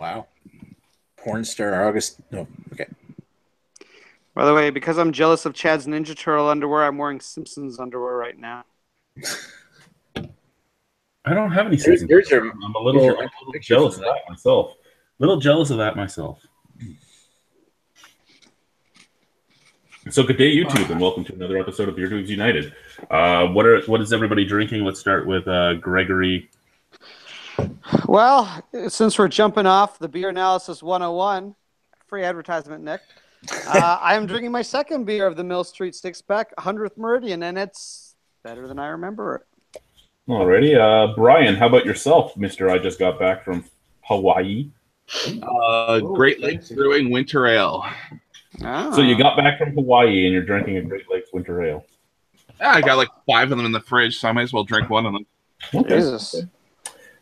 Wow. Porn star August. No, okay. By the way, because I'm jealous of Chad's Ninja Turtle underwear, I'm wearing Simpsons underwear right now. I don't have any Simpsons. I'm a little jealous of that myself. Little jealous of that myself. So good day, YouTube, and welcome to another episode of Beer Dweebs United. What is everybody drinking? Let's start with Gregory. Well, since we're jumping off the Beer Analysis 101, free advertisement, Nick. I am drinking my second beer of the Mill Street Six-Pack, 100th Meridian, and it's better than I remember it. Alrighty. Brian, how about yourself, Mr. I just got back from Hawaii? Great Lakes Brewing Winter Ale. So you got back from Hawaii and you're drinking a Great Lakes Winter Ale. Yeah, I got like 5 of them in the fridge, so I might as well drink one of them. Okay. Jesus.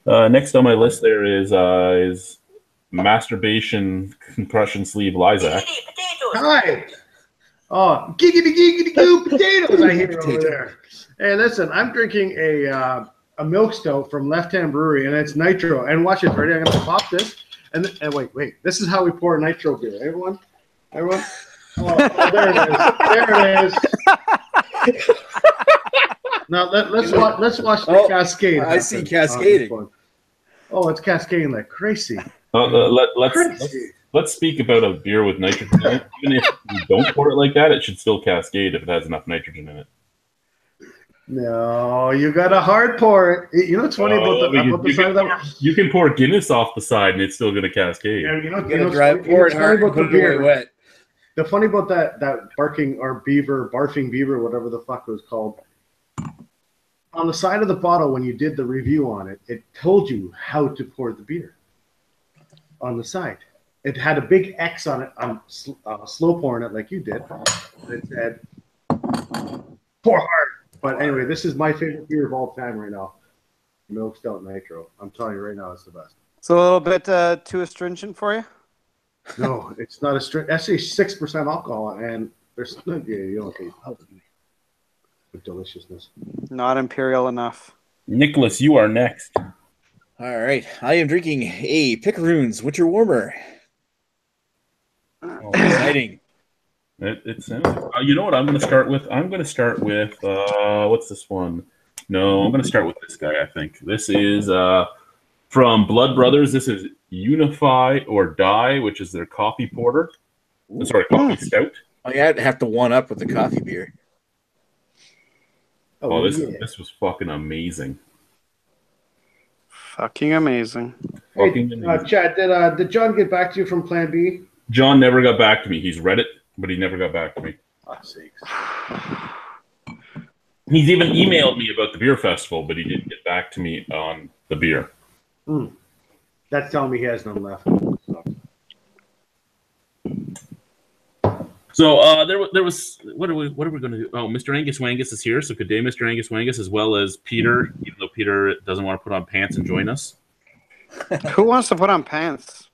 Next on my list there is Masturbation Compression Sleeve Lizac. Hi. Oh, giggity goo potatoes I hear over there. Hey, listen, I'm drinking a milk stout from Left Hand Brewery, and it's nitro. And watch it, ready? I'm gonna pop this, and wait. This is how we pour nitro beer. Everyone. Oh, there it is. There it is. Now let's watch the cascade. I see cascading. Oh, it's cascading like crazy. Let's speak about a beer with nitrogen in it. Even if you don't pour it like that, it should still cascade if it has enough nitrogen in it. No, you got a hard pour. You know what's funny about the side of that? You can pour Guinness off the side and it's still going to cascade. Yeah, you know pour it hard and put it away wet. The funny about that barfing beaver, whatever the fuck it was called. On the side of the bottle, when you did the review on it, it told you how to pour the beer. On the side, it had a big X on it. I'm slow pouring it like you did. It said, "Pour hard." But anyway, this is my favorite beer of all time right now. Milk Stout Nitro. I'm telling you right now, it's the best. It's a little bit too astringent for you? No, it's not astringent. Actually, 6% alcohol, and there's you don't taste the deliciousness. Not imperial enough. Nicholas, you are next. All right. I am drinking a Picaroons Winter Warmer. Oh, exciting. It sounds. You know what I'm going to start with? I'm going to start with what's this one? No, I'm going to start with this guy. I think this is from Blood Brothers. This is Unify or Die, which is their coffee porter. Sorry, coffee stout. Oh, yeah, I'd have to one up with the coffee beer. Oh, this was fucking amazing. Fucking amazing. Chad, did John get back to you from Plan B? John never got back to me. He's read it, but he never got back to me. Oh, sakes. He's even emailed me about the beer festival, but he didn't get back to me on the beer. That's telling me he has none left. So there was what are we going to do? Oh, Mr. Angus Wangus is here. So good day, Mr. Angus Wangus, as well as Peter, even though Peter doesn't want to put on pants and join us. Who wants to put on pants?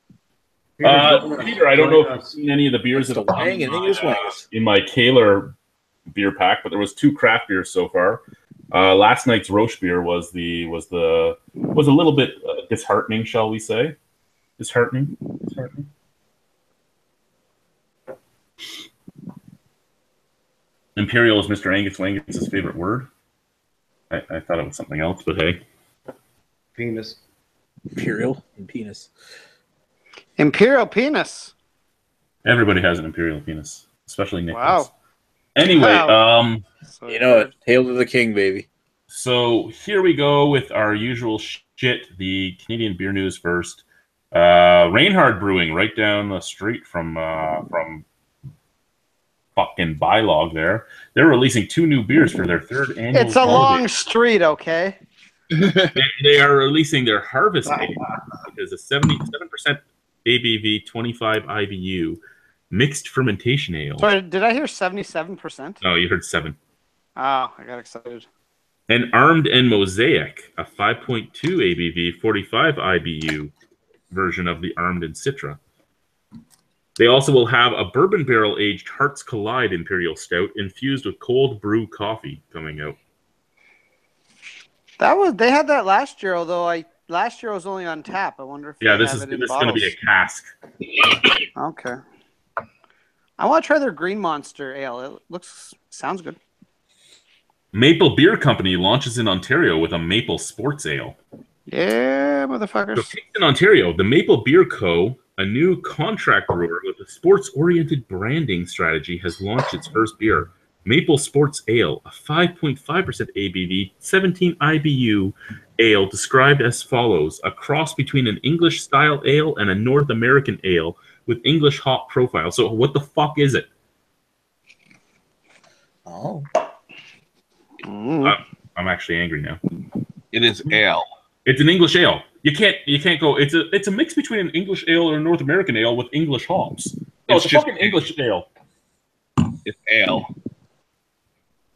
Peter, I don't know if you've seen any of the beers that have come in my Kaler beer pack, but there was 2 craft beers so far. Last night's roast beer was a little bit disheartening, shall we say? Disheartening. Imperial is Mr. Angus Wangus's favorite word. I thought it was something else, but hey. Penis. Imperial and penis. Imperial penis. Everybody has an imperial penis, especially Nicholas. Wow. Anyway, so you know it. Hail to the king, baby. So here we go with our usual shit. The Canadian beer news first. Reinhard Brewing, right down the street from fucking Bylog there. They're releasing 2 new beers for their 3rd annual. It's a long street, okay? They are releasing their Harvest Ale, which is a 77% ABV, 25 IBU, mixed fermentation ale. Sorry, did I hear 77%? No, you heard 7. Oh, I got excited. And Armed and Mosaic, a 5.2 ABV, 45 IBU version of the Armed and Citra. They also will have a bourbon barrel aged Hearts Collide Imperial Stout infused with cold brew coffee coming out. They had that last year, although I last year it was only on tap. I wonder if Yeah, they this have is it in this is going to be a bottles. cask. Okay. I want to try their Green Monster Ale. It sounds good. Maple Beer Company launches in Ontario with a maple sports ale. Yeah, So motherfuckers. in Ontario, the Maple Beer Co., a new contract brewer with a sports-oriented branding strategy, has launched its first beer, Maple Sports Ale, a 5.5% ABV, 17 IBU ale described as follows: a cross between an English-style ale and a North American ale with English hop profile. So what the fuck is it? Oh. I'm actually angry now. It is ale. It's an English ale. You can't go. It's a mix between an English ale or a North American ale with English hops. No, it's a just fucking English ale. It's ale.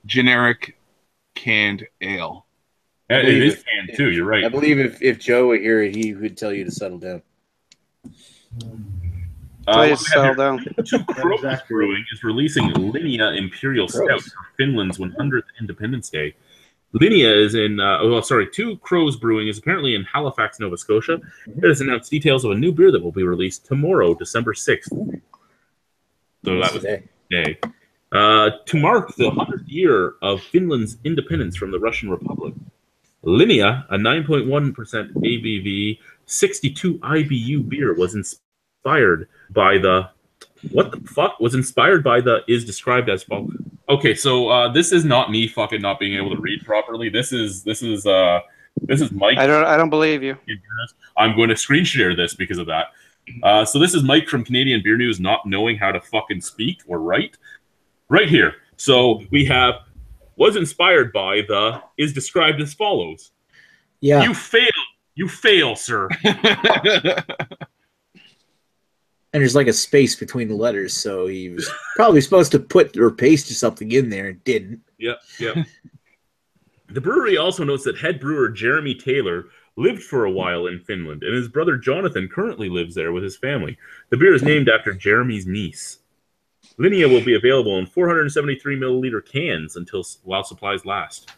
Generic canned ale. It is canned too. You're right. I believe if Joe were here, he would tell you to settle down. Please settle down. Two Crows Exactly. Brewing is releasing Linea Imperial Stout Crows. for Finland's 100th Independence Day. Linea is in, Two Crows Brewing is apparently in Halifax, Nova Scotia. It has announced details of a new beer that will be released tomorrow, December 6th. So that was today. To mark the 100th year of Finland's independence from the Russian Republic, Linea, a 9.1% ABV, 62 IBU beer, was inspired by the... What the fuck? Was inspired by the... is described as follows. Okay, so this is not me fucking not being able to read properly. This is Mike. I don't believe you. I'm going to screen share this because of that. So this is Mike from Canadian Beer News not knowing how to fucking speak or write. Right here. So we have was inspired by the is described as follows. Yeah. You fail, sir. And there's like a space between the letters, so he was probably supposed to put or paste something in there and didn't. Yep. The brewery also notes that head brewer Jeremy Taylor lived for a while in Finland, and his brother Jonathan currently lives there with his family. The beer is named after Jeremy's niece. Linea will be available in 473 milliliter cans while supplies last.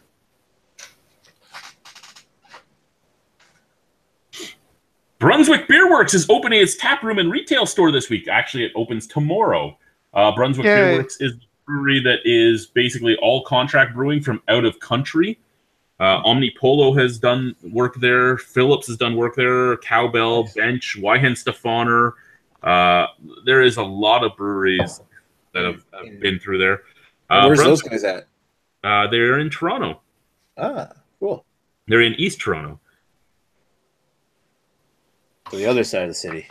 Brunswick Beer Works is opening its tap room and retail store this week. Actually, it opens tomorrow. Brunswick Beer Works is a brewery that is basically all contract brewing from out of country. Omni Polo has done work there. Phillips has done work there. Cowbell, Bench, Weihenstephaner. There is a lot of breweries that have been through there. Where's those guys at? They're in Toronto. Ah, cool. They're in East Toronto. To the other side of the city.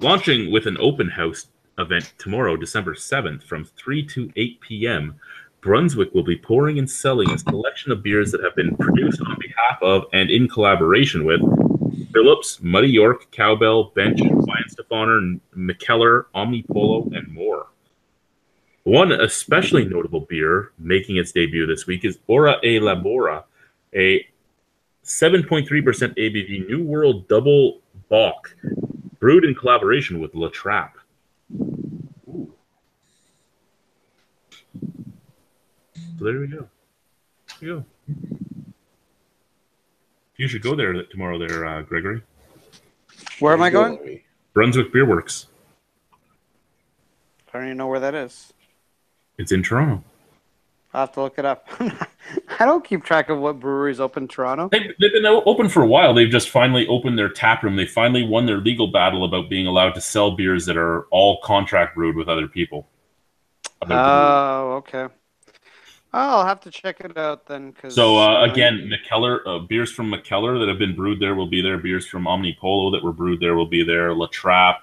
Launching with an open house event tomorrow, December 7th, from 3 to 8 p.m., Brunswick will be pouring and selling a selection of beers that have been produced on behalf of and in collaboration with Phillips, Muddy York, Cowbell, Bench, Weihenstephaner, McKellar, Omni Polo, and more. One especially notable beer making its debut this week is Ora e Labora, a 7.3% ABV New World Double Bock, brewed in collaboration with La Trappe. Ooh. So there we go. There you go. You should go there tomorrow there, Gregory. Where am I going? Brunswick Beer Works. I don't even know where that is. It's in Toronto. I'll have to look it up. I don't keep track of what breweries open in Toronto. They've been open for a while. They've just finally opened their tap room. They finally won their legal battle about being allowed to sell beers that are all contract brewed with other people. Oh, okay. I'll have to check it out then. So again, McKellar, beers from McKellar that have been brewed there will be there. Beers from Omni Polo that were brewed there will be there. La Trappe,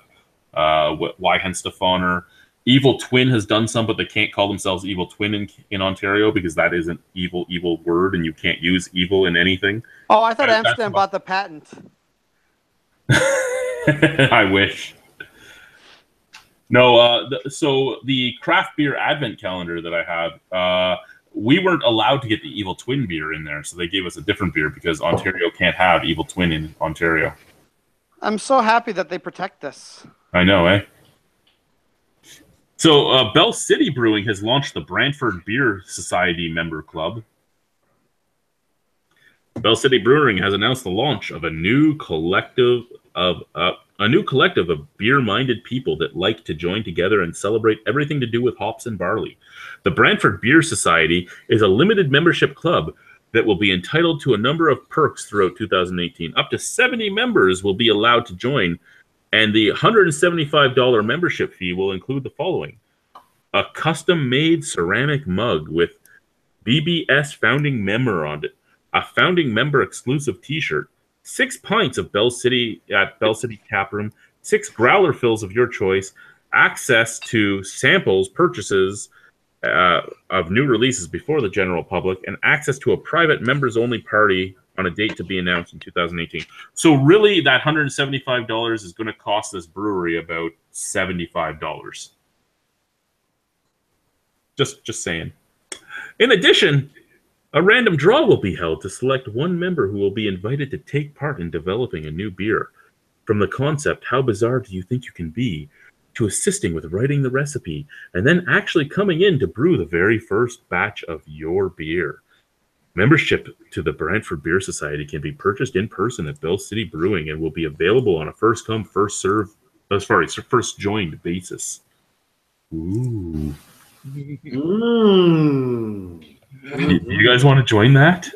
Weihenstephaner. Evil Twin has done some, but they can't call themselves Evil Twin in Ontario because that is an evil word, and you can't use evil in anything. Oh, I thought Amsterdam bought the patent. I wish. No, so the craft beer advent calendar that I have, we weren't allowed to get the Evil Twin beer in there, so they gave us a different beer because Ontario can't have Evil Twin in Ontario. I'm so happy that they protect this. I know, eh? So, Bell City Brewing has launched the Brantford Beer Society member club. Bell City Brewing has announced the launch of a new collective of beer-minded people that like to join together and celebrate everything to do with hops and barley. The Brantford Beer Society is a limited membership club that will be entitled to a number of perks throughout 2018. Up to 70 members will be allowed to join, and the $175 membership fee will include the following: a custom-made ceramic mug with BBS founding member on it, a founding member exclusive T-shirt, 6 pints of Bell City Tap Room, 6 growler fills of your choice, access to samples, purchases of new releases before the general public, and access to a private members-only party on a date to be announced in 2018. So really, that $175 is going to cost this brewery about $75. Just saying. In addition, a random draw will be held to select one member who will be invited to take part in developing a new beer. From the concept, how bizarre do you think you can be, to assisting with writing the recipe, and then actually coming in to brew the very first batch of your beer. Membership to the Brantford Beer Society can be purchased in person at Bell City Brewing and will be available on a first-come, first joined basis. Ooh. You guys want to join that?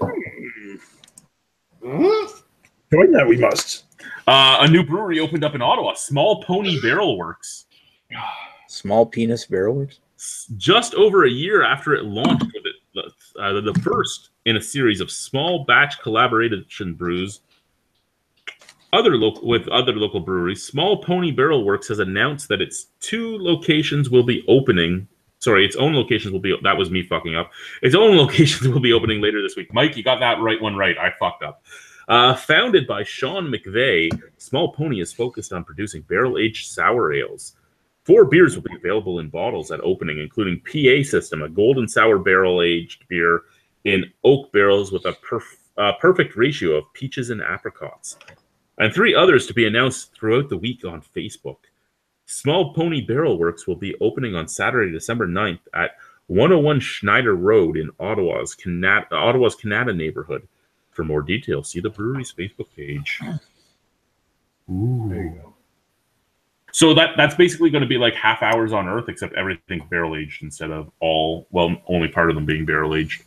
Join that, we must. A new brewery opened up in Ottawa, Small Pony Barrel Works. Small Penis Barrel Works? Just over a year after it launched, with the first in a series of small batch collaboration brews with other local breweries, Small Pony Barrel Works has announced that its own locations will be opening. That was me fucking up. Its own locations will be opening later this week. Mike, you got that one right. I fucked up. Founded by Sean McVeigh, Small Pony is focused on producing barrel-aged sour ales. 4 beers will be available in bottles at opening, including PA System, a golden sour barrel-aged beer in oak barrels with a perfect ratio of peaches and apricots, and 3 others to be announced throughout the week on Facebook. Small Pony Barrel Works will be opening on Saturday, December 9th at 101 Schneider Road in Ottawa's Canada neighborhood. For more details, see the brewery's Facebook page. Ooh. There you go. So that's basically going to be like half hours on Earth, except everything's barrel-aged instead of only part of them being barrel-aged.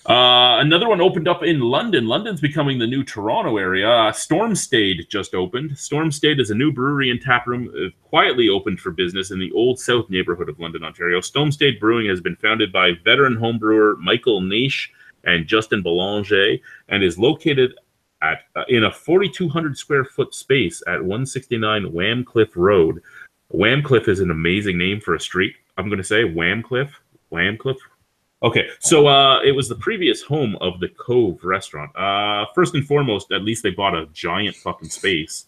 Another one opened up in London. London's becoming the new Toronto area. Stormstade just opened. Stormstade is a new brewery and taproom quietly opened for business in the Old South neighborhood of London, Ontario. Stormstade Brewing has been founded by veteran homebrewer Michael Naish and Justin Belanger, and is located in a 4,200 square foot space at 169 Wamcliffe Road. Wamcliffe is an amazing name for a street. I'm going to say Wamcliffe. Okay, so it was the previous home of the Cove restaurant. First and foremost, at least they bought a giant fucking space.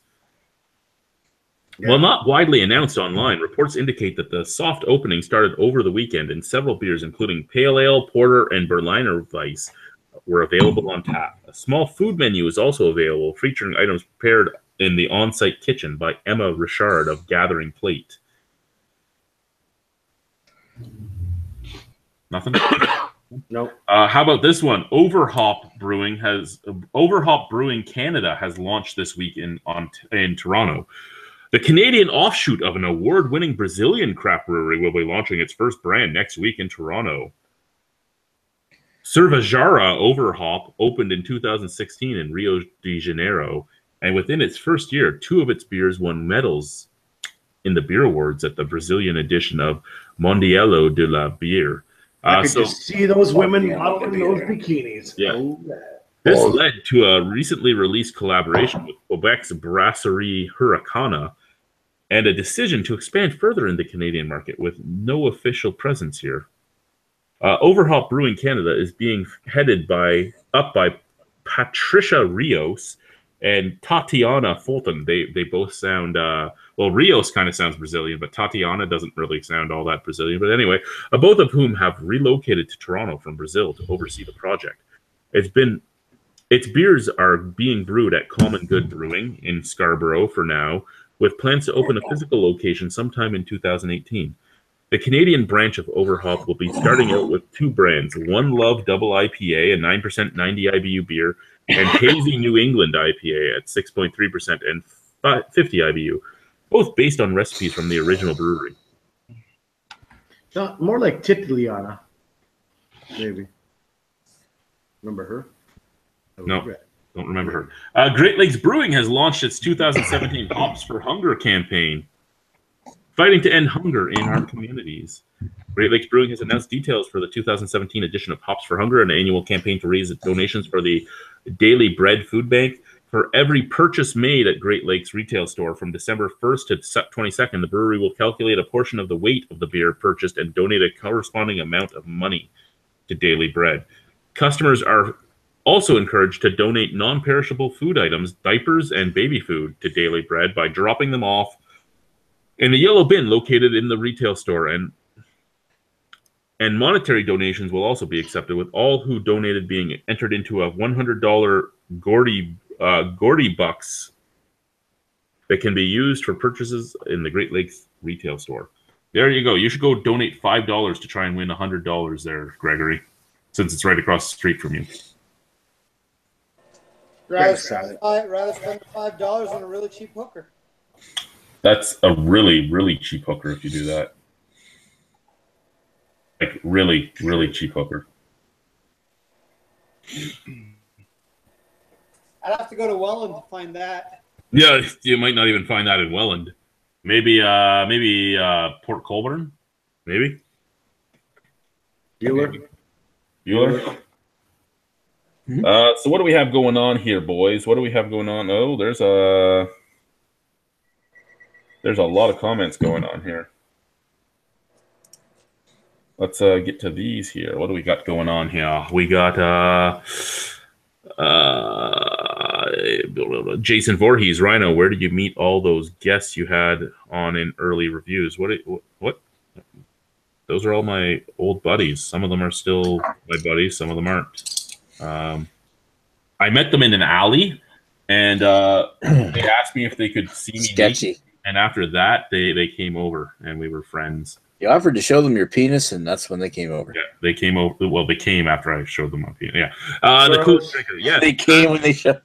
Yeah. While not widely announced online, reports indicate that the soft opening started over the weekend, and several beers, including Pale Ale, Porter, and Berliner Weiss, were available on tap. A small food menu is also available, featuring items prepared in the on-site kitchen by Emma Richard of Gathering Plate. Nothing? Nope. How about this one? Overhop Brewing Canada has launched this week in Toronto. The Canadian offshoot of an award-winning Brazilian craft brewery will be launching its first brand next week in Toronto. Cervejara Overhop opened in 2016 in Rio de Janeiro, and within its first year, 2 of its beers won medals in the beer awards at the Brazilian edition of Mondial de la Bière. I could just see those women modeling those bikinis. Yeah. Oh, this led to a recently released collaboration with Quebec's Brasserie Huracana and a decision to expand further in the Canadian market with no official presence here. Overhop Brewing Canada is being headed up by Patricia Rios and Tatiana Fulton. They both sound Rios kind of sounds Brazilian, but Tatiana doesn't really sound all that Brazilian. But anyway, both of whom have relocated to Toronto from Brazil to oversee the project. Its beers are being brewed at Common Good Brewing in Scarborough for now, with plans to open a physical location sometime in 2018. The Canadian branch of Overhop will be starting out with 2 brands, One Love Double IPA, a 9% 90 IBU beer, and Hazy New England IPA at 6.3% and 50 IBU, both based on recipes from the original brewery. No, more like Titliana, maybe. Remember her? No, don't remember her. Great Lakes Brewing has launched its 2017 Hops for Hunger campaign, fighting to end hunger in our communities. Great Lakes Brewing has announced details for the 2017 edition of Hops for Hunger, an annual campaign to raise donations for the Daily Bread Food Bank. For every purchase made at Great Lakes retail store from December 1st to 22nd, the brewery will calculate a portion of the weight of the beer purchased and donate a corresponding amount of money to Daily Bread. Customers are also encouraged to donate non-perishable food items, diapers, and baby food to Daily Bread by dropping them off in the yellow bin located in the retail store, and monetary donations will also be accepted, with all who donated being entered into a $100 Gordy bucks that can be used for purchases in the Great Lakes retail store. There you go. You should go donate $5 to try and win $100 there, Gregory, since it's right across the street from you. Rather spend $5 on a really cheap hooker. That's a really, really cheap hooker if you do that. Like, really, really cheap hooker. I'd have to go to Welland to find that. Yeah, you might not even find that in Welland. Maybe Port Colborne? Maybe? Bueller? So what do we have going on here, boys? What do we have going on? Oh, there's a lot of comments going on here. Let's get to these here. What do we got going on here? We got Jason Voorhees, Rhino. Where did you meet all those guests you had on in early reviews? What? Those are all my old buddies. Some of them are still my buddies. Some of them aren't. I met them in an alley, and they asked me if they could see me. Sketchy. And after that, they came over, and we were friends. You offered to show them your penis, and that's when they came over. Yeah, they came over. Well, they came after I showed them my penis. Yeah. The cool drinker. Yeah. They came when they showed.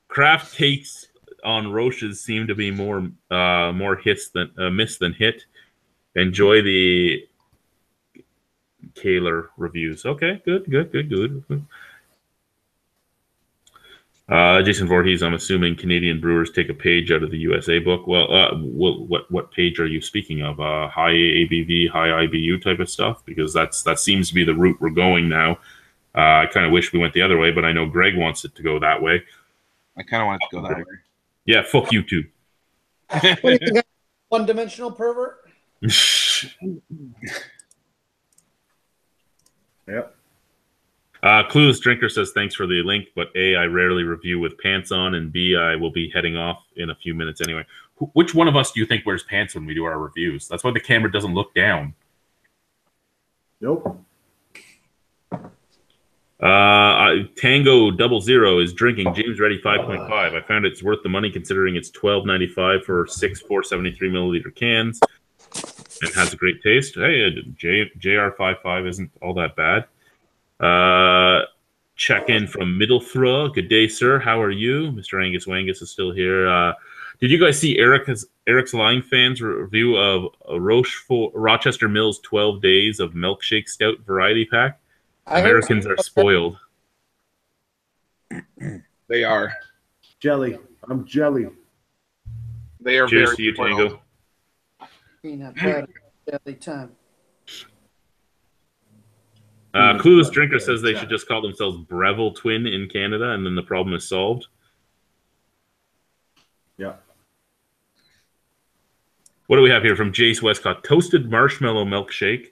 Craft takes on Roche's seem to be more hits than miss than hit. Enjoy the Kaler reviews. Okay, good. Jason Voorhees, I'm assuming Canadian brewers take a page out of the USA book. Well, what page are you speaking of? High ABV, high IBU type of stuff? Because that seems to be the route we're going now. I kind of wish we went the other way, but I know Greg wants it to go that way. I kind of want it to go that way. Yeah, fuck you too. What do you think? One-dimensional pervert? Yep. Clueless Drinker says, thanks for the link, but A, I rarely review with pants on, and B, I will be heading off in a few minutes anyway. Which one of us do you think wears pants when we do our reviews? That's why the camera doesn't look down. Nope. Tango 00 is drinking James Ready 5.5. I found it's worth the money considering it's $12.95 for 6 473 milliliter cans. It has a great taste. Hey, JR55 isn't all that bad. Check in from Middlethrow. Good day, sir. How are you? Mr. Angus Wangus is still here. Did you guys see Eric's Line Fans review of Rochester Mills 12 Days of Milkshake Stout Variety Pack? Americans are spoiled. They are. Jelly. I'm jelly. They are. Cheers very to you, spoiled. Tango. Peanut butter jelly time. Clueless Drinker says they should just call themselves Breville Twin in Canada, and then the problem is solved. Yeah. What do we have here from Jace Westcott? Toasted marshmallow milkshake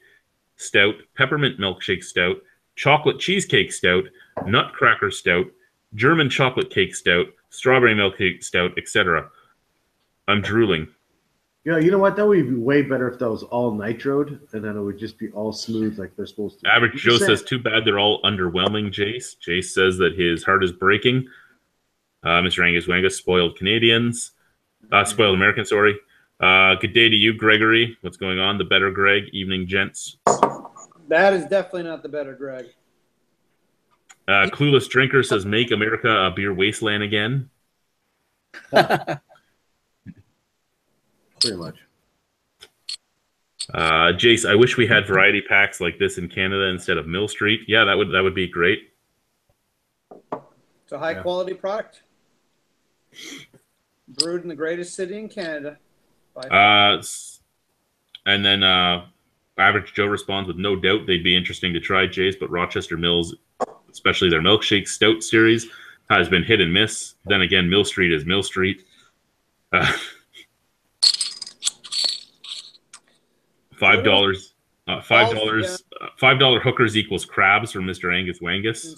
stout, peppermint milkshake stout, chocolate cheesecake stout, nutcracker stout, German chocolate cake stout, strawberry milkshake stout, etc. I'm drooling. Yeah, you know what? That would be way better if that was all nitroed, and then it would just be all smooth like they're supposed to. Average Joe says, too bad they're all underwhelming, Jace. Jace says that his heart is breaking. Mr. Angus Wangus, spoiled Americans, sorry. Good day to you, Gregory. What's going on? The better Greg. Evening, gents. That is definitely not the better Greg. Clueless Drinker says, make America a beer wasteland again. Pretty much. Jace, I wish we had variety packs like this in Canada instead of Mill Street. Yeah, that would be great. It's a high-quality product. Brewed in the greatest city in Canada. And then Average Joe responds with, no doubt they'd be interesting to try, Jace, but Rochester Mills, especially their Milkshake Stout series, has been hit and miss. Then again, Mill Street is Mill Street. $5. $5 hookers equals crabs from Mr. Angus Wangus.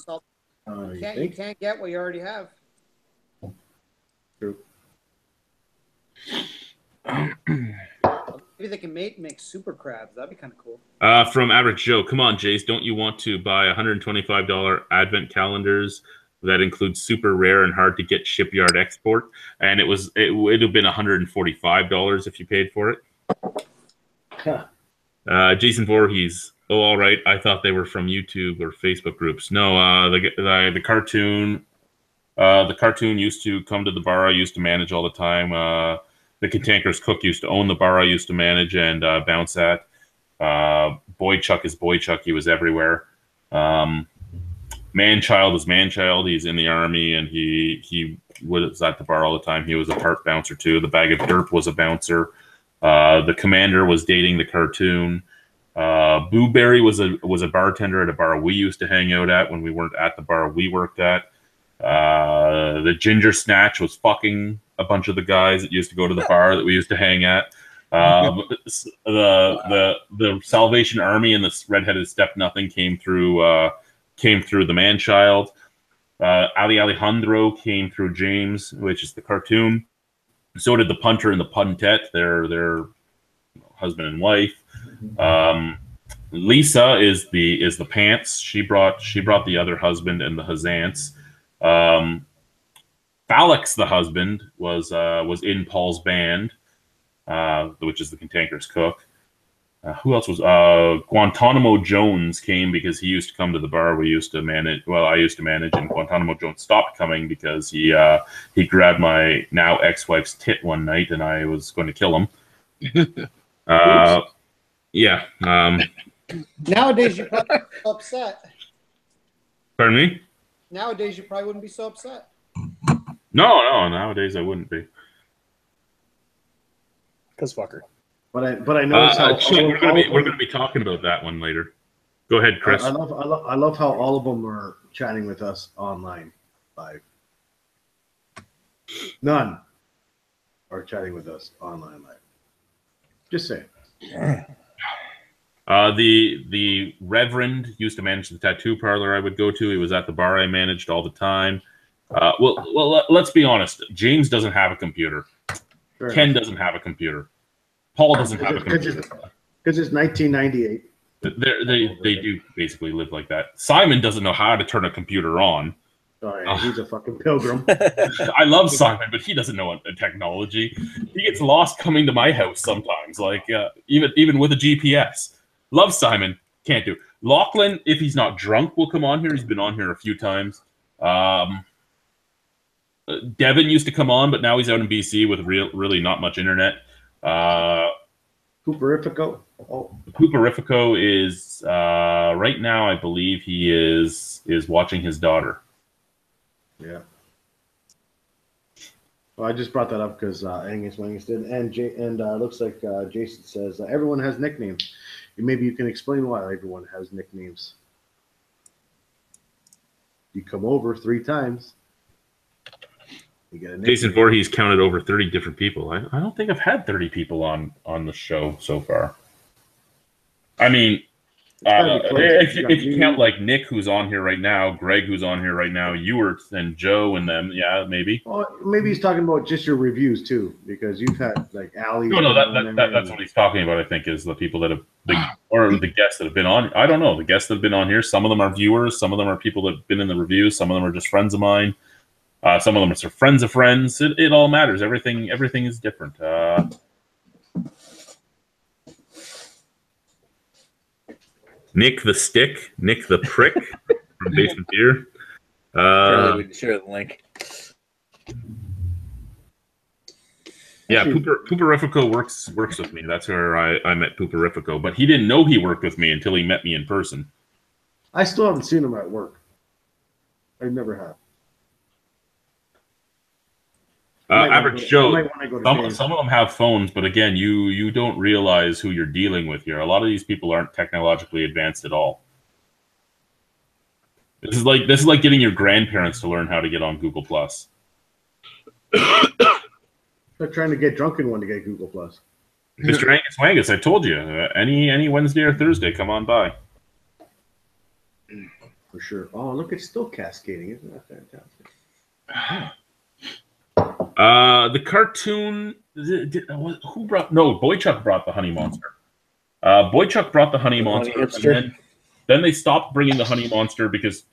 You can't get what you already have. True. Maybe they can make super crabs. That'd be kind of cool. From Average Joe, come on, Jace, don't you want to buy $125 advent calendars that include super rare and hard to get shipyard export? And it'd have been $145 if you paid for it. Huh. Jason Voorhees. Oh, all right. I thought they were from YouTube or Facebook groups. No, the cartoon. The cartoon used to come to the bar I used to manage all the time. The Cantankerous Cook used to own the bar I used to manage and bounce at. Boy Chuck is Boy Chuck. He was everywhere. Manchild is Manchild. He's in the army and he was at the bar all the time. He was a part bouncer too. The Bag of Derp was a bouncer. The Commander was dating the cartoon. Boo Berry was a bartender at a bar we used to hang out at when we weren't at the bar we worked at. The Ginger Snatch was fucking a bunch of the guys that used to go to the bar that we used to hang at. The Salvation Army and the Redheaded Step Nothing came through the Manchild. Ali Alejandro came through James, which is the cartoon. So did the Punter and the Puntette, their husband and wife. Lisa is the Pants. She brought the other husband and the Hazants. Phalix, the husband, was in Paul's band, which is the Cantankerous Cook. Who else was? Guantanamo Jones came because he used to come to the bar we used to manage. Well, I used to manage, and Guantanamo Jones stopped coming because he grabbed my now ex-wife's tit one night, and I was going to kill him. Yeah. Nowadays, you probably wouldn't be so upset. Pardon me? Nowadays, you probably wouldn't be so upset. No. Nowadays, I wouldn't be. Because fucker. But I noticed how we're going to be talking about that one later. Go ahead, Chris. I love how all of them are chatting with us online live. None are chatting with us online live. Just say. The Reverend used to manage the tattoo parlor I would go to. He was at the bar I managed all the time. Well, let's be honest. James doesn't have a computer. Sure. Ken doesn't have a computer. Paul doesn't have a computer. Because it's 1998. They do basically live like that. Simon doesn't know how to turn a computer on. Sorry, he's a fucking pilgrim. I love Simon, but he doesn't know technology. He gets lost coming to my house sometimes, like even with a GPS. Love Simon, can't do. Lachlan, if he's not drunk, will come on here. He's been on here a few times. Devin used to come on, but now he's out in BC with really not much internet. Cooperifico. Oh. Cooperifico is right now. I believe he is watching his daughter. Yeah. Well, I just brought that up because Angus Wangus did, and looks like Jason says everyone has nicknames. Maybe you can explain why everyone has nicknames. You come over 3 times. You get a nickname. Jason Voorhees counted over 30 different people. I don't think I've had 30 people on the show so far. I mean, if you count like Nick, who's on here right now, Greg, who's on here right now, Ewert and Joe and them, yeah, maybe. Well, maybe he's talking about just your reviews too, because you've had like Ali. No, that's what he's talking about. I think is the people that have or the guests that have been on. I don't know the guests that have been on here. Some of them are viewers. Some of them are people that have been in the reviews. Some of them are just friends of mine. Some of them are friends of friends. It all matters. Everything is different. Nick the Stick, Nick the Prick from Basement Beer. Charlie would share the link. Yeah, Pooperifico works with me. That's where I met Pooperifico. But he didn't know he worked with me until he met me in person. I still haven't seen him at work. I never have. Average Joe, some of them have phones, but again, you don't realize who you're dealing with here. A lot of these people aren't technologically advanced at all. This is like getting your grandparents to learn how to get on Google Plus. They're trying to get drunken one to get Google Plus. Mr. Angus Wangus, I told you, any Wednesday or Thursday, come on by. For sure. Oh, look, it's still cascading. Isn't that fantastic? The cartoon. Who brought? No, Boychuk brought the Honey Monster. Boychuk brought the Honey Monster, and then they stopped bringing the Honey Monster because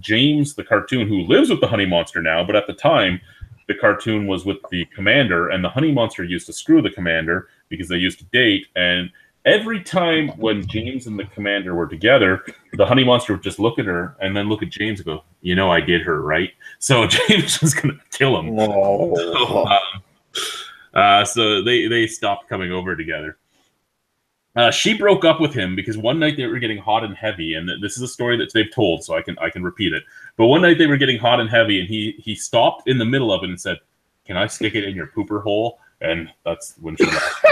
James, the cartoon, who lives with the Honey Monster now, but at the time, the cartoon was with the Commander, and the Honey Monster used to screw the Commander because they used to date. And every time when James and the Commander were together, the Honey Monster would just look at her and then look at James and go, "You know, I did her, right?" So James was going to kill him. So they stopped coming over together. She broke up with him because one night they were getting hot and heavy, and this is a story that they've told, so I can repeat it. But one night they were getting hot and heavy, and he stopped in the middle of it and said, "Can I stick it in your pooper hole?" And that's when she left.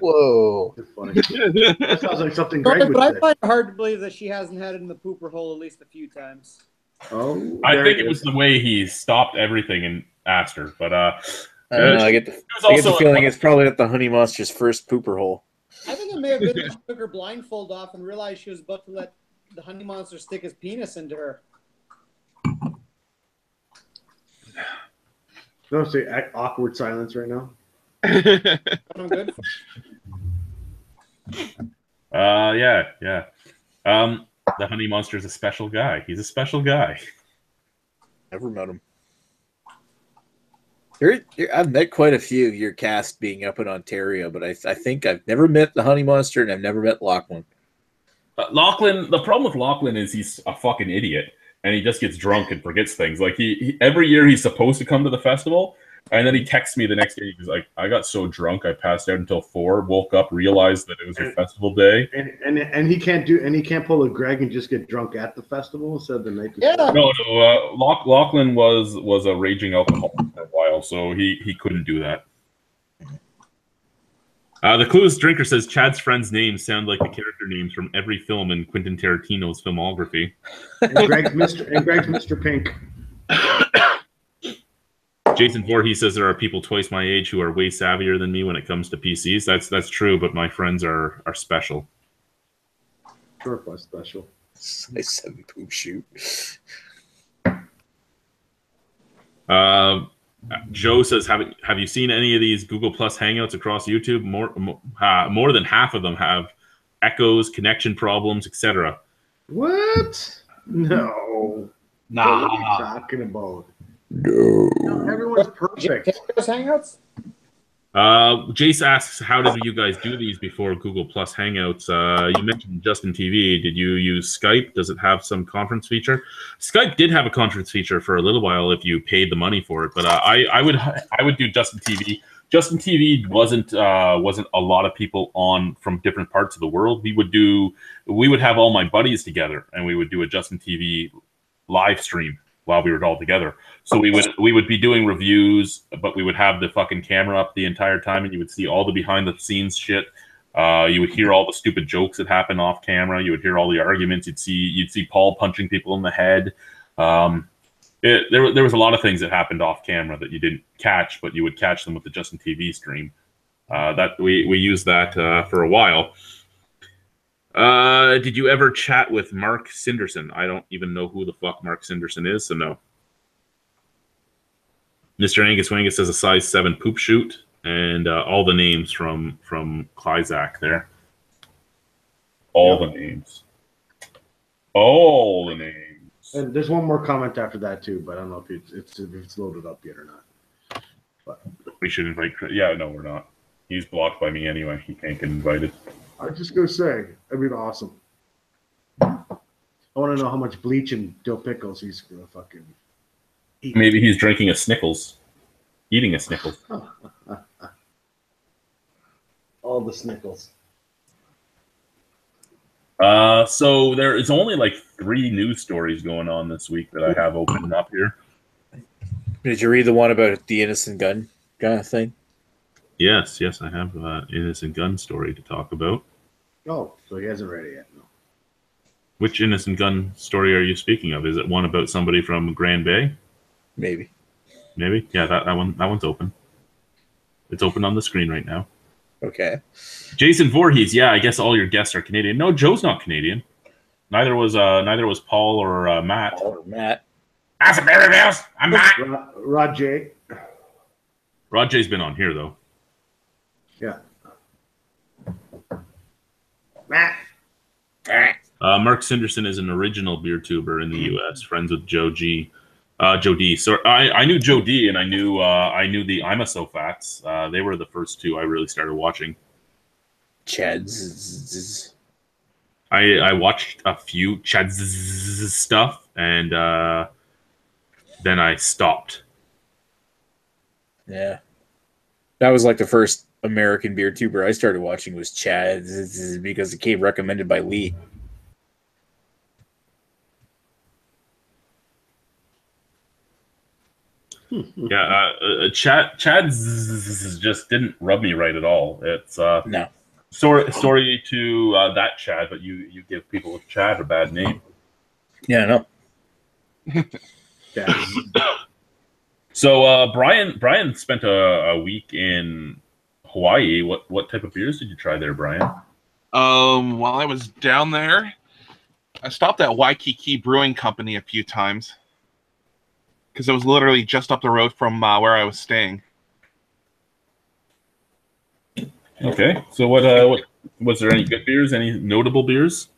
Whoa. Funny. That sounds like something Greg would But I say. find it hard to believe that she hasn't had it in the pooper hole at least a few times. Oh, I think it was the way he stopped everything and asked her. But I don't know. I get the feeling it's probably at the Honey Monster's first pooper hole. I think it may have been that she took her blindfold off and realized she was about to let the Honey Monster stick his penis into her. Don't say awkward silence right now. I'm good. Yeah. The Honey Monster is a special guy. He's a special guy. Never met him. I've met quite a few of your cast being up in Ontario, but I think I've never met the Honey Monster and I've never met Lachlan. Lachlan, the problem with Lachlan is he's a fucking idiot, and he just gets drunk and forgets things. Like he every year he's supposed to come to the festival, and then he texts me the next day. He's like, "I got so drunk I passed out until 4. Woke up, realized that it was your festival day." And he can't pull a Greg and just get drunk at the festival instead of the night before. Yeah. No. Lachlan was a raging alcoholic for a while, so he couldn't do that. The Clueless Drinker says Chad's friends' names sound like the character names from every film in Quentin Tarantino's filmography. And Greg's Mr. Pink. Jason Voorhees says there are people twice my age who are way savvier than me when it comes to PCs. That's true, but my friends are special. Sure, was special. I said poop shoot. Joe says, have you seen any of these Google Plus Hangouts across YouTube? More than half of them have echoes, connection problems, etc. What? No. Nah. What are you talking about? No. Everyone's perfect. Those hangouts? Jace asks, how did you guys do these before Google Plus Hangouts? You mentioned Justin TV. Did you use Skype? Does it have some conference feature? Skype did have a conference feature for a little while if you paid the money for it, but I would do Justin TV. Justin TV wasn't a lot of people on from different parts of the world. We would have all my buddies together and we would do a Justin TV live stream while we were all together. So we would be doing reviews, but we would have the fucking camera up the entire time, and you would see all the behind the scenes shit. You would hear all the stupid jokes that happen off camera. You would hear all the arguments. You'd see Paul punching people in the head. There was a lot of things that happened off camera that you didn't catch, but you would catch them with the Justin TV stream. That we used that for a while. Did you ever chat with Mark Sinderson? I don't even know who the fuck Mark Sinderson is, so no. Mr. Angus Wangus says a size 7 poop shoot, and all the names from Clyzac there. All the names. And there's one more comment after that too, but I don't know if it's loaded up yet or not. But We should invite Chris. Yeah, no, we're not. He's blocked by me anyway. He can't get invited. I was just gonna say, that'd be awesome. I want to know how much bleach and dill pickles he's gonna fucking eat. Maybe he's drinking a Snickles. Eating a Snickles. All the Snickles. So there is only like 3 news stories going on this week that I have opened up here. Did you read the one about the innocent gun kind of thing? Yes, I have an innocent gun story to talk about. Oh, so he hasn't read it yet. No. Which innocent gun story are you speaking of? Is it one about somebody from Grand Bay? Maybe. Maybe. Yeah, that one's open. It's open on the screen right now. Okay. Jason Voorhees. Yeah, I guess all your guests are Canadian. No, Joe's not Canadian. Neither was Paul or Matt. Paul or Matt. That's a Barry Bills. I'm Matt. Rod J. Rod J's been on here though. Yeah. Matt. Mark Sinderson is an original beer tuber in the U.S. Friends with Joe G. Joe D. So I knew Joe D. and I knew the I'm a So Fats. They were the first 2 I really started watching. Chad's. I watched a few Chad's stuff and then I stopped. Yeah. That was like the first American beer tuber I started watching was Chad's because it came recommended by Lee. Yeah, Chad just didn't rub me right at all. It's No. sorry to that Chad, but you give people with Chad a bad name. Yeah, I know. Yeah. So Brian spent a week in Hawaii. What type of beers did you try there, Brian? While I was down there, I stopped at Waikiki Brewing Company a few times because it was literally just up the road from where I was staying. Okay, so what was there any good beers? Any notable beers?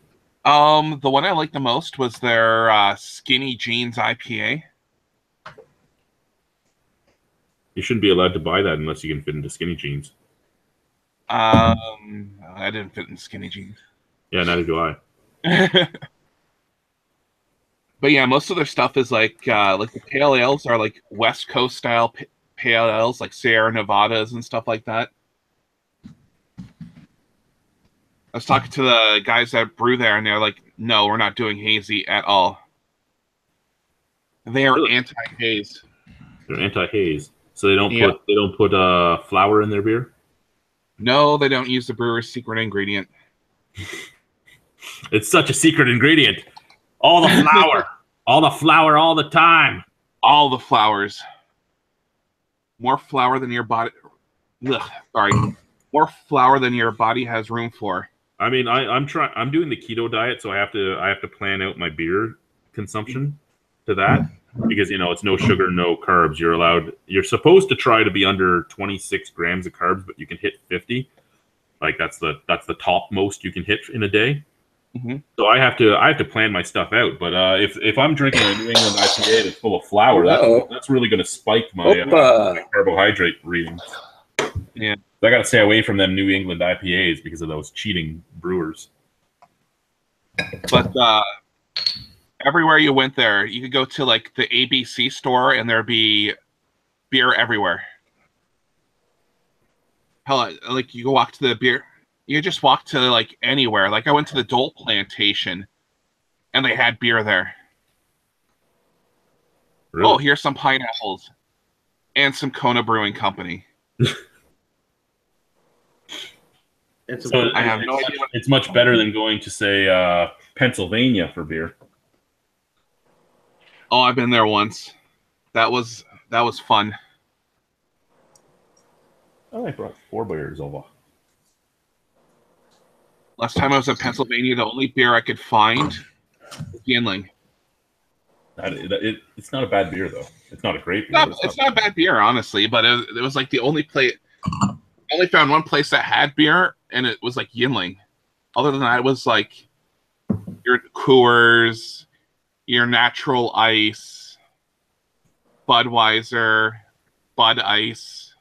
The one I liked the most was their Skinny Jeans IPA. You shouldn't be allowed to buy that unless you can fit into skinny jeans. I didn't fit in skinny jeans. Yeah, neither do I. But yeah, most of their stuff is like the pale ales are like West Coast style pale ales, like Sierra Nevadas and stuff like that. I was talking to the guys that brew there, and they're like, "No, we're not doing hazy at all. They are Really? anti-haze. They're anti-haze, so they don't put flour in their beer. No, they don't use the brewer's secret ingredient. It's such a secret ingredient. All the flour, all the time. All the flowers. More flour than your body. Ugh, sorry, more flour than your body has room for." I mean, I'm doing the keto diet, so I have to plan out my beer consumption to that because it's no sugar, no carbs. You're supposed to try to be under 26 grams of carbs, but you can hit 50. Like that's the top most you can hit in a day. Mm-hmm. So I have to plan my stuff out. But if I'm drinking a New England IPA that's full of flour, that's really going to spike my carbohydrate readings. Yeah. I got to stay away from them New England IPAs because of those cheating brewers. But everywhere you went there, you could go to like the ABC store and there'd be beer everywhere. Hell, like you go walk to the beer, you just walk to like anywhere. Like I went to the Dole Plantation and they had beer there. Really? Oh, here's some pineapples and some Kona Brewing Company. I have no idea. It's much better than going to say Pennsylvania for beer. Oh, I've been there once. That was fun. Oh, I brought 4 beers over. Last time I was in Pennsylvania, the only beer I could find was Yinling. It's not a bad beer though. It's not a great beer. It's not a bad beer, honestly, but it was like the only place. I only found one place that had beer, and it was like Yinling. Other than that, it was like your Coors, your Natural Ice, Budweiser, Bud Ice.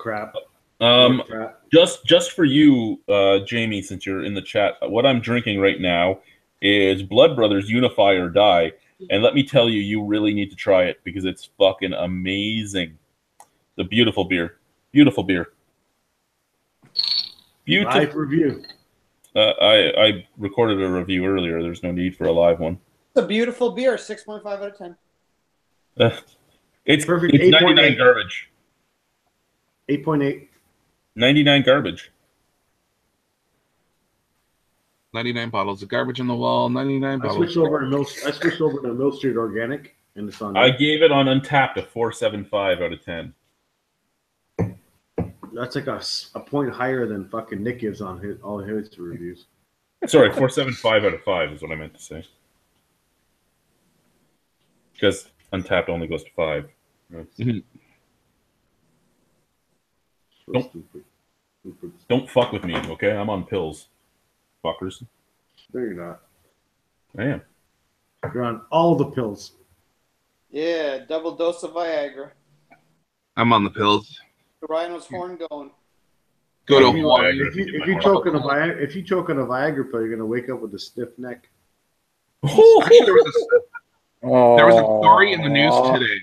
crap. Crap. Just for you, Jamie, since you're in the chat, what I'm drinking right now is Blood Brothers Unify or Die, and let me tell you, you really need to try it because it's fucking amazing. The beautiful beer, beautiful beer, beautiful. Live review. I recorded a review earlier. There's no need for a live one. It's a beautiful beer. 6.5 out of 10. It's Perfect. It's 99 8.8. garbage. 8.8. 99 garbage. 99 bottles of garbage in the wall. 99 I bottles. switched over to Mill Street Organic, and it's on. I gave it on Untapped a 4.75 out of 10. That's like a point higher than fucking Nick gives on all his reviews. Sorry, 4.75 out of 5 is what I meant to say. Because Untapped only goes to 5. Don't fuck with me, okay? I'm on pills, fuckers. No, you're not. I am. You're on all the pills. Yeah, double dose of Viagra. I'm on the pills. The Rhino's horn going. Go to I don't know why I Hawaii. agree. If you choke on a Viagra pill, you're gonna wake up with a stiff neck. Actually, there was a Oh, story in the news today.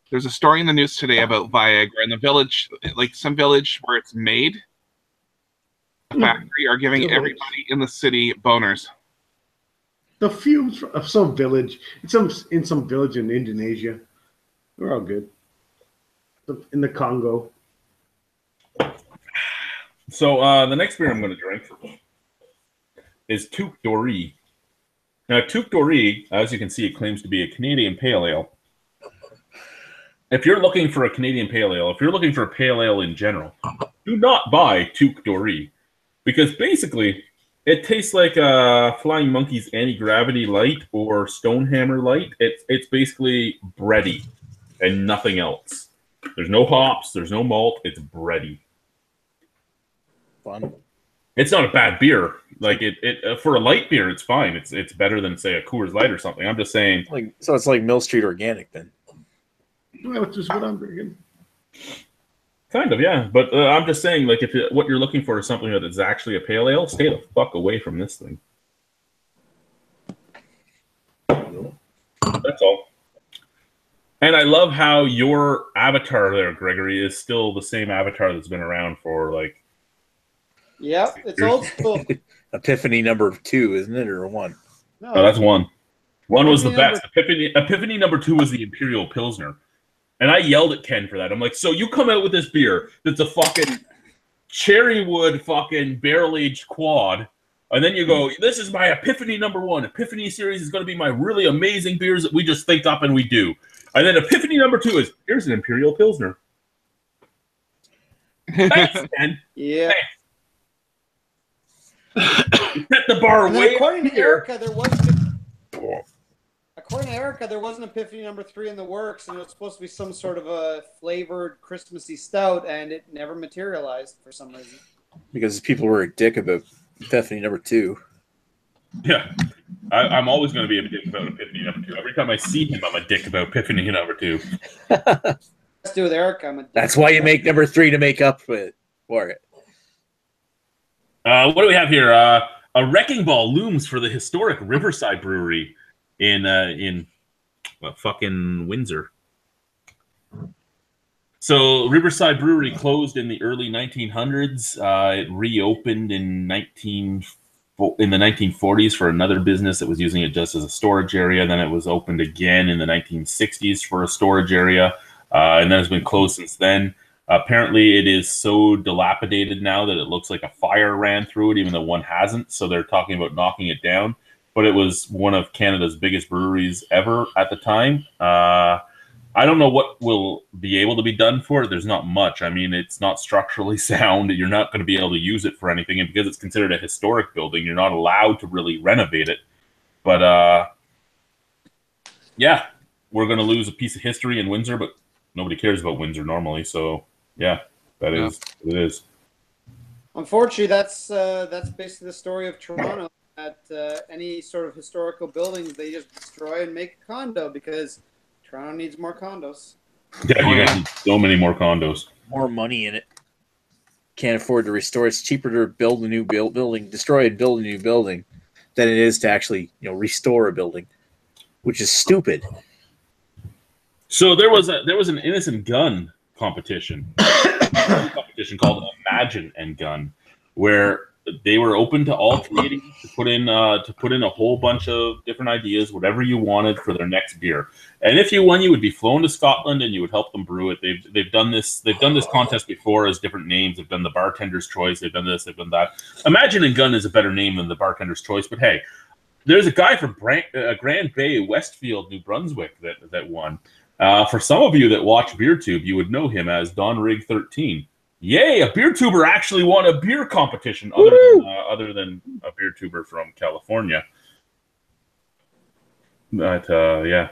There's a story in the news today about Viagra in the village, like some village where it's made. The factory are giving everybody in the city boners. The fumes of some village, in some village in Indonesia. We're all good. In the Congo. So the next beer I'm going to drink is Touk Doré. Now, Touk Doré, as you can see, it claims to be a Canadian pale ale. If you're looking for a Canadian pale ale, if you're looking for a pale ale in general, do not buy Touk Doré. Because basically, it tastes like Flying Monkey's Anti-Gravity Light or Stonehammer Light. It's basically bready and nothing else. There's no hops, there's no malt, it's bready. fun. It's not a bad beer. Like it for a light beer, it's fine. It's better than say a Coors Light or something. I'm just saying. So it's like Mill Street Organic then. Well, which is what I'm drinking. Kind of, yeah. But I'm just saying, like, if what you're looking for is something that is actually a pale ale, stay the fuck away from this thing. That's all. And I love how your avatar there, Gregory, is still the same avatar that's been around for, like... Yep, it's old school. Epiphany number 2, isn't it, or 1? No, that's 1. 1 was the Epiphany best. Epiphany number 2 was the Imperial Pilsner. And I yelled at Ken for that. I'm like, so you come out with this beer that's a fucking cherry wood fucking barrel-aged quad, and then you go, this is my Epiphany number 1. Epiphany series is going to be my really amazing beers that we just think up and we do. And then Epiphany number 2 is, here's an Imperial Pilsner. Thanks, Ken. Yeah. You set the bar And then way according up to here. Erica, there was an Epiphany number 3 in the works, and it was supposed to be some sort of a flavored Christmassy stout, and it never materialized for some reason. Because people were a dick about Epiphany number 2. Yeah. I'm always going to be a dick about Epiphany number 2. Every time I see him, I'm a dick about Epiphany number 2. Let's do with Erica. I'm a That's why you make number 3 to make up for it. What do we have here? A wrecking ball looms for the historic Riverside Brewery in fucking Windsor. So Riverside Brewery closed in the early 1900s. It reopened in the 1940s for another business that was using it just as a storage area. Then it was opened again in the 1960s for a storage area, and then it's been closed since then. Apparently, it is so dilapidated now that it looks like a fire ran through it, even though one hasn't. So they're talking about knocking it down. But it was one of Canada's biggest breweries ever at the time. I don't know what will be able to be done for it. There's not much. I mean, it's not structurally sound. You're not going to be able to use it for anything. And because it's considered a historic building, you're not allowed to really renovate it. But, yeah, we're going to lose a piece of history in Windsor, but nobody cares about Windsor normally. So, yeah, that is what it is. Unfortunately, that's basically the story of Toronto. That any sort of historical buildings, they just destroy and make a condo because Toronto needs more condos. Yeah, you guys need so many more condos. More money in it. Can't afford to restore. It's cheaper to build a new building, destroy and build a new building, than it is to actually, restore a building, which is stupid. So there was an innocent gun competition called Imagine and Gun, where they were open to all creating to put in a whole bunch of different ideas, whatever you wanted for their next beer. And if you won, you would be flown to Scotland and you would help them brew it. They've done this contest before as different names. They've done the Bartender's Choice. They've done this. They've done that. Imagine and Gun is a better name than the Bartender's Choice. But hey, there's a guy from Grand Bay, Westfield, New Brunswick that won. For some of you that watch BeerTube, you would know him as Don Rig 13. Yay! A beer tuber actually won a beer competition other than a beer tuber from California. But yeah.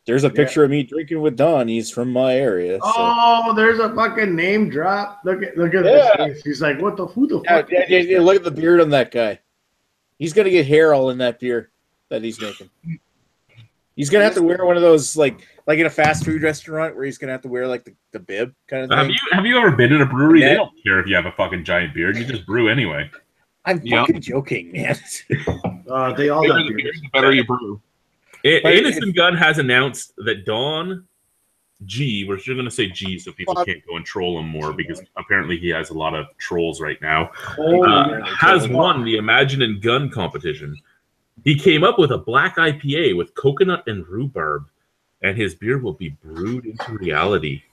There's a picture of me drinking with Don. He's from my area. So. Oh, there's a fucking name drop. Look at this face. He's like, who the fuck? Yeah, look at the beard on that guy. He's gonna get hair all in that beer that he's making. He's gonna have to wear one of those like in a fast food restaurant where he's gonna have to wear like the bib kind of thing. Have you ever been in a brewery? Yeah. They don't care if you have a fucking giant beard. You just brew anyway. I'm fucking joking, man. They all got beards. The better you brew. Innocent Gun has announced that Don G, we're still going to say G so people can't go and troll him more because apparently he has a lot of trolls right now, has won the Imagine and Gun competition. He came up with a black IPA with coconut and rhubarb, and his beer will be brewed into reality.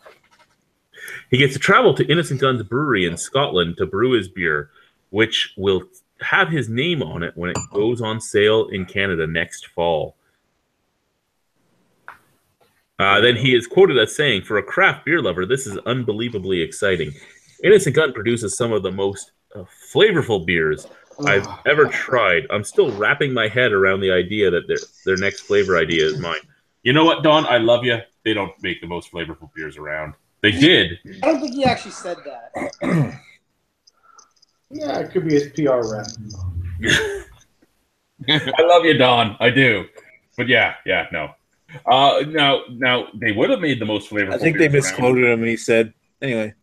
He gets to travel to Innocent Gun's brewery in Scotland to brew his beer, which will have his name on it when it goes on sale in Canada next fall. Then he is quoted as saying, "For a craft beer lover, this is unbelievably exciting. Innocent Gun produces some of the most flavorful beers I've ever tried. I'm still wrapping my head around the idea that their next flavor idea is mine." You know what, Don? I love you. They don't make the most flavorful beers around. They did. I don't think he actually said that. Yeah, it could be his PR rep. I love you, Don. I do. But yeah, no. Now they would have made the most flavorful. I think they misquoted him, and he said, anyway.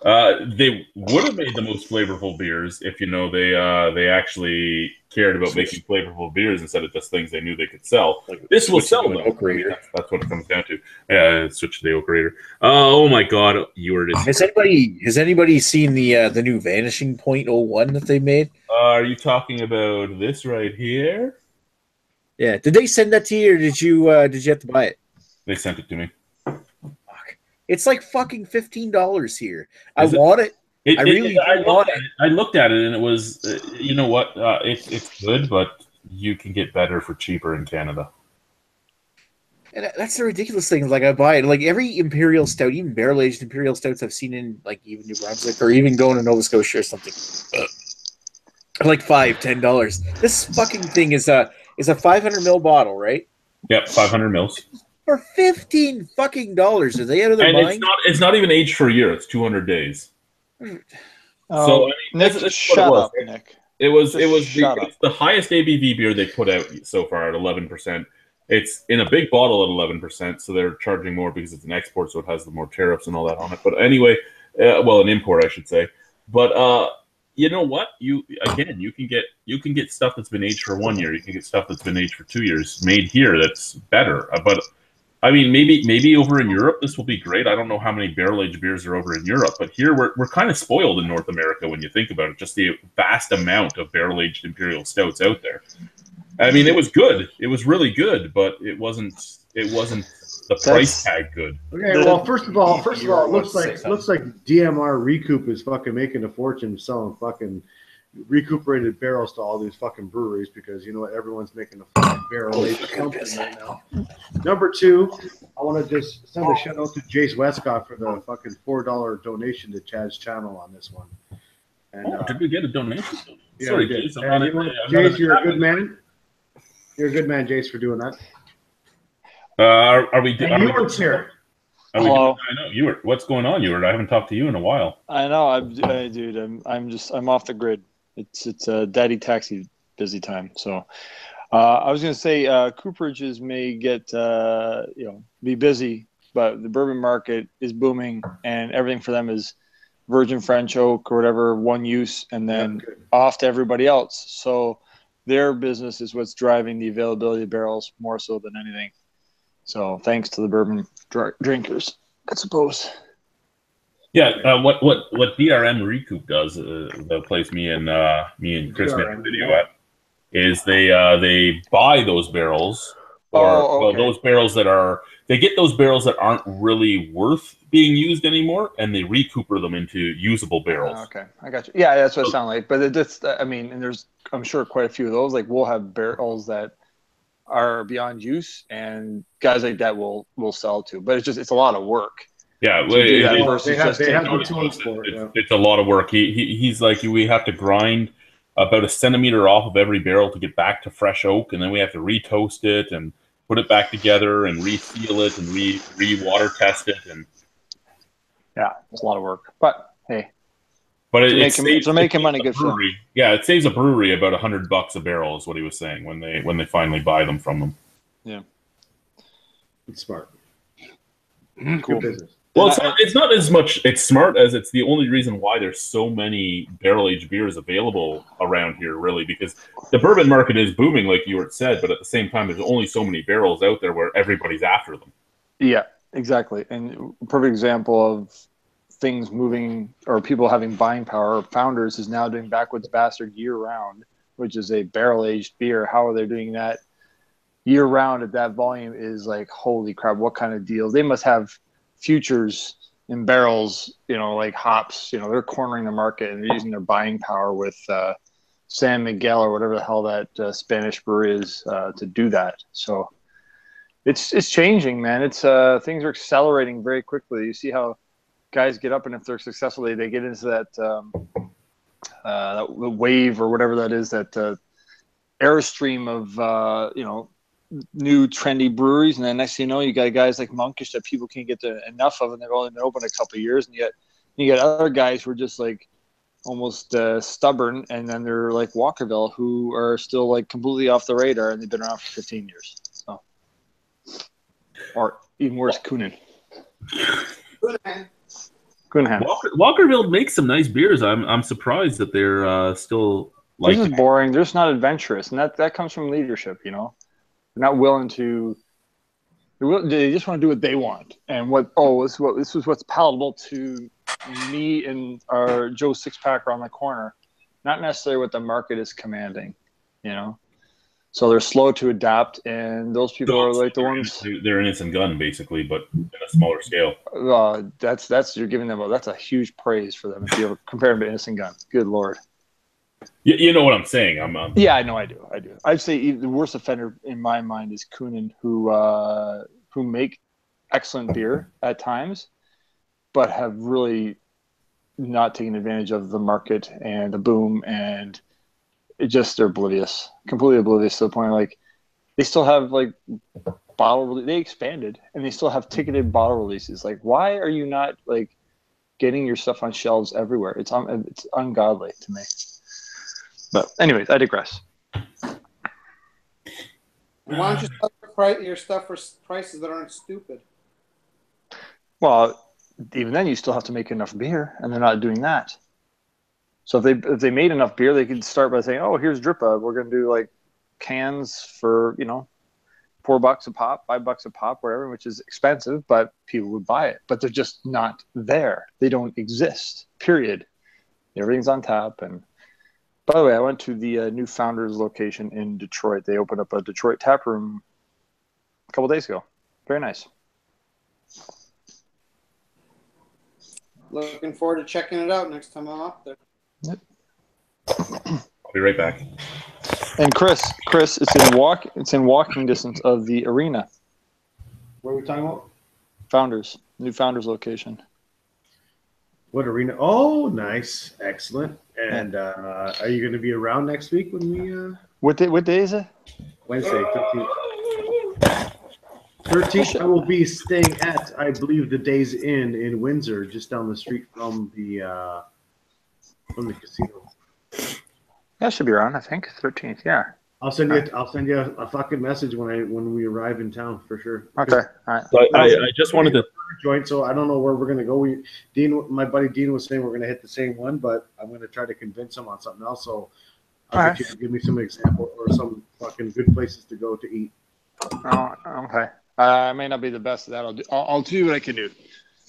They would have made the most flavorful beers if they actually cared about making flavorful beers instead of just things they knew they could sell. This will sell them. That's what it comes down to. Yeah, switch to the Oak Raider. Oh my God, Has anybody seen the new Vanishing Point 01 that they made? Are you talking about this right here? Yeah. Did they send that to you, or did you have to buy it? They sent it to me. It's like fucking $15 here. I want it. I really want it. I looked at it and it was, you know what? It's good, but you can get better for cheaper in Canada. And that's the ridiculous thing. Like I buy it. Like every Imperial Stout, even barrel aged Imperial Stouts I've seen in like even New Brunswick or even going to Nova Scotia or something, like $5-10. This fucking thing is a 500 ml bottle, right? Yep, 500 mils. For $15 fucking dollars. Are they out of their mind? It's not even aged for a year. It's 200 days. Oh, So I mean, Nick, shut up, Nick. It was the highest ABV beer they put out so far at 11%. It's in a big bottle at 11%, so they're charging more because it's an export, so it has the more tariffs and all that on it. But anyway, an import, I should say. But you know what? You can get stuff that's been aged for 1 year. You can get stuff that's been aged for 2 years, made here that's better. But I mean, maybe over in Europe this will be great. I don't know how many barrel aged beers are over in Europe, but here we're kind of spoiled in North America when you think about it. Just the vast amount of barrel aged imperial stouts out there. I mean, it was good. It was really good, but it wasn't the price tag good. Okay, well, first of all, it looks like DMR Recoup is fucking making a fortune selling fucking recuperated barrels to all these fucking breweries because you know what, everyone's making a fucking barrel aged something right now. Number two, I want to just send a shout out to Jace Westcott for the fucking $4 donation to Chad's channel on this one. And, did we get a donation? Yeah, Sorry, Jace. Jace. Jace, you're a good man. You're a good man, Jace, for doing that. Are we? Ewan's here. Hello. I know Ewart. What's going on, Ewart? I haven't talked to you in a while. I know, dude. I'm off the grid. It's a daddy taxi busy time. So, I was going to say cooperages may get be busy, but the bourbon market is booming, and everything for them is virgin French oak or whatever, one use, and then off to everybody else. So their business is what's driving the availability of barrels more so than anything. So thanks to the bourbon drinkers, I suppose. Yeah, what BRM Recoup does, the place me and Chris made a video at, is they buy those barrels, or those barrels they get those barrels that aren't really worth being used anymore, and they recooper them into usable barrels. Okay, I got you. Yeah, that's what it sounds like. But and there's, I'm sure, quite a few of those. Like, we'll have barrels that are beyond use, and guys like that will sell to. But it's a lot of work. Yeah, they have the tools for it. It's a lot of work. He's like, we have to grind about a centimeter off of every barrel to get back to fresh oak, and then we have to re-toast it and put it back together and reseal it and re-water test it, and yeah, it's a lot of work. But hey, they're making money. Good for them. Yeah, it saves a brewery about $100 a barrel, is what he was saying when they finally buy them from them. Yeah, it's smart. Cool Good business. Well, it's not as much it's smart as it's the only reason why there's so many barrel-aged beers available around here, really, because the bourbon market is booming, like you had said, but at the same time, there's only so many barrels out there where everybody's after them. Yeah, exactly. And a perfect example of things moving or people having buying power, Founders is now doing Backwoods Bastard year-round, which is a barrel-aged beer. How are they doing that year-round at that volume is like, holy crap, what kind of deals? They must have futures in barrels, like hops. They're cornering the market, and they're using their buying power with San Miguel or whatever the hell that Spanish brewery is to do that. So it's changing, man. It's things are accelerating very quickly. You see how guys get up, and if they're successful, they get into that wave or whatever that is, that airstream of new trendy breweries, and then next thing you know, you got guys like Monkish that people can't get enough of, and they've only been open a couple of years, and yet you got other guys who are just like almost stubborn, and then they're like Walkerville, who are still like completely off the radar, and they've been around for 15 years. So, or even worse, Coonan. Walkerville makes some nice beers. I'm surprised that they're still like. This is boring. They're just not adventurous, and that comes from leadership. They're not willing to. They just want to do what they want, and this is what's palatable to me and our Joe Six-Pack around the corner, not necessarily what the market is commanding. So they're slow to adapt, and those people are like the ones. They're Innocent Gun, basically, but in a smaller scale. That's you're giving them that's a huge praise for them if you ever compare them to Innocent Gun. Good Lord. You know what I'm saying. Yeah, I know. I do. I'd say the worst offender in my mind is Coonan, who make excellent beer at times, but have really not taken advantage of the market and the boom, and they're oblivious, completely oblivious to the point like they still have like they expanded and they still have ticketed bottle releases. Like, why are you not like getting your stuff on shelves everywhere? It's ungodly to me. But anyways, I digress. Why don't you sell your stuff for prices that aren't stupid? Well, even then, you still have to make enough beer, and they're not doing that. So if they made enough beer, they could start by saying, "Oh, here's Drippa. We're going to do like cans for $4 a pop, $5 a pop, whatever," which is expensive, but people would buy it. But they're just not there. They don't exist. Period. Everything's on tap. And by the way, I went to the new Founders location in Detroit. They opened up a Detroit tap room a couple days ago. Very nice. Looking forward to checking it out next time I'm up there. Yep. I'll be right back. And Chris, it's in walking distance of the arena. What are we talking about? New Founders location. What arena? Oh, nice, excellent. And are you going to be around next week when we? What day is it? Wednesday, 13th. 13th, I will be staying at, I believe, the Days Inn in Windsor, just down the street from the casino. That should be around, I think. 13th, yeah. I'll send you a fucking message when we arrive in town for sure. Okay. All right. So I just wanted to. Joint, so I don't know where we're gonna go. My buddy Dean was saying we're gonna hit the same one, but I'm gonna try to convince him on something else. So I'll get you to give me some example or some fucking good places to go to eat. Oh, okay. I may not be the best at that. I'll do what I can do.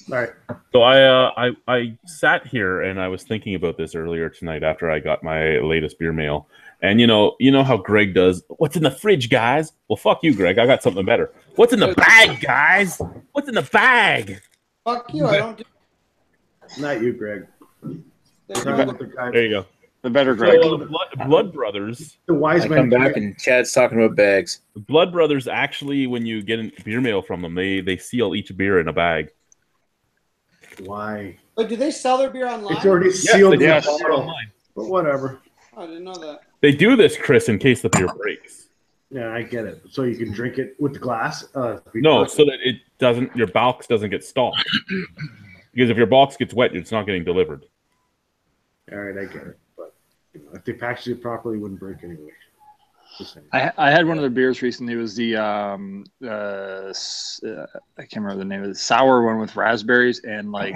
All right. So I sat here and I was thinking about this earlier tonight after I got my latest beer mail. And you know how Greg does. What's in the fridge, guys? Well, fuck you, Greg. I got something better. What's in the bag, guys? What's in the bag? Fuck you! I don't do. Not you, Greg. There you go. The better Greg. So, Blood Brothers. The wise I man. come back and Chad's talking about bags. Blood Brothers actually, when you get beer mail from them, they seal each beer in a bag. Why? Wait, do they sell their beer online? It's already sealed in Yes. the bottle. But whatever. Oh, I didn't know that. They do this, Chris, in case the beer breaks. Yeah, I get it. So you can drink it with the glass. No, so that it doesn't. Your box doesn't get stopped. Because if your box gets wet, it's not getting delivered. All right, I get it. But if they packaged it properly, it wouldn't break anyway. I had one of their beers recently. It was the I can't remember the name of it. Sour one with raspberries and like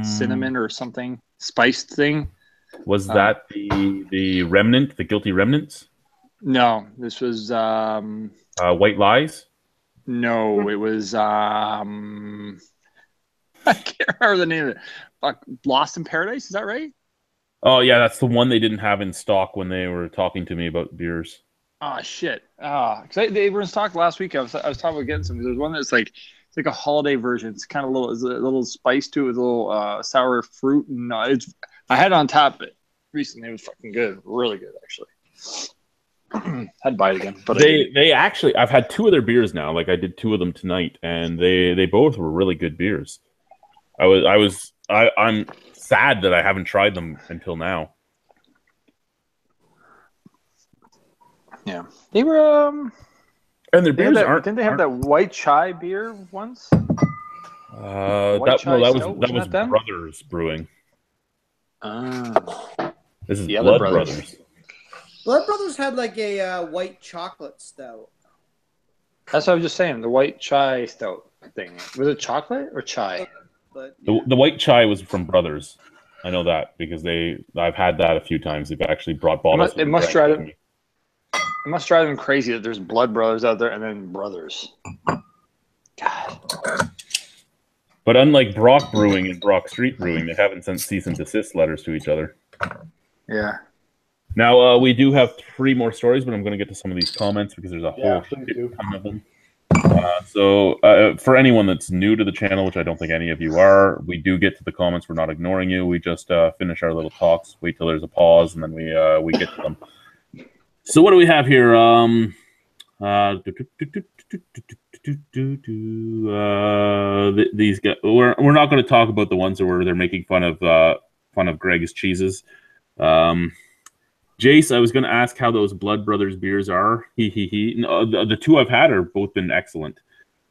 cinnamon or something spiced thing. Was that the remnant, the guilty remnants? No, this was White Lies. no, it was I can't remember the name of it. Fuck, Lost in Paradise, is that right? Oh yeah, that's the one they didn't have in stock when they were talking to me about beers. Oh shit! Because they were in stock last week. I was talking about getting some. There's one that's like it's like a holiday version. It's kind of a little spice to it with a little sour fruit, and I had it on tap recently. It was fucking good, really good actually. I'd buy it again, but they actually I've had two of their beers now. Like I did two of them tonight, and they both were really good beers. I'm sad that I haven't tried them until now. Yeah, they were. And their beers aren't. Didn't they have that white chai beer once? That was them? Brothers Brewing. This is The other Blood Brothers. Blood Brothers had like a white chocolate stout. That's what I was just saying. The white chai stout thing. Was it chocolate or chai? But The white chai was from Brothers. I know that because I've had that a few times. They've actually brought bottles. It must drive them crazy that there's Blood Brothers out there and then Brothers. God. But unlike Brock Brewing and Brock Street Brewing, they haven't sent cease and desist letters to each other. Yeah. Now, we do have 3 more stories, but I'm going to get to some of these comments because there's a whole ton of them. So for anyone that's new to the channel, which I don't think any of you are, we do get to the comments. We're not ignoring you. We just finish our little talks, wait till there's a pause, and then we get to them. So what do we have here? These guys. We're not going to talk about the ones where they're making fun of Greg's cheeses. Jace, I was going to ask how those Blood Brothers beers are. No, the 2 I've had are both been excellent.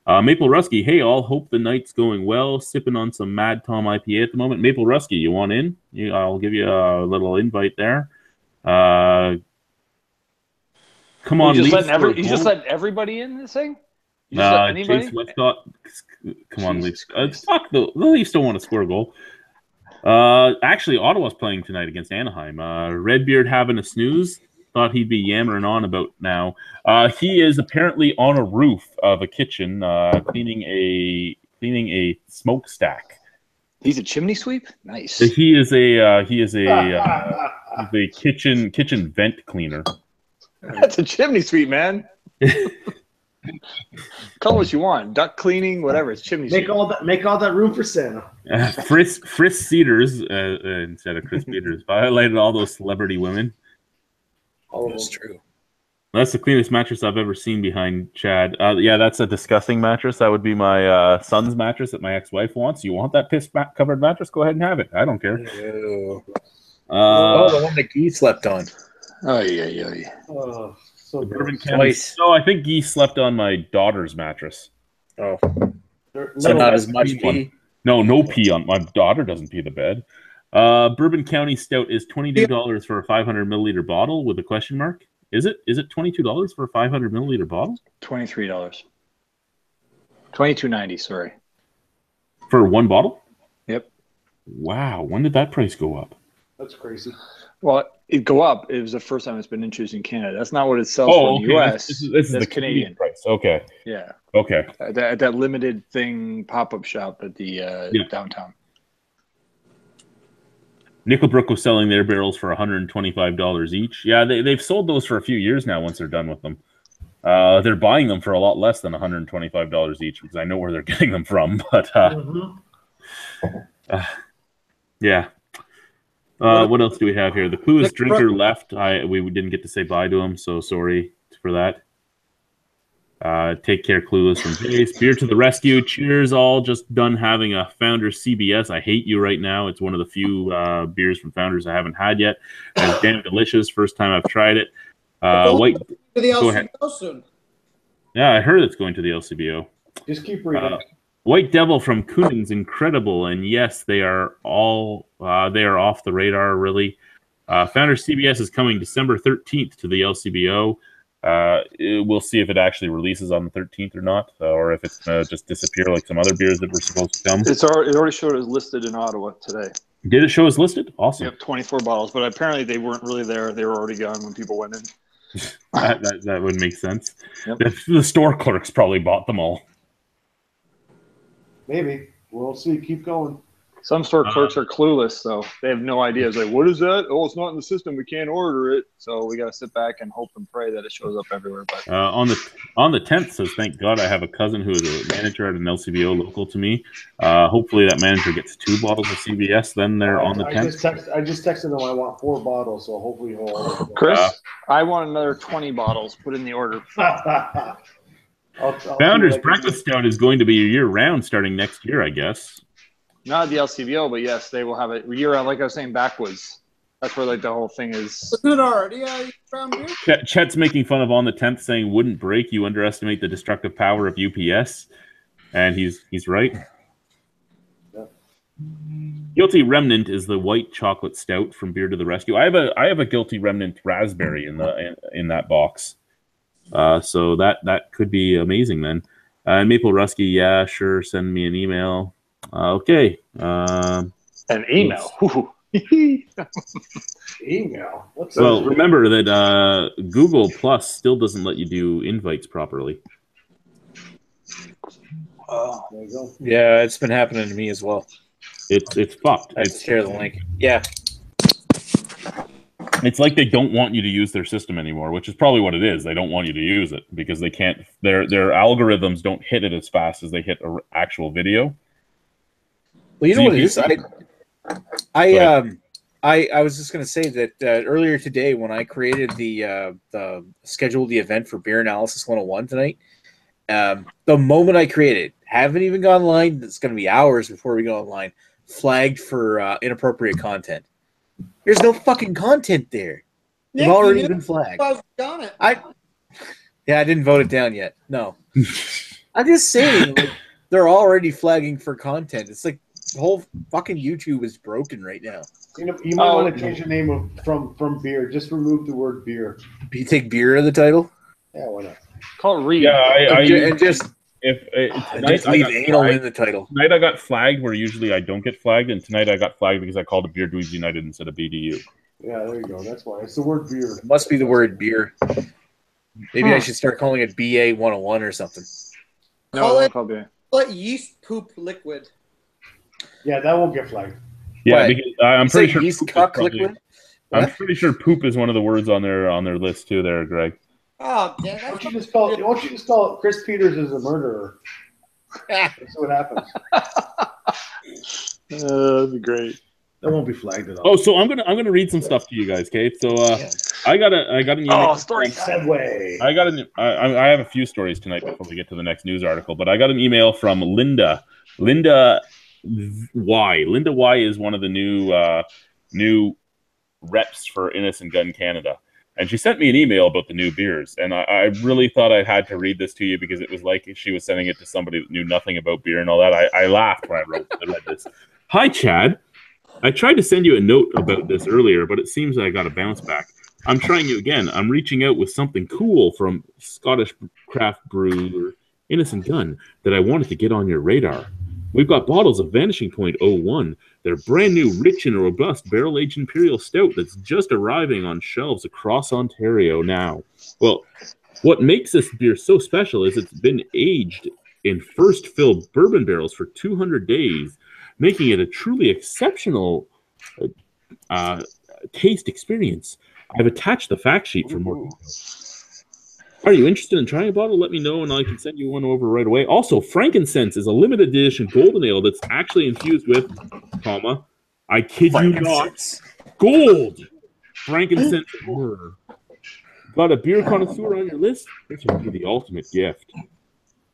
Maple Rusky, hey all, hope the night's going well. Sipping on some Mad Tom IPA at the moment. Maple Rusky, you want in? I'll give you a little invite there. Come on, you just letting everybody in this thing? You just let anybody? Jace Westcott, come on, Leafs. Fuck, the Leafs don't want to score a goal. Actually, Ottawa's playing tonight against Anaheim. Redbeard having a snooze. Thought he'd be yammering on about now. He is apparently on a roof of a kitchen, cleaning a smokestack. He's a chimney sweep. Nice. He is a kitchen vent cleaner. That's a chimney sweep, man. Call it what you want. Duck cleaning, whatever. It's chimney sweep. Make all that room for Santa. Frisk Cedars instead of Chris Peters highlighted all those celebrity women. Oh, that's true. That's the cleanest mattress I've ever seen behind Chad. Yeah, that's a disgusting mattress. That would be my son's mattress that my ex-wife wants. You want that piss-covered mattress? Go ahead and have it. I don't care. The one that Guy slept on. Oh, yeah. Oh, so Bourbon County. No, I think Guy slept on my daughter's mattress. Oh. So not as much pee? No pee on. My daughter doesn't pee the bed. Bourbon County Stout is $22 for a 500 milliliter bottle with a question mark. Is it $22 for a 500 milliliter bottle? $23. $22.90. Sorry. For one bottle? Yep. Wow. When did that price go up? That's crazy. Well, it go up. It was the first time it's been introduced in Canada. That's not what it sells for in the U.S. This is the Canadian price. Okay. Yeah. Okay. At that limited thing pop-up shop at the downtown. Nickelbrook was selling their barrels for $125 each. Yeah, they've sold those for a few years now once they're done with them. They're buying them for a lot less than $125 each because I know where they're getting them from. But yeah. What else do we have here? The Clueless Drinker left. We didn't get to say bye to him, so sorry for that. Take care, Clueless from Jace. Beer to the rescue. Cheers, all. Just done having a Founders CBS. I hate you right now. It's one of the few beers from Founders I haven't had yet. It's damn delicious. First time I've tried it. White. To the Go ahead. LCBO soon. Yeah, I heard it's going to the LCBO. Just keep reading. White Devil from Kunin's incredible, and yes, they are all they are off the radar. Really, Founders CBS is coming December 13th to the LCBO. We'll see if it actually releases on the 13th or not, or if it's just disappear like some other beers that were supposed to come. It already showed as listed in Ottawa today. Did it show as listed? Awesome. Yep, 24 bottles, but apparently they weren't really there. They were already gone when people went in. that would make sense. Yep. The store clerks probably bought them all. Maybe. We'll see. Keep going. Some store clerks are clueless, so they have no idea. It's like, what is that? Oh, it's not in the system. We can't order it. So we got to sit back and hope and pray that it shows up everywhere. But on the 10th says, thank God I have a cousin who is a manager at an LCBO local to me. Hopefully that manager gets 2 bottles of CBS. Then they're on the 10th. I just texted him I want 4 bottles, so hopefully he'll order. Chris, I want another 20 bottles. Put in the order. I'll Founders Breakfast Stout is going to be year-round starting next year, I guess. Not the LCBO, but yes, they will have it year-round. Like I was saying, backwards. That's where like the whole thing is. Isn't it already around here? Chet's making fun of on the 10th, saying wouldn't break. You underestimate the destructive power of UPS, and he's right. Yep. Guilty Remnant is the white chocolate stout from Beer to the Rescue. I have a Guilty Remnant raspberry in that box. So that could be amazing then. Maple Rusky, yeah, sure. Send me an email. Okay. An email. Email. Remember that Google Plus still doesn't let you do invites properly. There you go. Yeah, it's been happening to me as well. It's fucked. I share the link. Yeah. It's like they don't want you to use their system anymore, which is probably what it is. They don't want you to use it because they can't. Their algorithms don't hit it as fast as they hit actual video. Well, you know what it is. I was just going to say that earlier today when I created the scheduled the event for Beer Analysis 101 tonight, the moment I created, haven't even gone online. It's going to be hours before we go online. Flagged for inappropriate content. There's no fucking content there. It's already been flagged. I didn't vote it down yet. No, I'm just saying like, they're already flagging for content. It's like the whole fucking YouTube is broken right now. You might want to change the name from beer. Just remove the word beer. You take beer of the title. Yeah, why not? Call it read. Yeah, just leave anal in the title. Tonight I got flagged where usually I don't get flagged, and tonight I got flagged because I called it Beer Dweebs United instead of BDU. Yeah, there you go. That's why. It's the word beer. It must be the word beer. Maybe I should start calling it BA 101 or something. Call it yeast poop liquid. Yeah, that won't get flagged. Yeah, because I'm pretty sure yeast cuck liquid. I'm pretty sure poop is one of the words on their list too. There, Greg. Oh, damn! Why don't you just call it Chris Peters is a murderer? That's what happens. That'd be great. That won't be flagged at all. Oh, so I'm gonna read some stuff to you guys, okay? So I got an email. Oh, story segue. I have a few stories tonight before we get to the next news article, but I got an email from Linda. Linda Y. Linda Y is one of the new reps for Innocent Gun Canada. And she sent me an email about the new beers. And I really thought I had to read this to you because it was like she was sending it to somebody that knew nothing about beer and all that. I laughed when I read this. Hi, Chad. I tried to send you a note about this earlier, but it seems I got a bounce back. I'm trying it again. I'm reaching out with something cool from Scottish craft brewer Innocent Gun that I wanted to get on your radar. We've got bottles of Vanishing Point '01. They're brand new, rich and robust barrel-aged imperial stout that's just arriving on shelves across Ontario now. Well, what makes this beer so special is it's been aged in first-filled bourbon barrels for 200 days, making it a truly exceptional taste experience. I've attached the fact sheet for more details. Are you interested in trying a bottle? Let me know, and I can send you one over right away. Also, frankincense is a limited edition golden ale that's actually infused with, comma, I kid you not, gold. Frankincense and myrrh. Got a beer connoisseur on your list? This would be the ultimate gift.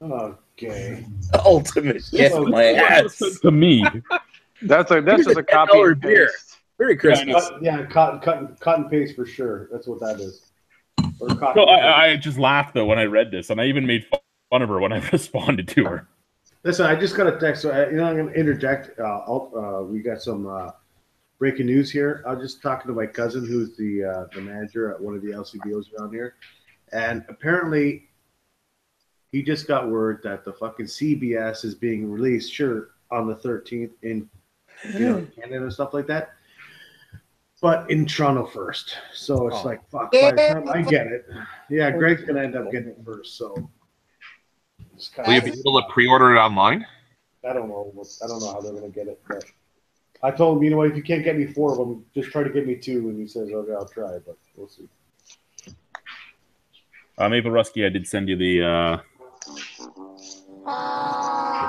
Okay. Ultimate gift, my ass. To me. That's just a copy $10 and beer. paste. Merry Christmas. Yeah, cotton paste for sure. That's what that is. Or cotton So paste. I just laughed though when I read this, and I even made fun of her when I responded to her. Listen, I just got a text. So I'm going to interject. We got some breaking news here. I was just talking to my cousin, who's the manager at one of the LCBOs around here, and apparently he just got word that the fucking CBS is being released, sure, on the 13th in Canada and stuff like that, but in Toronto first. So it's like, fuck, by the time I get it, yeah, Greg's going to end up getting it first. So Will you be able to pre-order it online? I don't know. I don't know how they're going to get it. But I told him, you know what, if you can't get me 4 of them, just try to get me 2. And he says, okay, I'll try, but we'll see. Maple Rusky, I did send you the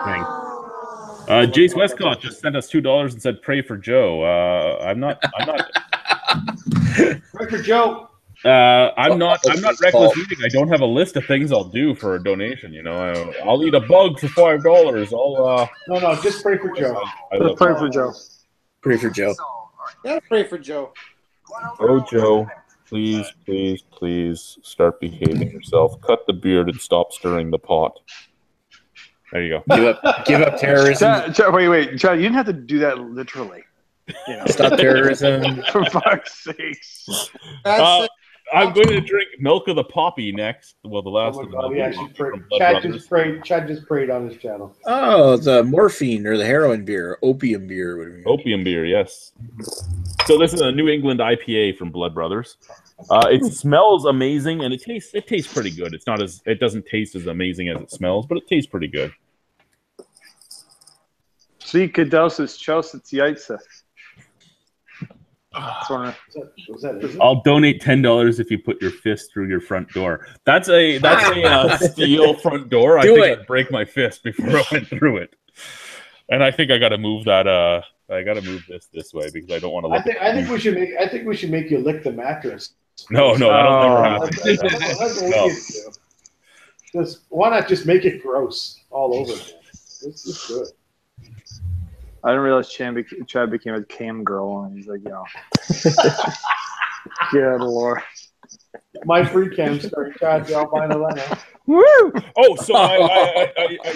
thing. Jace Westcott just sent us $2 and said, "Pray for Joe." I'm not. Pray for Joe. I'm not reckless eating. I don't have a list of things I'll do for a donation. You know, I'll eat a bug for $5. No, just pray for Joe. Just pray for Joe. Pray for Joe. Yeah, pray for Joe. Oh, Joe, please, please, please start behaving yourself. Cut the beard and stop stirring the pot. There you go. Give up terrorism. Wait, Chad, you didn't have to do that literally. You know. Stop terrorism. For fuck's sakes. I'm going to drink Milk of the Poppy next. Well, the last Oh of my God, them. yeah, Chad just prayed on his channel. Oh, the morphine or the heroin beer, opium beer. Whatever. Opium beer, yes. So this is a New England IPA from Blood Brothers. It smells amazing, and it tastes pretty good. It doesn't taste as amazing as it smells, but it tastes pretty good. Psychodosis Chosits Yaitsa. I'll donate $10 if you put your fist through your front door. That's a steel front door. I think I'd break my fist before I went through it. And I think I got to move that. I got to move this way because I don't want to. I think we should make you lick the mattress. No, that'll never happen. Why not just make it gross all over again? It's just good. I didn't realize Chad became a cam girl, and he's like, yo. Good Lord. My free cam started Chad the Albino Rhino. Woo! Oh, so I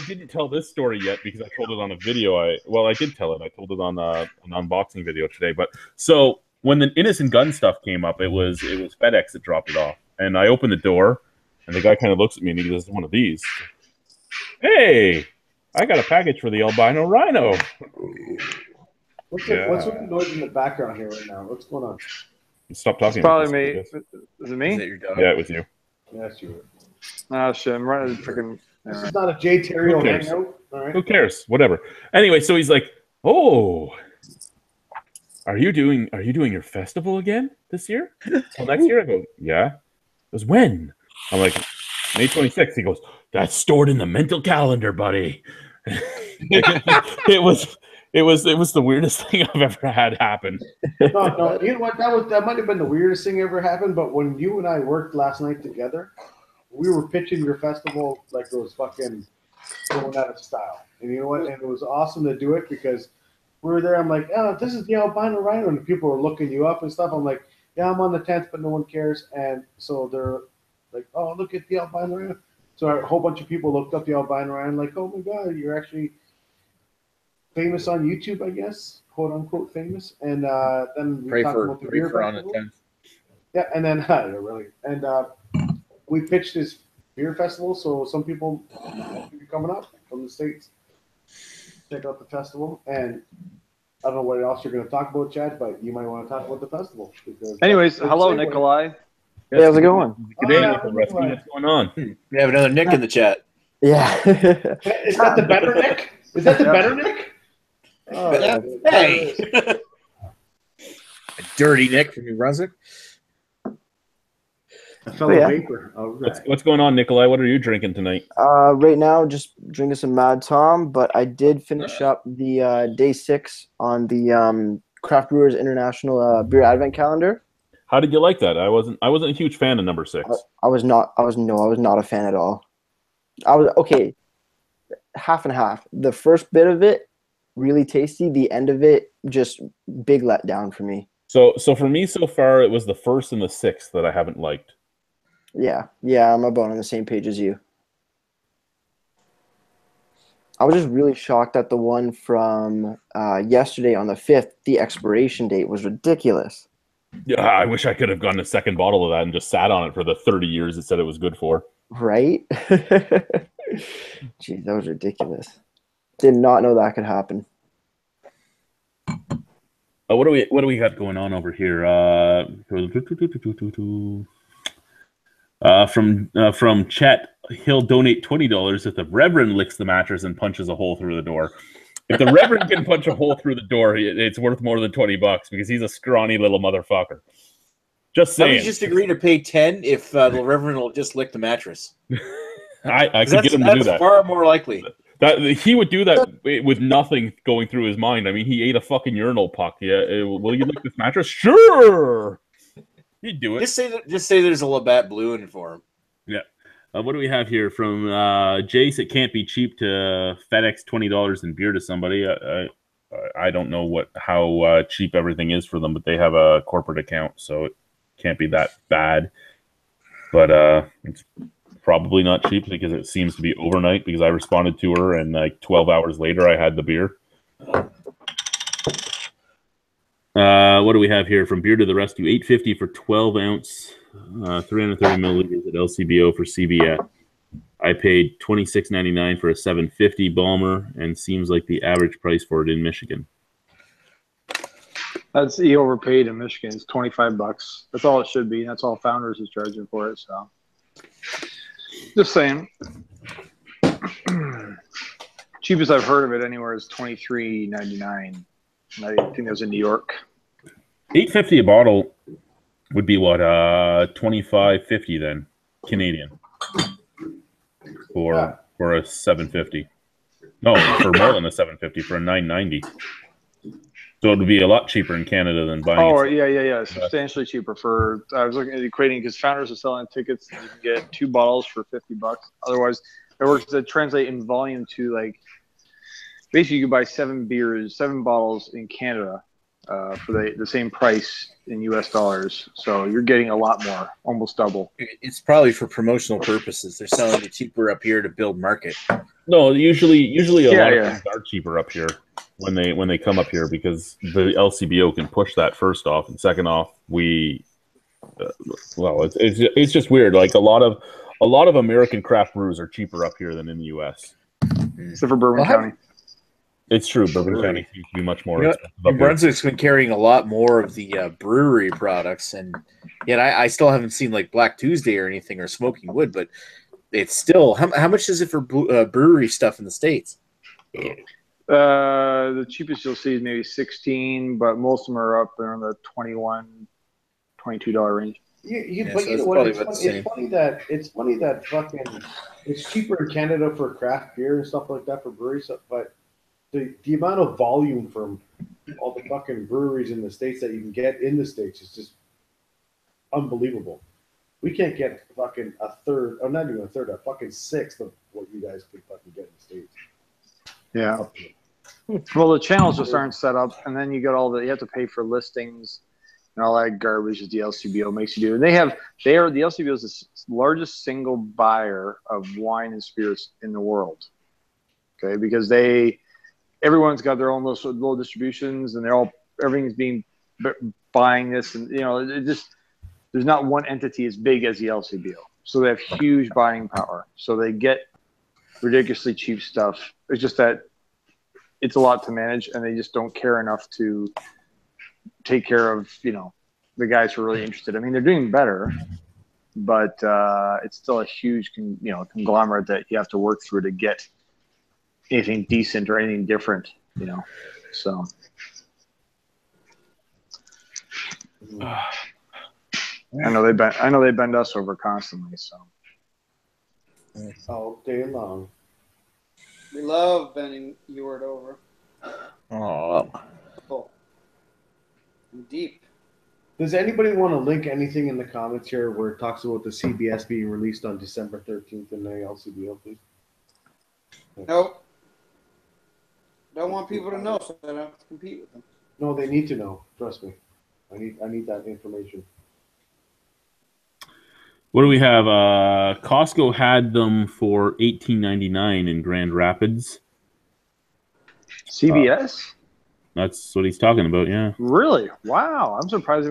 didn't tell this story yet because I told it on a video. I did tell it. I told it on an unboxing video today. But so when the Innocent Gun stuff came up, it was FedEx that dropped it off, and I opened the door, and the guy kind of looks at me and he goes, "One of these." Hey, I got a package for the Albino Rhino. What's with the noise in the background here right now? What's going on? Stop talking. It's probably me. Is it me? Is that your dog? Yeah, it was you. Yeah, that's you. Oh shit! I'm running freaking. This is not a J. Terrio Who cares? hangout. All right. Who cares? Whatever. Anyway, so he's like, "Oh, are you doing your festival again this year? Well, next year?" I go, "Yeah." He goes, "When?" I'm like, "May 26th." He goes, "That's stored in the mental calendar, buddy." It was the weirdest thing I've ever had happen. No, you know what? That might have been the weirdest thing ever happened. But when you and I worked last night together, we were pitching your festival like it was fucking going out of style. And you know what? And it was awesome to do it because we were there. I'm like, "Oh, this is the Albino Rhino," and people were looking you up and stuff. I'm like, "Yeah, I'm on the 10th, but no one cares." And so they're like, "Oh, look at the Albino Rhino." So a whole bunch of people looked up the Albino Rhino, like, "Oh my God, you're actually famous on YouTube, I guess, quote unquote famous." And then we talked about the beer festival. Yeah, and then yeah, really, and we pitched this beer festival, so some people might be coming up from the States, check out the festival, and I don't know what else you're going to talk about, Chad, but you might want to talk about the festival. Because Anyways, hello, Nikolai. Hey, how's it going? Good day, Ah, Nick Rescue. What's going on? We have another Nick in the chat. Yeah. Is that the better Nick? Is that the better Nick? Oh, Hey! A dirty Nick from New Brunswick. A fellow Yeah. vapor. All right. What's going on, Nikolai? What are you drinking tonight? right now, just drinking some Mad Tom, but I did finish up the day 6 on the Craft Brewers International Beer Advent Calendar. How did you like that? I wasn't a huge fan of number 6. I was not a fan at all. I was okay, half and half. The first bit of it, really tasty. The end of it, just big letdown for me. So for me so far, it was the 1st and the 6th that I haven't liked. Yeah, I'm about on the same page as you. I was just really shocked at the one from yesterday on the 5th. The expiration date was ridiculous. Yeah, I wish I could have gotten a second bottle of that and just sat on it for the 30 years it said it was good for. Right? Gee, that was ridiculous. Did not know that could happen. What do we got going on over here? From Chet, he'll donate $20 if the Reverend licks the mattress and punches a hole through the door. If the Reverend can punch a hole through the door, it's worth more than $20 because he's a scrawny little motherfucker. Just Why don't saying. you just agree to pay 10 if the Reverend will just lick the mattress? I could get him to do that. That's far more likely. That he would do that with nothing going through his mind. I mean, he ate a fucking urinal puck. Yeah, will you lick this mattress? Sure, he'd do it. Just say there's a Labatt Blue in it for him. Yeah. What do we have here from Jace? It can't be cheap to FedEx $20 in beer to somebody. I don't know how cheap everything is for them, but they have a corporate account, so it can't be that bad. But it's probably not cheap because it seems to be overnight because I responded to her and like 12 hours later I had the beer. What do we have here from Beer to the Rescue? $8.50 for 12 ounce, 330 milliliters at LCBO for CBS. I paid $26.99 for a 750 Balmer, and seems like the average price for it in Michigan. That's he overpaid in Michigan. It's $25. That's all it should be. That's all Founders is charging for it. So, just saying. Cheapest I've heard of it anywhere is $23.99. I think that was in New York. $8.50 a bottle would be what, $25.50 then Canadian for a 750. No, for more than a 750 for a 990. So it would be a lot cheaper in Canada than buying. Oh yeah, substantially cheaper. I was looking at equating because Founders are selling tickets. You can get 2 bottles for $50. Otherwise, it works to translate in volume to like basically you could buy 7 bottles in Canada for the same price in US dollars. So you're getting a lot more, almost double. It's probably for promotional purposes. They're selling it cheaper up here to build market. No, usually a lot of things are cheaper up here when they come up here because the LCBO can push that first off, and second off, it's just weird. Like a lot of American craft brews are cheaper up here than in the US. Except for Bourbon County. It's true. Bourbon County seems to be much more expensive. New Brunswick's been carrying a lot more of the brewery products, and yet I still haven't seen like Black Tuesday or anything or Smoking Wood, but it's still how much is it for brewery stuff in the States? The cheapest you'll see is maybe 16, but most of them are up around the $21, $22 range. But you know what? It's funny that fucking it's cheaper in Canada for craft beer and stuff like that for breweries, but the amount of volume from all the fucking breweries in the States that you can get in the States is just unbelievable. We can't get fucking a third, or not even a third, a fucking sixth of what you guys could fucking get in the States. Yeah. Well, the channels just aren't set up, and then you have to pay for listings and all that garbage that the LCBO makes you do. And the LCBO is the largest single buyer of wine and spirits in the world. Okay, because everyone's got their own little distributions, and everything's being buying this, and there's there's not one entity as big as the LCBO. So they have huge buying power. So they get ridiculously cheap stuff. It's just that it's a lot to manage, and they just don't care enough to take care of, the guys who are really interested. I mean, they're doing better, but it's still a huge, conglomerate that you have to work through to get anything decent or anything different, So. I know they bend us over constantly. So all day long. We love bending Ewart over. Oh. Full. And deep. Does anybody want to link anything in the comments here where it talks about the CBS being released on December 13th in the LCBO, please? Nope. Don't want people to know so I don't have to compete with them. No, they need to know. Trust me. I need that information. What do we have? Costco had them for $18.99 in Grand Rapids. CBS? That's what he's talking about, yeah. Really? Wow. I'm surprised.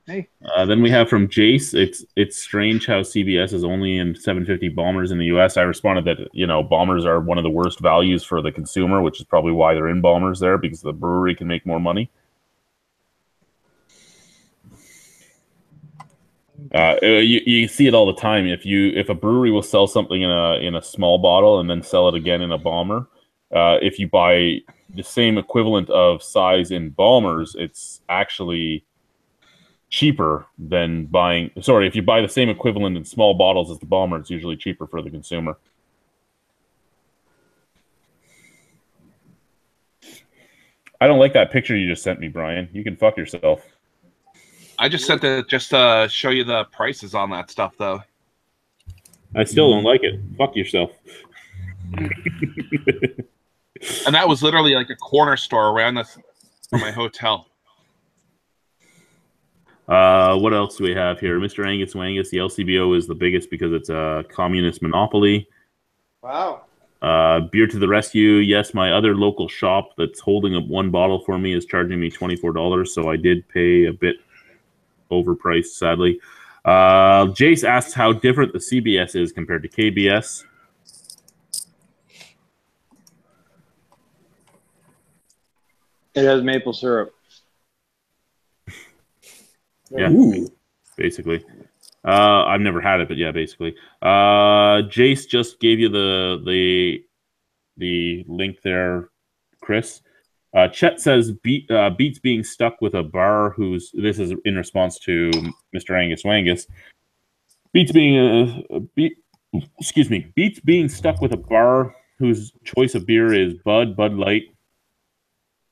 Hey. Then we have from Jace, it's strange how CBS is only in 750 bombers in the U.S. I responded that, bombers are one of the worst values for the consumer, which is probably why they're in bombers there, because the brewery can make more money. You see it all the time. If a brewery will sell something in a small bottle and then sell it again in a bomber, if you buy the same equivalent of size in bombers, it's actually cheaper than buying. Sorry, if you buy the same equivalent in small bottles as the bomber, it's usually cheaper for the consumer. I don't like that picture you just sent me, Brian. You can fuck yourself. I just sent it just to show you the prices on that stuff, though. I still don't like it. Fuck yourself. And that was literally like a corner store around us from my hotel. What else do we have here? Mr. Angus Wangus, the LCBO is the biggest because it's a communist monopoly. Wow. Beer to the rescue. Yes, my other local shop that's holding up one bottle for me is charging me $24, so I did pay a bit overpriced, sadly. Jace asks how different the CBS is compared to KBS. It has maple syrup. Yeah, basically. I've never had it, but yeah, basically. Jace just gave you the link there, Chris. Chet says Beats being stuck with a bar this is in response to Mr. Angus Wangus. Beats being stuck with a bar whose choice of beer is Bud Light,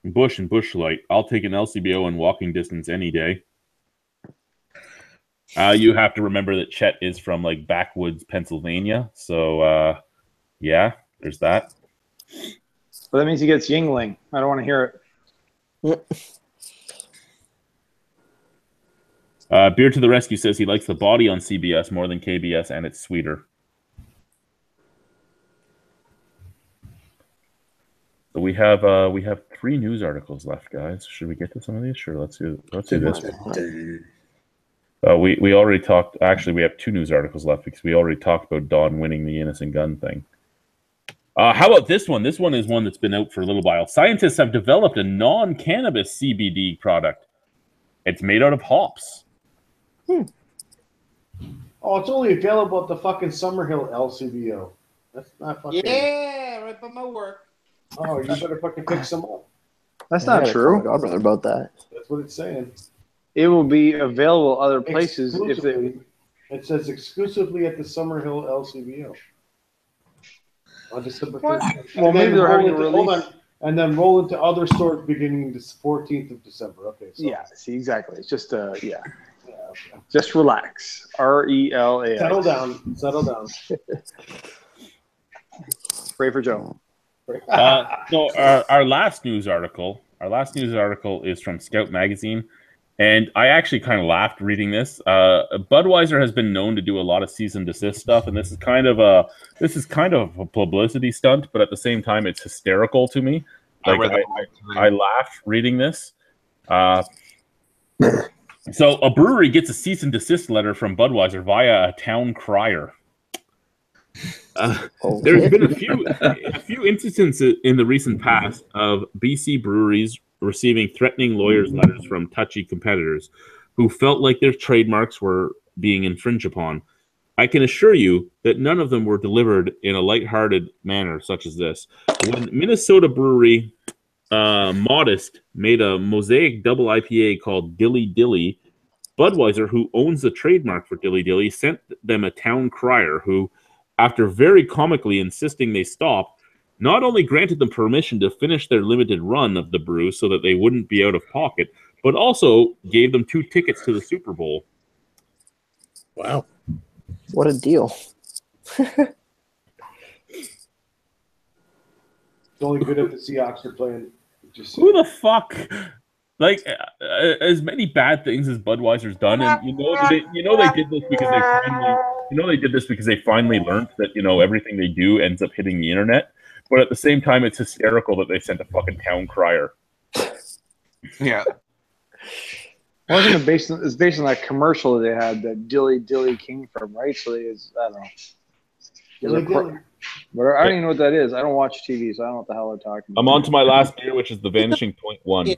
Busch, and Busch Light. I'll take an LCBO in walking distance any day. You have to remember that Chet is from like backwoods Pennsylvania, so yeah, there's that. Well, that means he gets Yingling. I don't want to hear it. Beer to the Rescue says he likes the body on CBS more than KBS, and it's sweeter. So we have 3 news articles left, guys. Should we get to some of these? Sure, let's do this. We already talked. Actually, we have 2 news articles left because we already talked about Don winning the innocent gun thing. How about this one? This one is one that's been out for a little while. Scientists have developed a non-cannabis CBD product. It's made out of hops. Oh, it's only available at the fucking Summerhill LCBO. That's not fucking... Yeah, right by my work. Oh, you better fucking pick some up. That's not true. I'd rather about that. That's what it's saying. It will be available other places if they... It says exclusively at the Summerhill LCBO. On December 13th. Well, maybe they're having a release. And then roll into other stores beginning the 14th of December. Okay. So. Yeah, see, exactly. It's just, yeah. Okay. Just relax. RELAX. Settle down. Settle down. Pray for Joe. So our last news article is from Scout Magazine. And I actually kind of laughed reading this. Budweiser has been known to do a lot of cease and desist stuff, and this is kind of a publicity stunt, but at the same time, it's hysterical to me. Like I laughed reading this. So a brewery gets a cease and desist letter from Budweiser via a town crier. There's been a few instances in the recent past of BC breweries receiving threatening lawyers' letters from touchy competitors who felt like their trademarks were being infringed upon. I can assure you that none of them were delivered in a lighthearted manner such as this. When Minnesota brewery Modest made a Mosaic double IPA called Dilly Dilly, Budweiser, who owns the trademark for Dilly Dilly, sent them a town crier who, after very comically insisting they stop, not only granted them permission to finish their limited run of the brew so that they wouldn't be out of pocket, but also gave them 2 tickets to the Super Bowl. Wow. What a deal. It's only good if the Seahawks are playing. Who the fuck? Like, as many bad things as Budweiser's done, and they did this because they finally learned that everything they do ends up hitting the internet. But at the same time, it's hysterical that they sent a fucking town crier. Yeah. Wasn't it based on? It's based on that commercial that they had that Dilly Dilly came from, right? So I don't know. Dilly Dilly. But I don't even know what that is. I don't watch TV, so I don't know what the hell they're talking about. I'm on to my last beer, which is the Vanishing Point 1.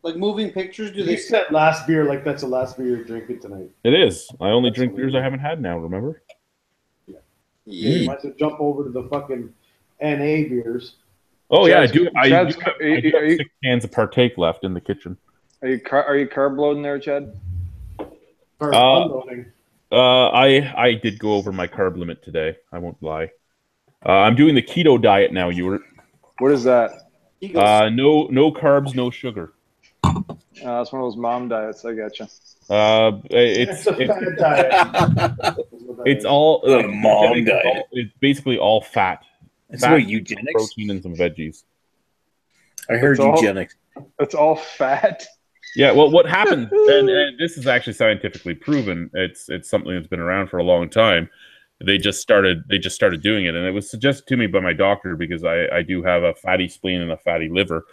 Like moving pictures, do You they? said last beer like that's the last beer you're drinking tonight. It is. I only drink beers I haven't had now, remember? You might as well jump over to the fucking NA beers. Oh, yeah, I Chad's- do. I Chad's- do have 6 cans of Partake left in the kitchen. Are you carb loading there, Chad? Or unloading. I did go over my carb limit today. I won't lie. I'm doing the keto diet now. What is that? No carbs, no sugar. That's one of those mom diets. I gotcha. It's a fad diet. it's all mom diet. It's basically all fat. It's Fat, about eugenics. protein, and some veggies. I heard It's all- eugenics. It's all fat. Yeah, well, what happened, and this is actually scientifically proven. It's something that's been around for a long time. They just started doing it, and it was suggested to me by my doctor because I do have a fatty spleen and a fatty liver.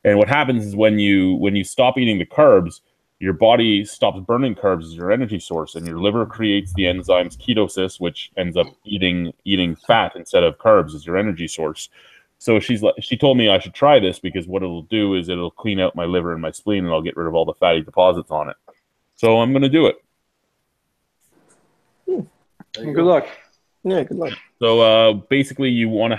And what happens is when you stop eating the carbs, your body stops burning carbs as your energy source, and your liver creates the enzymes ketosis, which ends up eating fat instead of carbs as your energy source. So she told me I should try this because what it'll do is it'll clean out my liver and my spleen, and I'll get rid of all the fatty deposits on it. So I'm going to do it. Good luck. Yeah, good luck. So basically, you want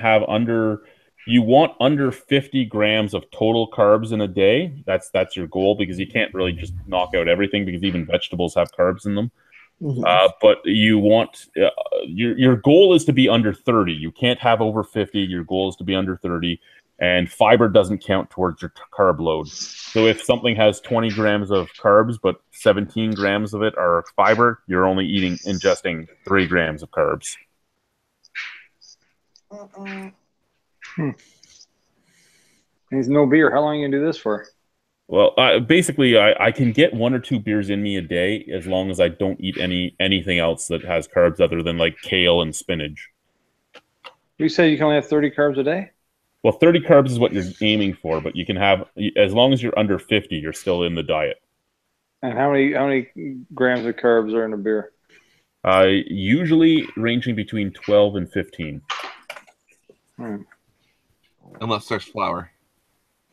under 50 grams of total carbs in a day. That's your goal because you can't really just knock out everything because even vegetables have carbs in them. Mhm. But you want your goal is to be under 30. You can't have over 50. Your goal is to be under 30, and fiber doesn't count towards your carb load. So if something has 20 grams of carbs but 17 grams of it are fiber, you're only ingesting 3 grams of carbs. He's no beer. How long are you gonna do this for? Well, basically, I can get 1 or 2 beers in me a day as long as I don't eat anything else that has carbs other than like kale and spinach. You say you can only have 30 carbs a day? Well, 30 carbs is what you're aiming for, but you can have, as long as you're under 50, you're still in the diet. And how many grams of carbs are in a beer? Usually ranging between 12 and 15. Unless there's flour.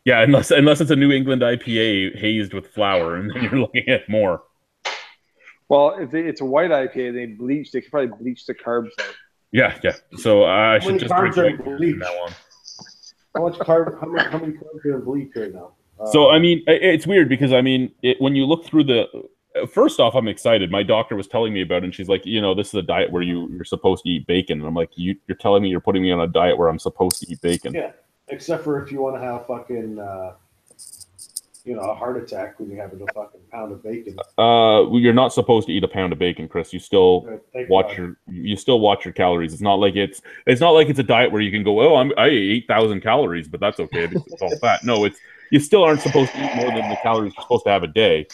Yeah, unless it's a New England IPA hazed with flour, and then you're looking at more. Well, if it's a white IPA, they could probably bleach the carbs out. Yeah. So I should many just carbs drink are white beers bleach? from now on. How much carb? How many carbs are in bleach right now? So I mean, it's weird because I mean, when you look through the. First off, I'm excited. My doctor was telling me about it, and she's like, this is a diet where you're supposed to eat bacon. And I'm like, you're telling me you're putting me on a diet where I'm supposed to eat bacon? Yeah, except for if you want to have fucking, a heart attack when you're having a fucking pound of bacon. You're not supposed to eat a pound of bacon, Chris. You still Thank watch God. your calories. It's not like it's a diet where you can go, I ate 8,000 calories, but that's okay because it's all fat. No, you still aren't supposed to eat more than the calories you're supposed to have a day.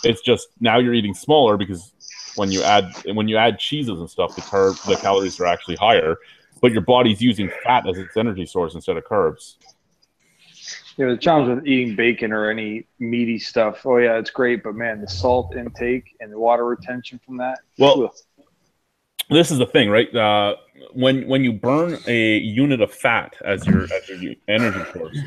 It's just now you're eating smaller because when you add cheeses and stuff, the calories are actually higher, but your body's using fat as its energy source instead of carbs. You know, the challenge with eating bacon or any meaty stuff. Oh yeah, it's great, but man, the salt intake and the water retention from that. Well, ugh. this is the thing, right? When you burn a unit of fat as your energy source,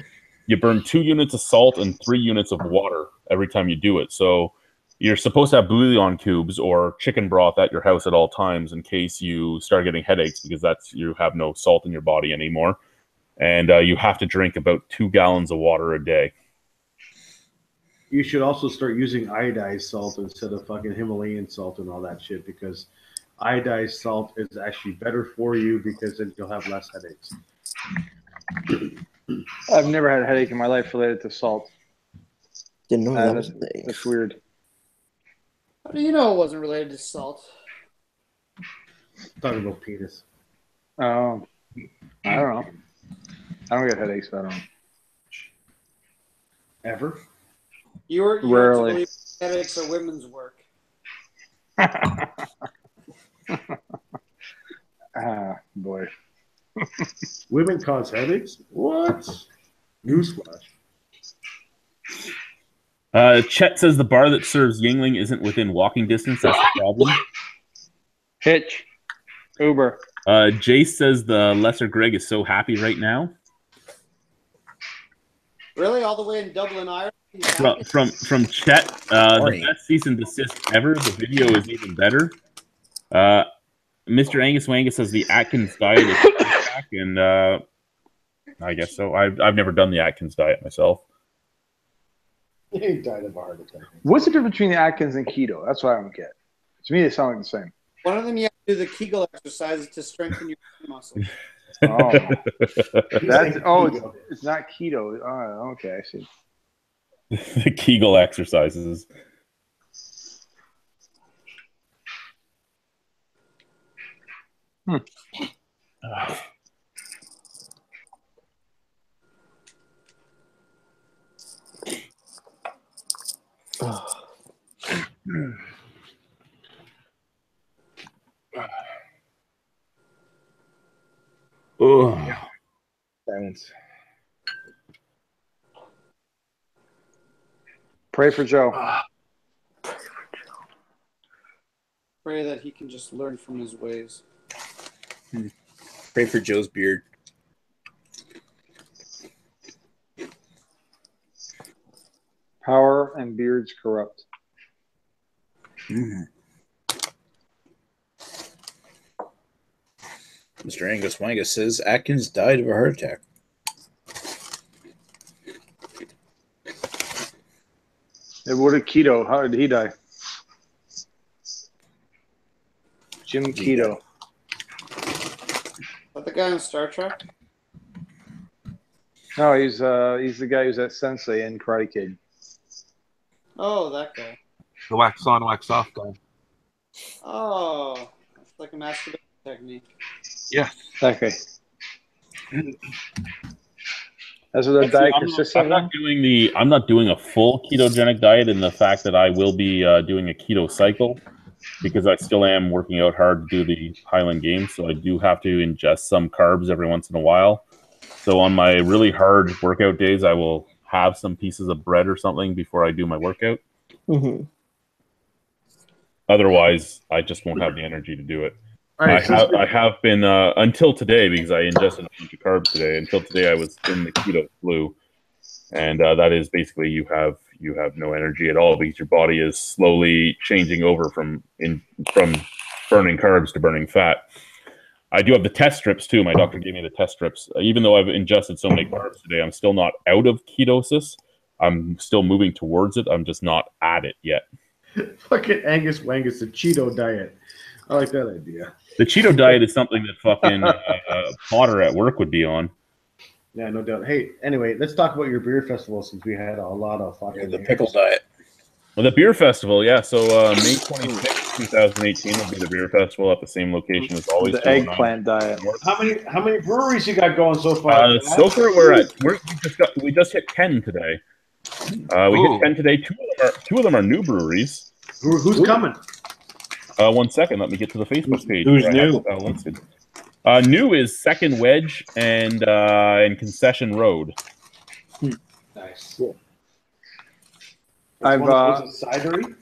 you burn 2 units of salt and 3 units of water every time you do it. So you're supposed to have bouillon cubes or chicken broth at your house at all times in case you start getting headaches because you have no salt in your body anymore. And you have to drink about 2 gallons of water a day. You should also start using iodized salt instead of fucking Himalayan salt and all that shit because iodized salt is actually better for you because then you'll have less headaches. I've never had a headache in my life related to salt. Didn't know that was a That's thing. weird. How do you know it wasn't related to salt? Talking about penis. I don't know. I don't get headaches, so I don't. Ever? You were Rarely. to believe headaches are women's work. Boy. Women cause headaches? What? Newsflash. Chet says the bar that serves Yingling isn't within walking distance. That's the problem. Hitch. Uber. Jace says the Lesser Greg is so happy right now. Really, all the way in Dublin, Ireland? From Chet, the best cease and desist ever. The video is even better. Mr. Angus Wangus says the Atkins diet is back, and I guess so. I've never done the Atkins diet myself. He died of a heart attack. What's the difference between the Atkins and keto? That's what I don't get. To me, they sound like the same. One of them, you have to do the Kegel exercises to strengthen your muscles. Oh, it's not keto. Oh, okay, I see. The Kegel exercises. Oh, Silence. Pray for Joe. Pray that he can just learn from his ways. Pray for Joe's beard. Power and beards corrupt. Mr. Angus Wangus says Atkins died of a heart attack. And what did keto? How did he die? Jim Keto. Is that the guy on Star Trek? No, he's the guy who's at Sensei in Karate Kid. Oh, that guy. The wax on, wax off guy. Oh, that's like a masturbation technique. Yes. Okay. That's what that diet consists of. I'm not doing a full ketogenic diet in the fact that I will be doing a keto cycle because I still am working out hard to do the Highland Games, so I do have to ingest some carbs every once in a while. So on my really hard workout days, I will have some pieces of bread or something before I do my workout. Mm-hmm. Otherwise, I just won't have the energy to do it. All right, I have been until today because I ingested a bunch of carbs today. Until today, I was in the keto flu, and that is basically you have no energy at all because your body is slowly changing over from burning carbs to burning fat. I do have the test strips too. My doctor gave me the test strips. Even though I've ingested so many carbs today, I'm still not out of ketosis. I'm still moving towards it. I'm just not at it yet. Fucking Angus Wangus, the Cheeto diet. I like that idea. The Cheeto diet is something that fucking Potter at work would be on. Yeah, no doubt. Hey, anyway, let's talk about your beer festival since we had a lot of fucking The pickle diet. Well, the beer festival, yeah. So May 26th, 2018 will be the beer festival at the same location as always. The eggplant diet. How many breweries you got going so far? So far, we just hit 10 today. We hit 10 today. Two of them are new breweries. Who's coming? 1 second, let me get to the Facebook page. Who's new? Listed. New is Second Wedge and Concession Road. Nice. Cool. I've, Was it cidery?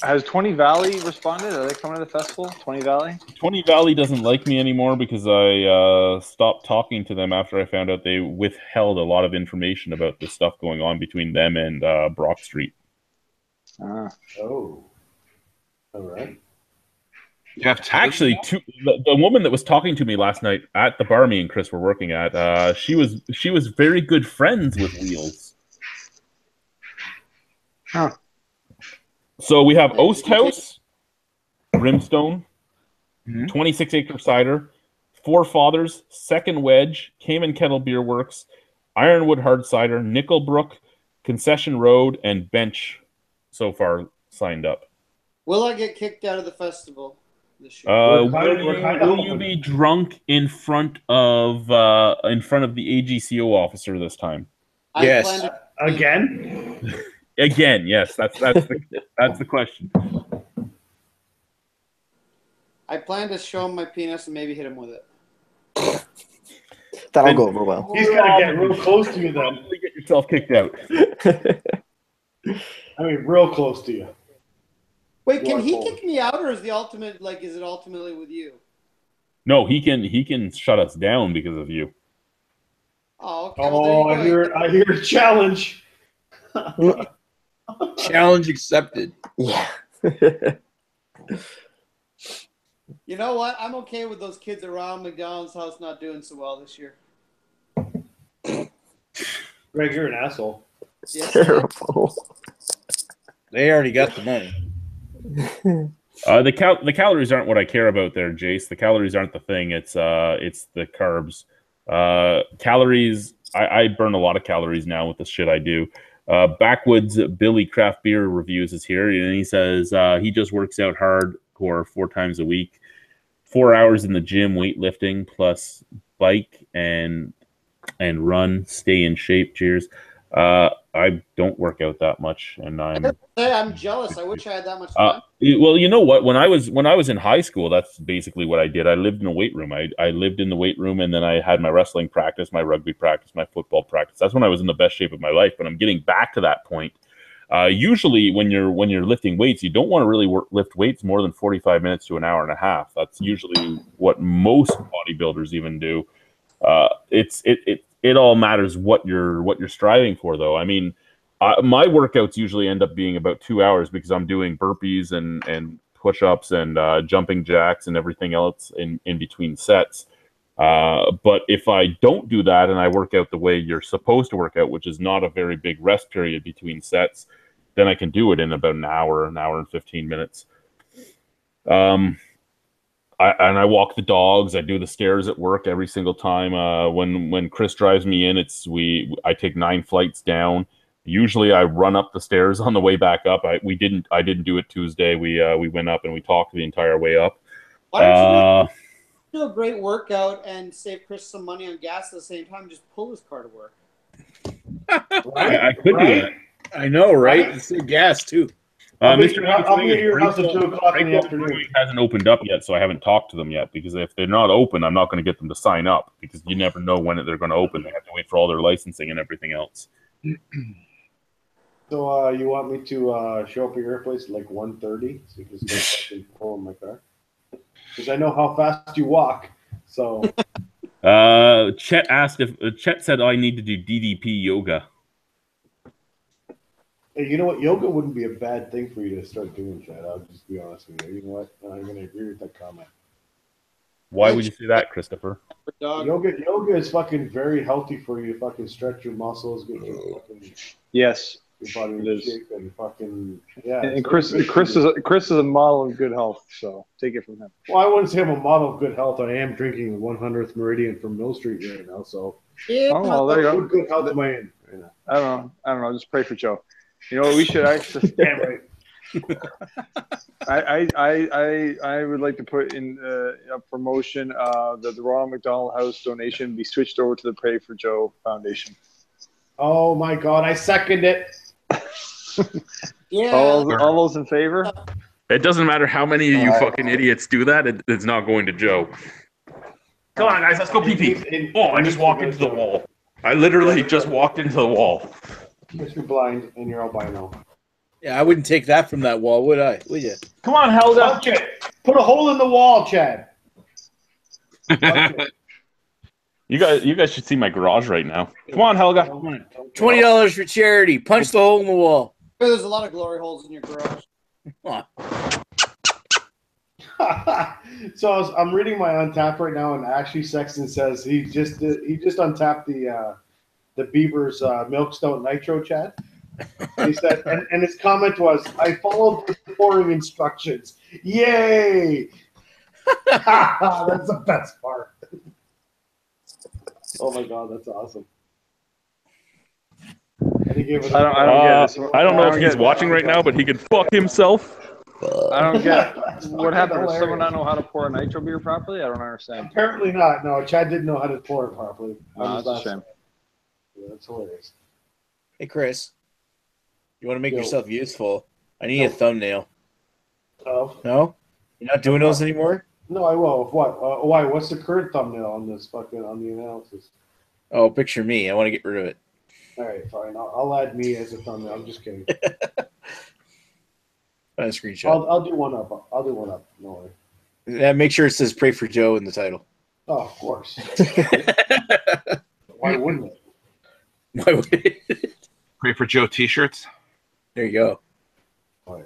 Has 20 Valley responded? Are they coming to the festival? 20 Valley? 20 Valley doesn't like me anymore because I stopped talking to them after I found out they withheld a lot of information about the stuff going on between them and Brock Street. Ah. Oh. All right. You have Actually, the woman that was talking to me last night at the bar me and Chris were working at, she was very good friends with Wheels. Huh. So we have Oast House, Brimstone, Mhm. 26 Acre Cider, Four Fathers, Second Wedge, Cayman Kettle Beer Works, Ironwood Hard Cider, Nickelbrook, Concession Road, and Bench so far signed up. Will I get kicked out of the festival this year? Will you be drunk in front of the AGCO officer this time? I Yes. plan to- Again? Again, yes. That's the question. I plan to show him my penis and maybe hit him with it. That'll Then- go over well. He's got to get real close to you then. Probably get yourself kicked out. I mean, real close to you. Wait, You can are he cold. kick me out, or is the ultimate is it ultimately with you? No, he can shut us down because of you. Oh, okay. Well, Oh, there you go. I hear a challenge. Challenge accepted. Yeah. You know what? I'm okay with those kids around McDonald's house not doing so well this year. Greg, you're an asshole. It's Yes, terrible. They already got the money. The calories aren't what I care about there, Jace. The calories aren't the thing. It's the carbs. Calories. I burn a lot of calories now with the shit I do. Backwoods Billy Craft Beer Reviews is here, and he says he just works out hardcore 4 times a week, 4 hours in the gym weightlifting plus bike and run, stay in shape. Cheers. I don't work out that much, and I'm jealous. I wish I had that much time. well, you know what? When I was in high school, that's basically what I did. I lived in a weight room. I lived in the weight room, and then I had my wrestling practice, my rugby practice, my football practice. That's when I was in the best shape of my life. But I'm getting back to that point. Usually, when you're lifting weights, you don't want to really lift weights more than 45 minutes to an hour and a half. That's usually what most bodybuilders even do. It all matters what you're striving for, though. I mean, my workouts usually end up being about 2 hours because I'm doing burpees and push-ups and jumping jacks and everything else in between sets. But if I don't do that and I work out the way you're supposed to work out, which is not a very big rest period between sets, then I can do it in about an hour and 15 minutes. I walk the dogs. I do the stairs at work every single time. When Chris drives me in, I take 9 flights down. Usually I run up the stairs on the way back up. I didn't do it Tuesday. We went up and we talked the entire way up. Why don't you do a great workout and save Chris some money on gas at the same time? Just pull his car to work. I could do that. I know, right? It's the gas too. I'll be Mr. at your house at 2 o'clock in the afternoon. Hasn't opened up yet, so I haven't talked to them yet. Because if they're not open, I'm not going to get them to sign up. Because you never know when they're going to open. They have to wait for all their licensing and everything else. So you want me to show up at your place at like 1:30 so you can start fucking pulling my car? Because I know how fast you walk. So Chet asked if Chet said I need to do DDP yoga. hey, you know what? Yoga wouldn't be a bad thing for you to start doing, Chad. I'll just be honest with you. You know what? I'm going to agree with that comment. Why would you say that, Christopher? Dog. Yoga is fucking very healthy for you. Fucking stretch your muscles, get your fucking Yes. your body It in is. shape, and fucking yeah. And it's Chris very good for you. is a model of good health, so take it from him. Well, I wouldn't say I'm a model of good health. I am drinking the 100th Meridian from Mill Street right now, so Yeah, Oh, well, there you go. what good health am I in right now? I don't know. Just pray for Joe. You know what we should actually. Damn right. I would like to put in a promotion that the Ronald McDonald House donation be switched over to the Pray for Joe Foundation. Oh my God, I second it. yeah. All those in favor? It doesn't matter how many of you fucking idiots do that. It's not going to Joe. Come on, guys, let's go pee pee. Oh, I just walked into the wall. I literally just walked into the wall. If you're blind and you're albino. Yeah, I wouldn't take that from that wall, would I? Would you? Come on, Helga. Punch it. Put a hole in the wall, Chad. Punch it. You guys should see my garage right now. Come on, Helga. $20 for charity. Punch the hole in the wall. There's a lot of glory holes in your garage. So I'm reading my Untap right now, and Ashley Sexton says he just untapped the Beaver's Milk Stout Nitro, Chad. He said, and his comment was, "I followed the pouring instructions. Yay!" That's the best part. Oh my god, that's awesome. And he gave it I don't get this. I don't know if he's watching right now, but he could fuck himself. I don't get what happened. Does hilarious. someone not know how to pour a nitro beer properly? I don't understand. Apparently not. No, Chad didn't know how to pour it properly. That's a shame. Yeah, that's hilarious. Hey, Chris. You want to make Yo. yourself useful? I need a thumbnail. Oh. No? You're not doing those anymore? No, I will. What? Why? What's the current thumbnail on this fucking on the analysis? Oh, picture me. I want to get rid of it. All right, fine. I'll add me as a thumbnail. I'm just kidding. Find a screenshot. I'll do one up. I'll do one up. No worry. Yeah, make sure it says "Pray for Joe" in the title. Oh, of course. Why wouldn't it? Why would it? Pray for Joe T-shirts. There you go. Oh yeah.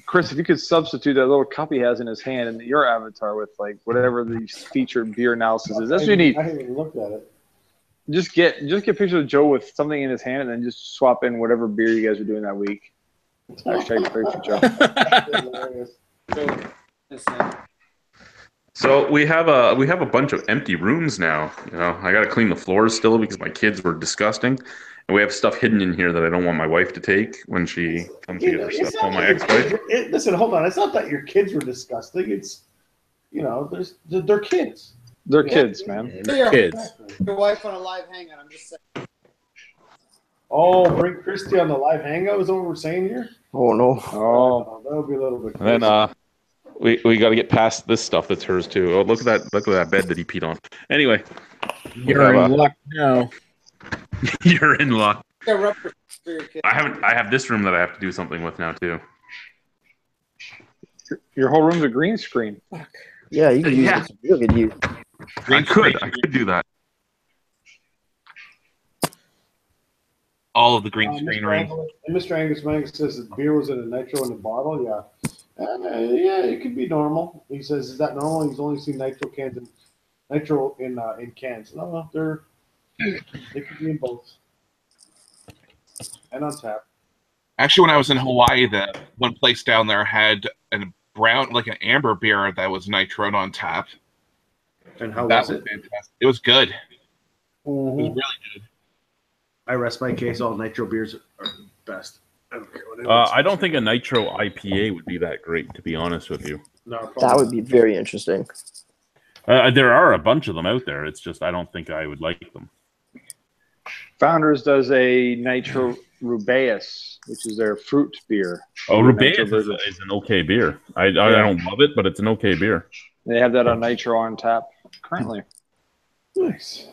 Chris, if you could substitute that little cup he has in his hand and your avatar with like whatever the featured beer analysis is, that's what you need. I haven't even looked at it. Just get pictures of Joe with something in his hand and then just swap in whatever beer you guys are doing that week. Hashtag pray for Joe. So we have a bunch of empty rooms now. You know, I got to clean the floors still because my kids were disgusting, and we have stuff hidden in here that I don't want my wife to take when she comes to get her stuff. Well, my ex-wife. Listen, hold on. It's not that your kids were disgusting. It's, they're kids. They're kids, man. They're kids. Your wife on a live hangout. I'm just saying. Oh, bring Christy on the live hangout is what we're saying here? Oh no. Oh, That'll be a little bit And crazy. then we got to get past this stuff that's hers too. Oh, look at that bed that he peed on. Anyway, You're in luck now. you're in luck. Yeah, rubber for your kid. I have this room that I have to do something with now too. your whole room's a green screen. Yeah, you can use Yeah. it. Look at you. I could do that. All of the green screen room. Mr. Angus Mangus says that beer was in a nitro in a bottle. Yeah. Yeah, it could be normal. He says, is that normal? He's only seen nitro in cans. No, they could be in both. And on tap. Actually, when I was in Hawaii, the one place down there had an amber beer that was nitroed on tap. And how That was was it? fantastic. It was good. It was Mhm. really good. I rest my case. All nitro beers are the best. I don't care what it is. I don't think a nitro IPA would be that great, to be honest with you. No, probably That would not. be very interesting. There are a bunch of them out there. It's just I don't think I would like them. Founders does a nitro rubeus, which is their fruit beer. Oh, The Rubeus nitro is version. an okay beer. I don't love it, but it's an okay beer. They have that on nitro on tap currently. Nice.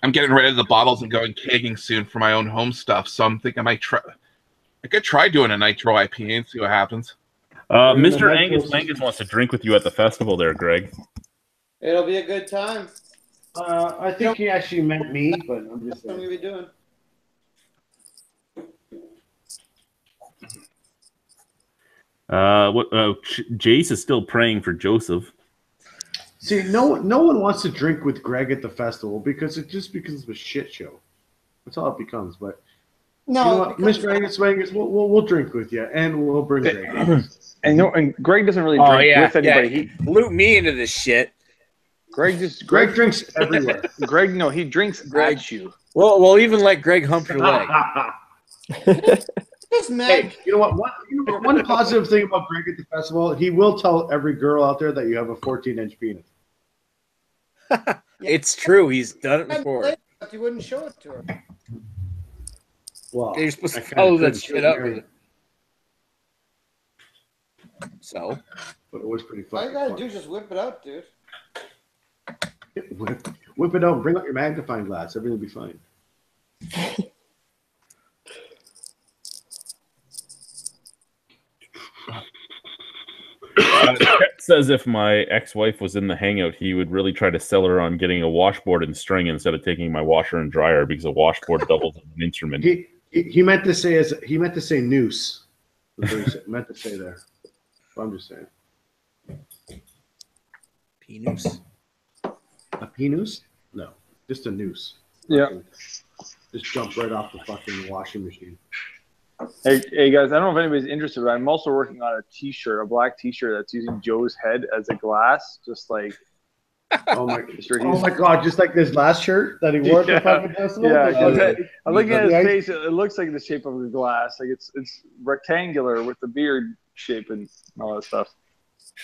I'm getting rid of the bottles and going kegging soon for my own home stuff. So I'm thinking I could try doing a nitro IPA and see what happens. Mr. Angus Mangus wants to drink with you at the festival there, Greg. It'll be a good time. I think he actually meant me, but I'm just That's what I'm saying. gonna be doing. Jace is still praying for Joseph. See, no one wants to drink with Greg at the festival because it just becomes a shit show. That's all it becomes. But No, you know what, because- Mr. Angus Mangus, we'll drink with you, and we'll bring Greg. And Greg doesn't really Oh, drink yeah, with anybody. yeah. Loop me into this shit. Greg Greg drinks everywhere. Greg, no, he drinks Greg. at you. Well, we'll even let Greg hump your leg. Just mad. Hey, you know what? One positive thing about Greg at the festival, he will tell every girl out there that you have a 14-inch penis. It's true. He's done it before. You wouldn't show it to her. Well, You're supposed to I kinda follow that couldn't shit show up you, with it. So, but it was pretty All you fucking gotta fun. do is just whip it out, dude. Whip it out. Bring out your magnifying glass. Everything will be fine. Chet says if my ex-wife was in the hangout, he would really try to sell her on getting a washboard and string instead of taking my washer and dryer because a washboard doubles as an instrument. He meant to say noose. That's what he meant to say there. I'm just saying. Penis. A penis? No, just a noose. Yeah. Just jump right off the fucking washing machine. Hey guys, I don't know if anybody's interested, but I'm also working on a T-shirt, a black T-shirt that's using Joe's head as a glass, just like. Oh my god! Just like this last shirt that he wore at the fucking festival. Yeah, I'm looking at his face. It looks like the shape of a glass. Like it's rectangular with the beard shape and all that stuff.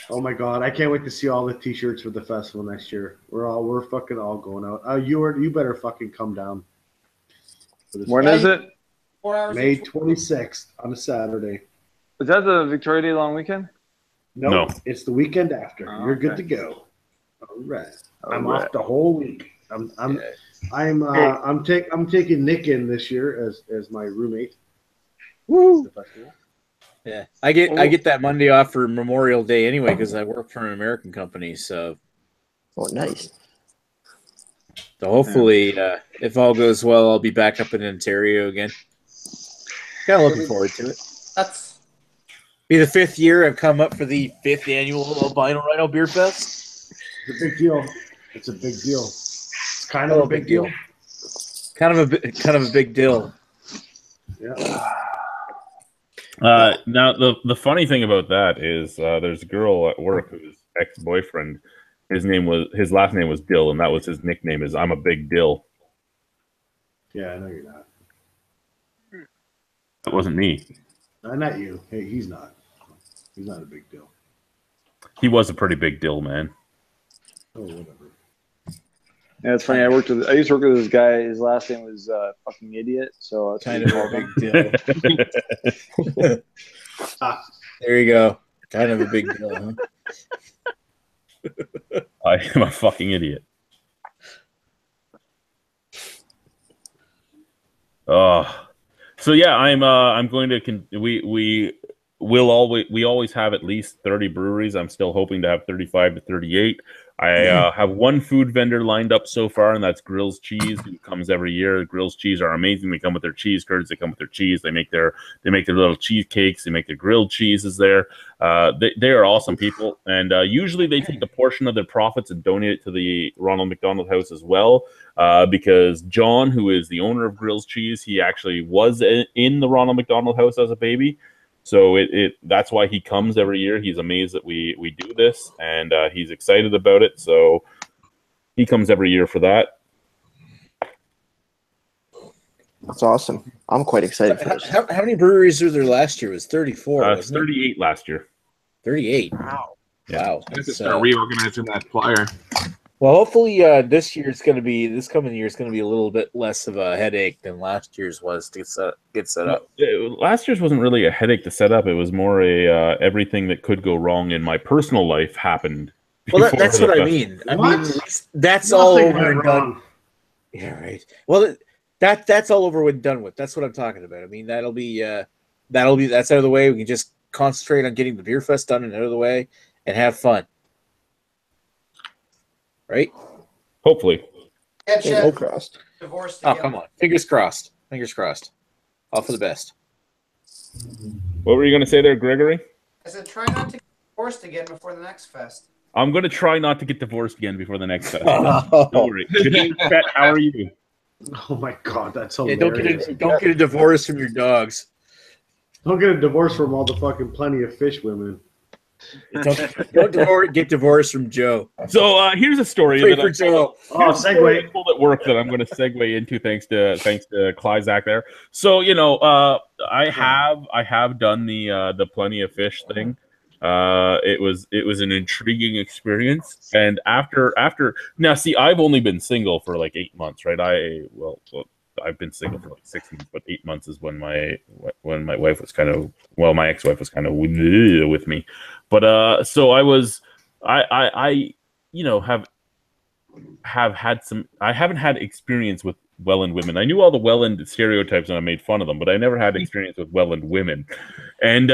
Oh my god! I can't wait to see all the T-shirts for the festival next year. We're fucking all going out. You better fucking come down. When is it? 4 hours. May 26th on a Saturday. Is that the Victoria Day long weekend? No, it's the weekend after. Oh, You're good to go. All right. I'm off the whole week. I'm taking Nick in this year as my roommate. Woo! Yeah, I get that Monday off for Memorial Day anyway because I work for an American company. So, nice. So hopefully, if all goes well, I'll be back up in Ontario again. Kind of looking forward to it. That's be the 5th year I've come up for the 5th annual Albino Rhino Beer Fest. It's a big deal. It's a big deal. It's kind of a big deal. Kind of a big deal. Yeah. Now the funny thing about that is there's a girl at work whose ex-boyfriend, his last name was Dill, and that was his nickname. Is I'm a big Dill. Yeah, I know you're not. That wasn't me. Not you. Hey, he's not. He's not a big deal. He was a pretty big Dill, man. Oh, whatever. Yeah, it's funny. I used to work with this guy. His last name was fucking idiot. So it's kind of a big deal. There you go. Kind of a big deal, huh? I am a fucking idiot. So yeah, I'm going to we always have at least 30 breweries. I'm still hoping to have 35 to 38. I have one food vendor lined up so far, and that's Grill's Cheese, who comes every year. Grill's Cheese are amazing. They come with their cheese curds. They come with their cheese. They make their little cheesecakes. They make their grilled cheeses there. They are awesome people, and usually they take a portion of their profits and donate it to the Ronald McDonald House as well. Because John, who is the owner of Grill's Cheese, he actually was in the Ronald McDonald House as a baby. So that's why he comes every year. He's amazed that we do this, and he's excited about it. So he comes every year for that. That's awesome. I'm quite excited for this. How many breweries were there last year? It was 34. It was 38 last year. 38. wow. Yeah. Wow. I have to start reorganizing that flyer. Well, hopefully this coming year is going to be a little bit less of a headache than last year's was to get set up. Last year's wasn't really a headache to set up. It was more everything that could go wrong in my personal life happened. Well, that's what I mean. I mean, that's all over and done. Yeah, right. Well, that's all over and done with. That's what I'm talking about. I mean, that's out of the way. We can just concentrate on getting the beer fest done and out of the way and have fun. Right? Hopefully. Fingers crossed. Divorced Oh, again. come on. Fingers crossed. Fingers crossed. All for the best. What were you going to say there, Gregory? I said try not to get divorced again before the next fest. I'm going to try not to get divorced again before the next fest. Oh. Don't worry. Good evening, Pet. How are you? Oh my god, that's Yeah, hilarious. don't get a divorce from your dogs. Don't get a divorce from all the fucking plenty of fish women. Don't get divorced from Joe. So here's a story Pray that for Joe. Oh, segue. at work that I'm going to segue into thanks to Clyzac there. So I have done the plenty of fish thing. It was an intriguing experience, and after now, see, I've only been single for like 8 months, right? I've been single for like 6 months, but 8 months is when my wife was my ex-wife was kind of with me. But so I have have had some. I haven't had experience with Welland women. I knew all the Welland stereotypes and I made fun of them, but I never had experience with Welland women. And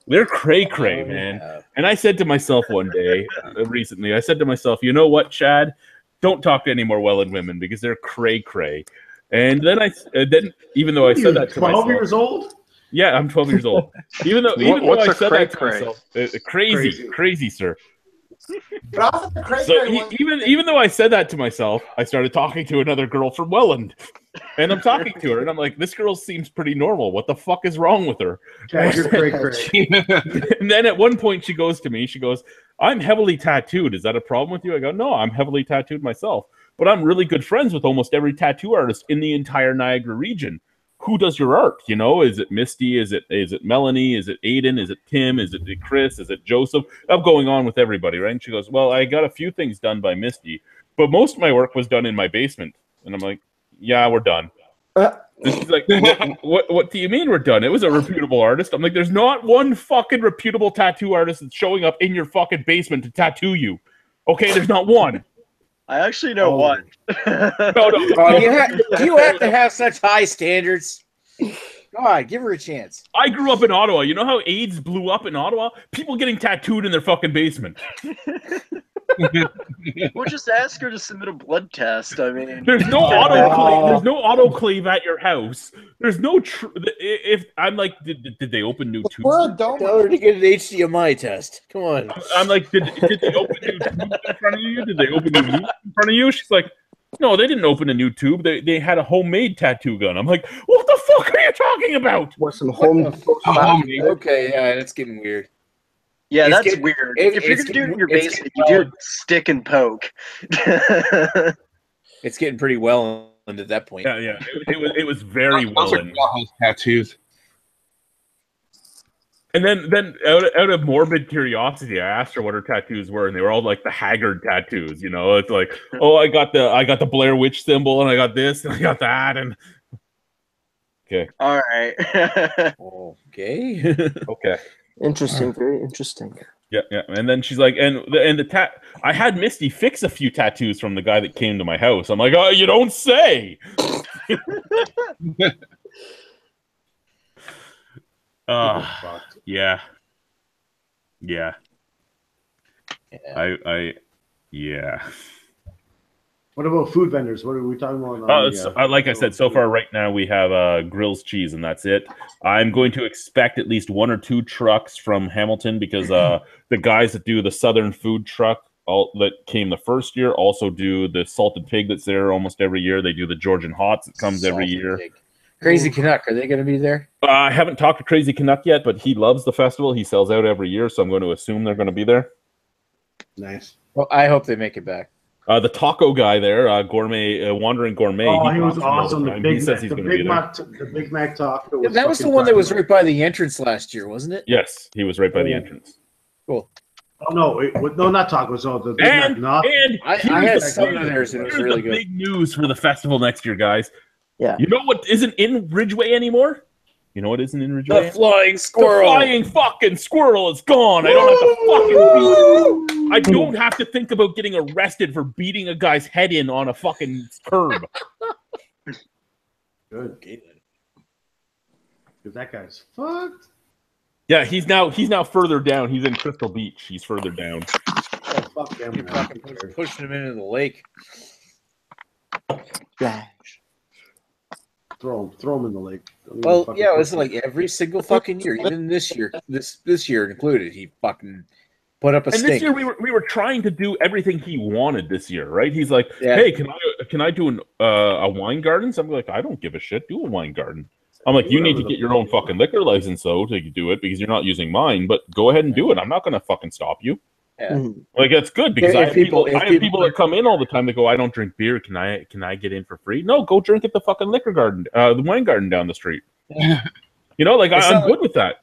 they're cray-cray, man. Yeah. And I said to myself one day, recently, I said to myself, you know what, Chad? Don't talk to any more Welland women because they're cray-cray. And then even though I said that to 12 myself, years old? yeah, I'm 12 years old. Even though What's I a said that to cray-cray? myself, crazy, sir. But off of the cray So cray one, even though I said that to myself, I started talking to another girl from Welland, and I'm talking to her, and I'm like, this girl seems pretty normal. What the fuck is wrong with her? Chad, you're cray-cray. And then at one point, she goes to me, she goes, I'm heavily tattooed. Is that a problem with you? I go, no, I'm heavily tattooed myself, but I'm really good friends with almost every tattoo artist in the entire Niagara region. Who does your art? You know, is it Misty? Is it Melanie? Is it Aiden? Is it Tim? Is it Chris? Is it Joseph? I'm going on with everybody, right? And she goes, well, I got a few things done by Misty, but most of my work was done in my basement. And I'm like, yeah, we're done. And she's like, what do you mean we're done? It was a reputable artist. I'm like, there's not one fucking reputable tattoo artist that's showing up in your fucking basement to tattoo you. Okay, there's not one. I actually know one. No. Oh, you have to have such high standards. God, give her a chance. I grew up in Ottawa. You know how AIDS blew up in Ottawa? People getting tattooed in their fucking basement. We'll just ask her to submit a blood test. I mean, There's no autoclave. There's no autoclave at your house. There's no. If I'm like, did they open new tubes? we're a dome. Tell her to get an HDMI test. Come on. I'm like, did they open new tubes in front of you? Did they open new tubes in front of you? She's like, no, they didn't open a new tube. They had a homemade tattoo gun. I'm like, what the fuck are you talking about? What some home? Okay, yeah, that's getting weird. yeah, It's that's getting- weird. it- If you're it's gonna do it in getting- your it's basement, you getting do it stick and poke. It's getting pretty well into that point. Yeah. It was very well Those are in. Gallows tattoos. And then out of morbid curiosity, I asked her what her tattoos were, and they were all like the Haggard tattoos. You know, it's like, oh, I got the Blair Witch symbol, and I got this, and I got that, and okay, All right. Okay. okay, Interesting, very interesting. yeah. And then she's like, and the I had Misty fix a few tattoos from the guy that came to my house. I'm like, oh, you don't say. Yeah. Yeah. What about food vendors? What are we talking about? Like I said, so far right now we have Grills Cheese, and that's it. I'm going to expect at least 1 or 2 trucks from Hamilton because the guys that do the Southern food truck that came the first year also do the salted pig that's there almost every year. They do the Georgian Hots that comes every Salted year. pig. Crazy Canuck, are they going to be there? I haven't talked to Crazy Canuck yet, but he loves the festival. He sells out every year, so I'm going to assume they're going to be there. Nice. Well, I hope they make it back. The taco guy there, Gourmet, Wandering Gourmet. Oh, he was talks all the awesome. The time. He Big, says he's the going to be Big there. Mac, the Big Mac taco. Yeah, that was the one that was right by the entrance last year, wasn't it? Yes, he was right by the entrance. Cool. Oh no, no, not tacos. Oh, the Big Mac. And Not. I here's had the some big- of theirs and it was here's really the good. big news for the festival next year, guys. Yeah. You know what isn't in Ridgeway anymore? You know what isn't in Ridgeway? The flying squirrel. The flying fucking squirrel is gone. I don't have to fucking I don't have to think about getting arrested for beating a guy's head in on a fucking curb. Good. Because that guy's fucked. Yeah, he's now further down. He's in Crystal Beach. He's further down. Oh, fuck him. You're fucking pushing him into the lake. Splash. Throw him in the lake. Don't even Well, fucking yeah, it was push him. like every single fucking year, even this year, this year included, he fucking put up a And stink. this year we were trying to do everything he wanted this year, right? He's like, Yeah. hey, can I do a wine garden? So I'm like, I don't give a shit. Do a wine garden. I'm like, you need to get your own fucking liquor license though to do it because you're not using mine. But go ahead and do it. I'm not going to fucking stop you. Yeah. Like that's good because If I have people- people that come in all the time that go, I don't drink beer. Can I get in for free? No, go drink at the fucking liquor garden, the wine garden down the street. You know, like It's I'm not good with that.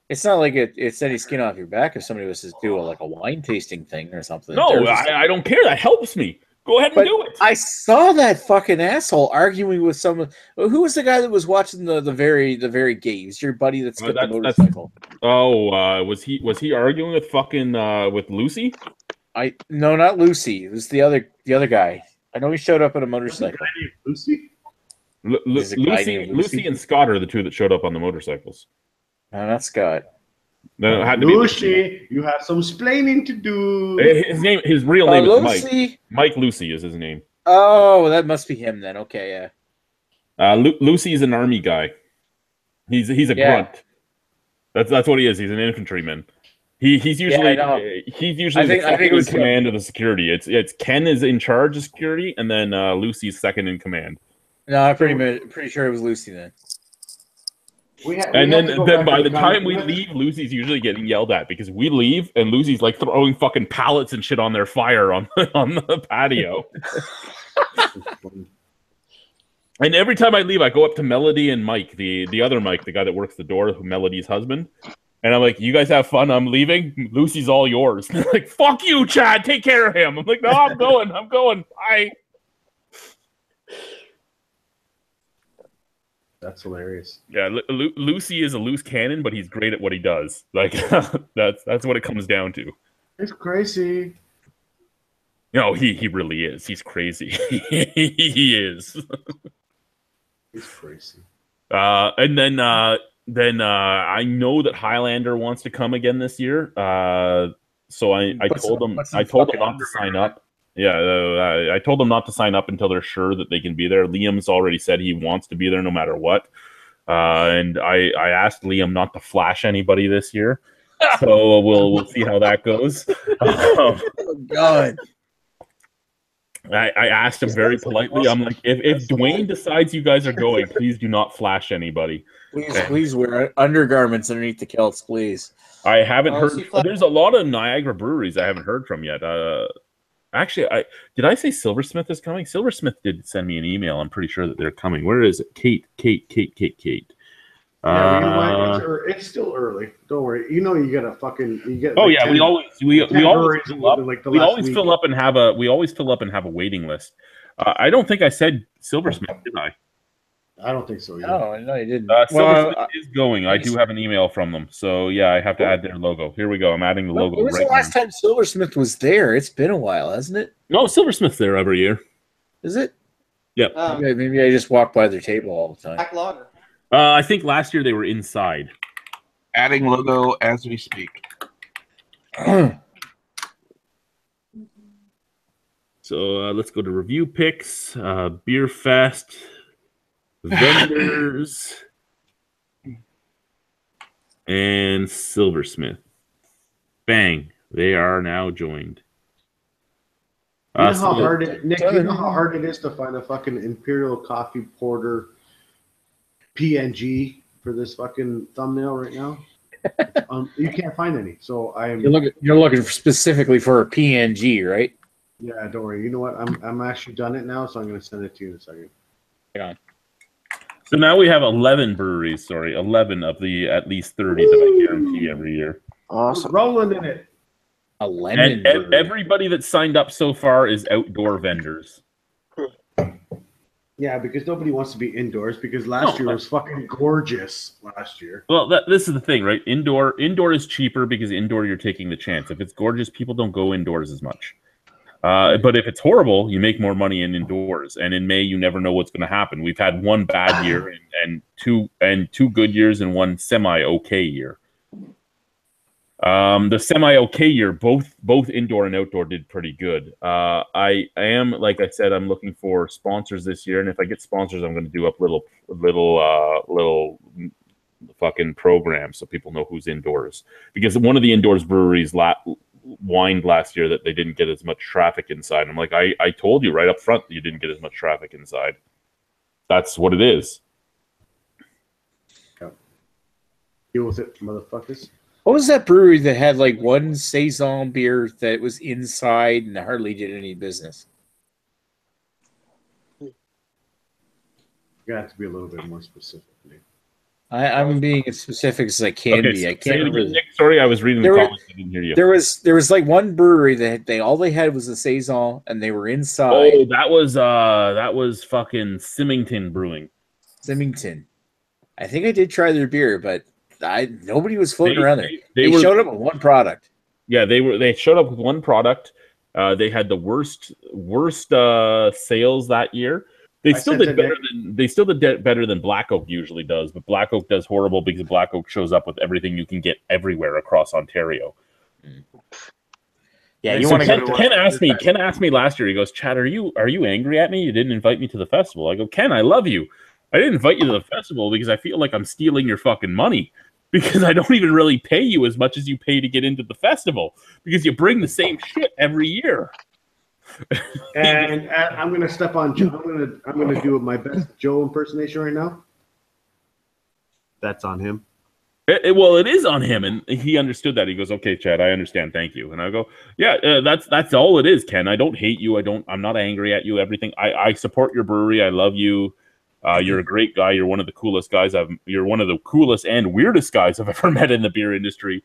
It's not like it's any skin off your back if somebody was to do a wine tasting thing or something. No, They're just- I don't care. That helps me. Go ahead and But do it. I saw that fucking asshole arguing with someone. Who was the guy that was watching the very games? Your buddy that skipped the That's- motorcycle. Oh, was he arguing with fucking with Lucy? No, not Lucy. It was the other guy. I know he showed up on a motorcycle. Lucy? There's a guy named Lucy? Lucy and Scott are the two that showed up on the motorcycles. No, not Scott. No, it had to be Lucy, you have some splaining to do. His real name is Mike. Lucy. Mike Lucy is his name. Oh, that must be him then. Okay, yeah. Lucy is an army guy. He's a grunt. That's what he is. He's an infantryman. He's usually in command of the security. It's Ken is in charge of security, and then Lucy's second in command. No, I'm pretty sure it was Lucy then. Then by the time we leave, Lucy's usually getting yelled at because we leave and Lucy's like throwing fucking pallets and shit on their fire on the patio. And every time I leave, I go up to Melody and Mike, the other Mike, the guy that works the door, Melody's husband. And I'm like, you guys have fun. I'm leaving. Lucy's all yours. And they're like, fuck you, Chad. Take care of him. I'm like, no, I'm going. Bye. That's hilarious. Yeah, Lucy is a loose cannon, but he's great at what he does. Like that's what it comes down to. It's crazy. No, he really is. He's crazy. He is. He's crazy. And then I know that Highlander wants to come again this year. So I told him not to sign up. Yeah, I told them not to sign up until they're sure that they can be there. Liam's already said he wants to be there no matter what. And I asked Liam not to flash anybody this year. So we'll see how that goes. Oh, God. I asked him very politely. I'm like, if Dwayne decides you guys are going, please do not flash anybody. Please wear undergarments underneath the kilts, please. I haven't heard. There's a lot of Niagara breweries I haven't heard from yet. Actually, did I say Silversmith is coming? Silversmith did send me an email. I'm pretty sure that they're coming. Where is it? Kate. Yeah, it's still early. Don't worry. You know you get a fucking Oh yeah, we always fill up. Like We always fill up and have a waiting list. I don't think I said Silversmith, did I? I don't think so. No, you didn't. Silversmith is going. I do have an email from them, so yeah, I have to add their logo. Here we go. I'm adding the logo. When was the last time Silversmith was there? It's been a while, hasn't it? No, Silversmith's there every year. Is it? Yep. Maybe I just walk by their table all the time. Black lager. I think last year they were inside. Adding logo as we speak. So let's go to review picks, Beer Fest, vendors, and Silversmith. Bang! They are now joined. You know how hard it is to find a fucking Imperial Coffee Porter PNG for this fucking thumbnail right now? You can't find any. So You're looking specifically for a PNG, right? Yeah, don't worry. You know what? I'm actually done it now, so I'm going to send it to you in a second. Hang on. So now we have 11 breweries. 11 of the at least 30 that I guarantee every year. Awesome. Rolling in it. 11. And everybody that's signed up so far is outdoor vendors. Yeah, because nobody wants to be indoors because last year was fucking gorgeous last year. Well, this is the thing, right? Indoor is cheaper because indoor you're taking the chance. If it's gorgeous, people don't go indoors as much. But if it's horrible, you make more money in indoors. And in May, you never know what's going to happen. We've had one bad year and two good years and one semi-okay year. The semi-okay year, both indoor and outdoor did pretty good. I am, like I said, I'm looking for sponsors this year, and if I get sponsors, I'm going to do up little fucking programs so people know who's indoors. Because one of the indoors breweries whined last year that they didn't get as much traffic inside. I'm like, I told you right up front that you didn't get as much traffic inside. That's what it is. Deal with it, motherfuckers. What was that brewery that had like one saison beer that was inside and hardly did any business? You have to be a little bit more specific. I'm being as specific as I can be. I can't remember. Nick, sorry, I was reading the comments. I didn't hear you. There was like one brewery that all they had was a saison and they were inside. Oh, that was fucking Symington Brewing. Symington. I think I did try their beer, but nobody was floating around there. They showed up with one product. Yeah, they showed up with one product. They had the worst sales that year. They still did better than Black Oak usually does, but Black Oak does horrible because Black Oak shows up with everything you can get everywhere across Ontario. Yeah, And you so want to go to Ken asked me. Ken asked me last year. He goes, "Chad, are you angry at me? You didn't invite me to the festival." I go, "Ken, I love you. I didn't invite you to the festival because I feel like I'm stealing your fucking money because I don't even really pay you as much as you pay to get into the festival because you bring the same shit every year." And I'm gonna step on Joe. I'm gonna do my best Joe impersonation right now. That's on him. Well, it is on him, and he understood that. He goes, "Okay, Chad, I understand. Thank you." And I go, "Yeah, that's all it is, Ken. I don't hate you. I'm not angry at you. Everything. I support your brewery. I love you. You're a great guy. You're one of the coolest guys. You're one of the coolest and weirdest guys I've ever met in the beer industry.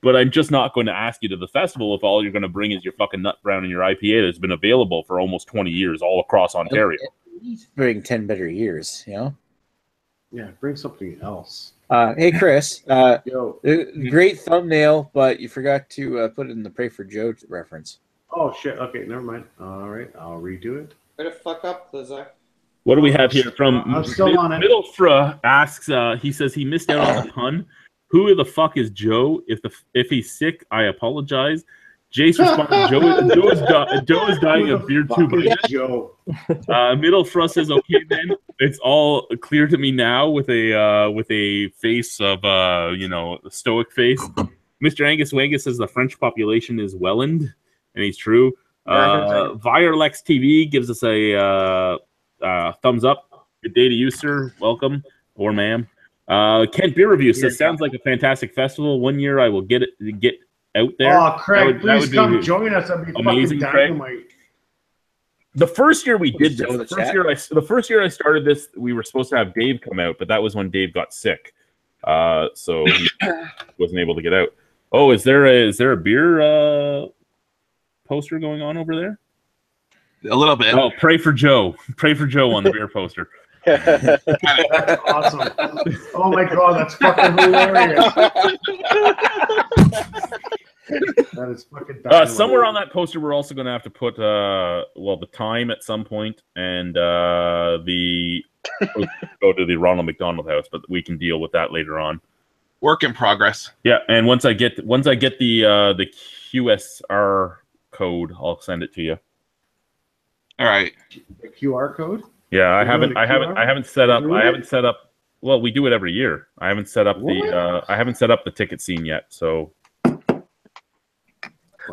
But I'm just not going to ask you to the festival if all you're going to bring is your fucking Nut Brown and your IPA that's been available for almost 20 years all across Ontario." bring 10 better years, you know? Yeah, bring something else. Hey, Chris. Yo. Great thumbnail, but you forgot to put it in the Pray for Joe reference. Oh, shit. Okay, never mind. All right, I'll redo it. Way to fuck up, Lizzo. What do we have here from I'm still on it. Middlefra asks, he says he missed out on the pun. Who the fuck is Joe? If he's sick, I apologize. Jace responded, Joe is dying of beer too. But Joe. Middlefra says, okay, then it's all clear to me now with a face of a stoic face. Mr. Angus Wangus says the French population is Welland, and he's true. Virelex TV gives us a thumbs up. Good day to you, sir. Welcome, or ma'am. Kent Beer Review says, sounds like a fantastic festival. One year I will get out there. Oh, Craig, please come join us. That'd be amazing, fucking dynamite. Craig. The first year we did this, the first year I started this, we were supposed to have Dave come out, but that was when Dave got sick, so he wasn't able to get out. Oh, is there a beer poster going on over there? A little bit. Oh, pray for Joe. Pray for Joe on the beer poster. That's awesome. Oh my god, that's fucking hilarious. That is fucking somewhere on that poster we're also going to have to put the time at some point and go to the Ronald McDonald House, but we can deal with that later on. Work in progress. Yeah, and once I get the QSR code, I'll send it to you. All right. The QR code? Yeah, I haven't set up. Well, we do it every year. I haven't set up the ticket scene yet. So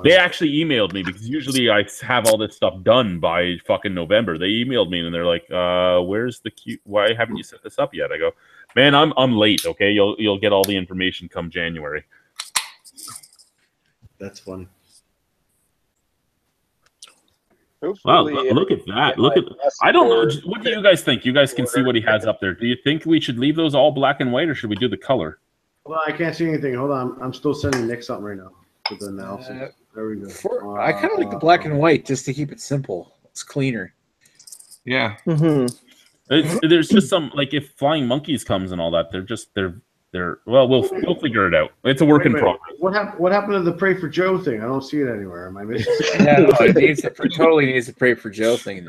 they actually emailed me because usually I have all this stuff done by fucking November. They emailed me and they're like, "Where's the Q? Why haven't you set this up yet?" I go, "Man, I'm late. Okay, you'll get all the information come January." That's funny. Wow, look at that. I don't know. What do you guys think? You guys can see what he has up there. Do you think we should leave those all black and white or should we do the color? Well, I can't see anything. Hold on. I'm still sending Nick something right now for the analysis. There we go. I kind of like the black and white just to keep it simple. It's cleaner. Yeah. Mm-hmm. There's just some, like, if Flying Monkeys comes and all that, we'll figure it out. It's a work in progress. What happened to the Pray for Joe thing? I don't see it anywhere. Am I missing? Yeah, no, it totally needs to Pray for Joe thing.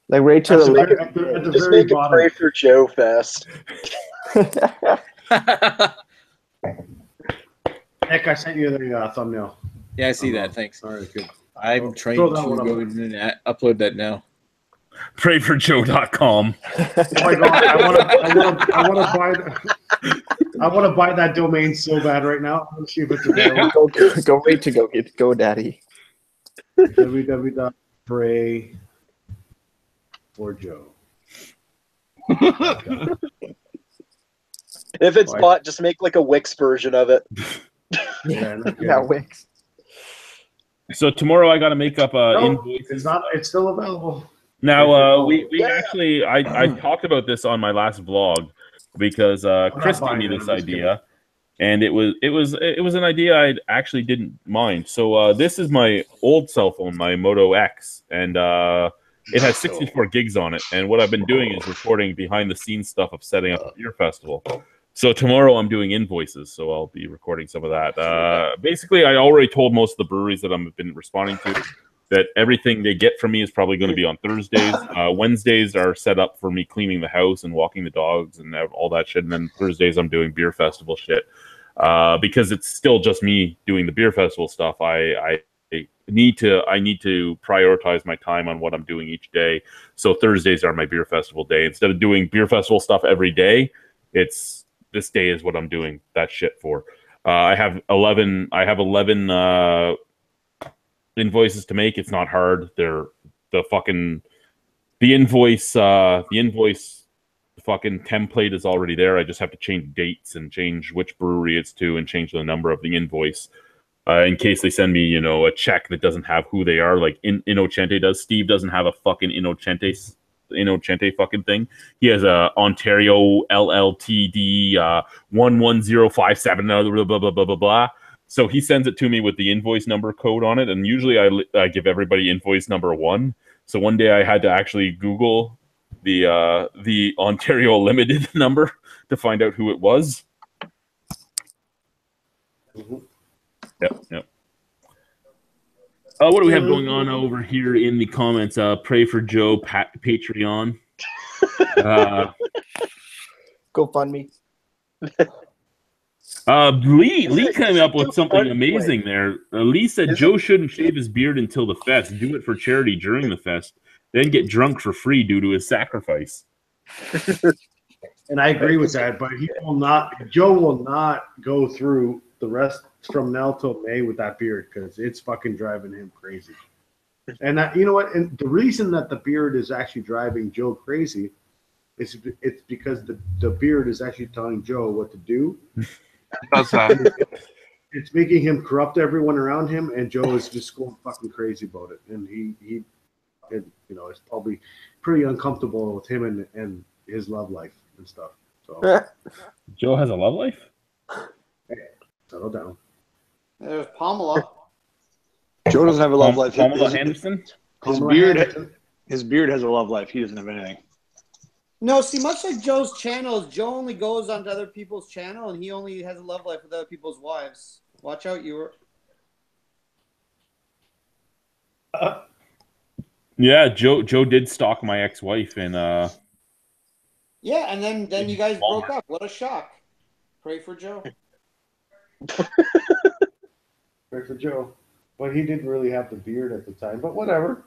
Like right to the left. At the Just very make a bottom. Pray for Joe fest. Nick, I sent you the thumbnail. Yeah, I see that. Thanks. All right, good. I'm trying throw to that one go up. in and upload that now. PrayForJoe.com. Oh my god, I want to buy that domain so bad right now. Let's see if it's available. Go right to go, Daddy. www.prayforjoe. If it's bought, just make like a Wix version of it. Yeah, Wix. So tomorrow I got to make up invoices. It's not. It's still available. Now we actually I talked about this on my last vlog because Chris gave me this idea, and it was an idea I actually didn't mind. So this is my old cell phone, my Moto X, and it has 64 gigs on it. And what I've been doing is recording behind the scenes stuff of setting up a beer festival. So tomorrow I'm doing invoices, so I'll be recording some of that. Basically, I already told most of the breweries that I've been responding to that everything they get from me is probably going to be on Thursdays. Wednesdays are set up for me cleaning the house and walking the dogs and all that shit. And then Thursdays I'm doing beer festival shit. Because it's still just me doing the beer festival stuff. I need to prioritize my time on what I'm doing each day. So Thursdays are my beer festival day. Instead of doing beer festival stuff every day, it's this day is what I'm doing that shit for. I have 11 invoices to make. It's not hard. They're the invoice fucking template is already there. I just have to change dates and change which brewery it's to and change the number of the invoice. In case they send me, a check that doesn't have who they are, like Innocente does. Steve doesn't have a fucking Innocente fucking thing. He has a Ontario LLTD 11057 blah blah blah blah blah blah. So he sends it to me with the invoice number code on it, and usually I give everybody invoice number 1. So one day I had to actually Google the Ontario Limited number to find out who it was. Yep. What do we have going on over here in the comments? Pray for Joe, Patreon. GoFundMe. Lee came up with something amazing there. Lee said Joe shouldn't shave his beard until the fest. Do it for charity during the fest, then get drunk for free due to his sacrifice. And I agree with that, but Joe will not go through the rest from now till May with that beard because it's fucking driving him crazy. And you know what? And the reason that the beard is actually driving Joe crazy is it's because the beard is actually telling Joe what to do. It's making him corrupt everyone around him, and Joe is just going fucking crazy about it. And he it's probably pretty uncomfortable with him and his love life and stuff. So Joe has a love life? Hey, settle down. There's Pamela. Joe doesn't have a love life. Pamela Anderson? His beard has a love life. He doesn't have anything. No, see, much like Joe's channels, Joe only goes onto other people's channel, and he only has a love life with other people's wives. Watch out, you were. Yeah, Joe did stalk my ex-wife, and yeah, and then you guys broke up. What a shock! Pray for Joe. Pray for Joe. Well, he didn't really have the beard at the time, but whatever.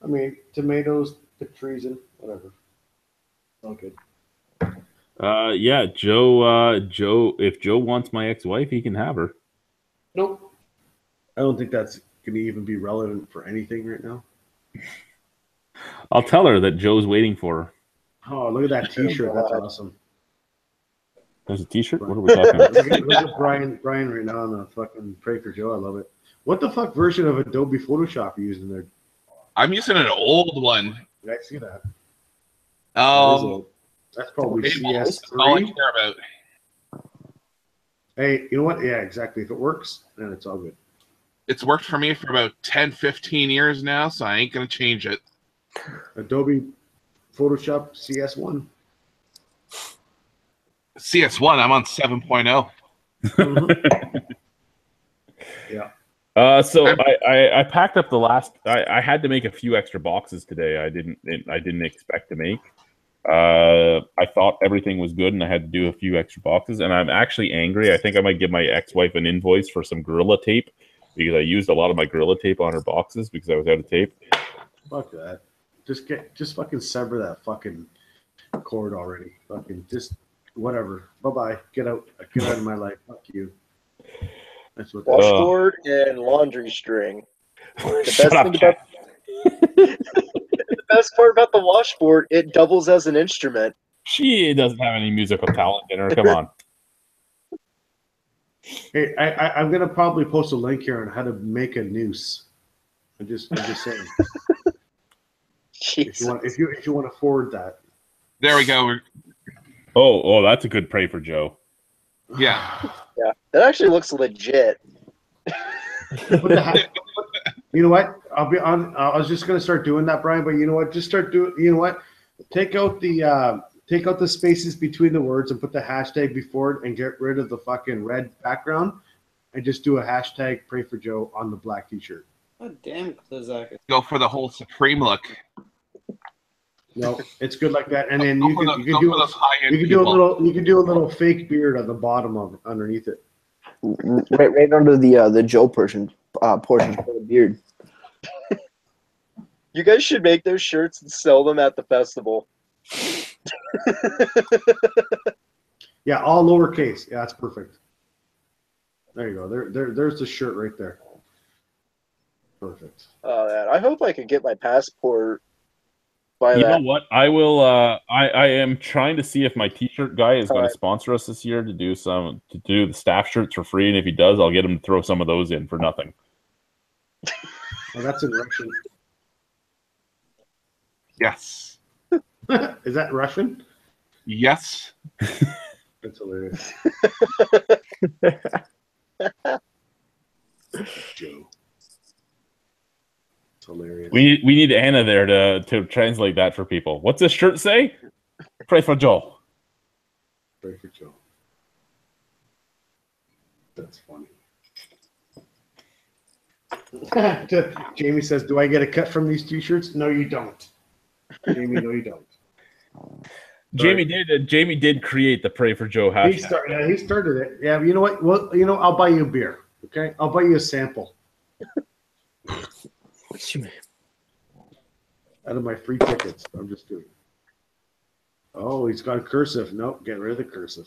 I mean, tomatoes, the treason, whatever. All good. Yeah, Joe. If Joe wants my ex-wife, he can have her. Nope. I don't think that's going to even be relevant for anything right now. I'll tell her that Joe's waiting for her. Oh, look at that T-shirt. That's awesome. There's a T-shirt? What are we talking about? Look at Brian right now on the fucking Pray for Joe. I love it. What the fuck version of Adobe Photoshop are you using there? I'm using an old one. I see that. That's probably That's all I CS3. care about. Hey, you know what? Yeah, exactly. If it works, then it's all good. It's worked for me for about 10, 15 years now, so I ain't going to change it. Adobe Photoshop CS1. CS1, I'm on 7.0. Yeah. So I packed up the last. I had to make a few extra boxes today. I didn't expect to make. I thought everything was good, and I had to do a few extra boxes. And I'm actually angry. I think I might give my ex-wife an invoice for some Gorilla Tape because I used a lot of my Gorilla Tape on her boxes because I was out of tape. Fuck that. Just fucking sever that fucking cord already. Fucking just whatever. Bye-bye. Get out of my life. Fuck you. That's what. Washboard and laundry string. The best part about the washboard, it doubles as an instrument. She doesn't have any musical talent in her. Come on. Hey, I'm gonna probably post a link here on how to make a noose. I'm just saying. If you want to forward that. There we go. Oh, that's a good pray for Joe. Yeah. Yeah, that actually looks legit. You know what? I'll be on. I was just gonna start doing that, Brian. But you know what? Just start doing. You know what? Take out the take out the spaces between the words and put the hashtag before it and get rid of the fucking red background and just do a hashtag Pray for Joe on the black t-shirt. God damn, Klizak. Go for the whole Supreme look. No, it's good like that. And then Go you for could the- you could go do for those high-end you could do a people. little you could do a little fake beard on the bottom of underneath it. Right under the Joe portion for the beard. You guys should make those shirts and sell them at the festival. Yeah, all lowercase. Yeah, that's perfect. There you go. There's the shirt right there. Perfect. Man, I hope I can get my passport by You that. know what? I will. I am trying to see if my T-shirt guy is going to Alright. sponsor us this year to do the staff shirts for free, and if he does, I'll get him to throw some of those in for nothing. Oh, that's in Russian. Yes. Is that Russian? Yes. That's hilarious. Joe. It's hilarious. We need Anna there to translate that for people. What's this shirt say? Pray for Joe. Pray for Joe. That's funny. Jamie says, "Do I get a cut from these t-shirts?" No, you don't. Jamie, no, you don't. Jamie did create the Pray for Joe hashtag. He started it. Yeah, but you know what? Well, I'll buy you a beer. Okay, I'll buy you a sample out of my free tickets. I'm just doing. Oh, he's got cursive. Nope, get rid of the cursive.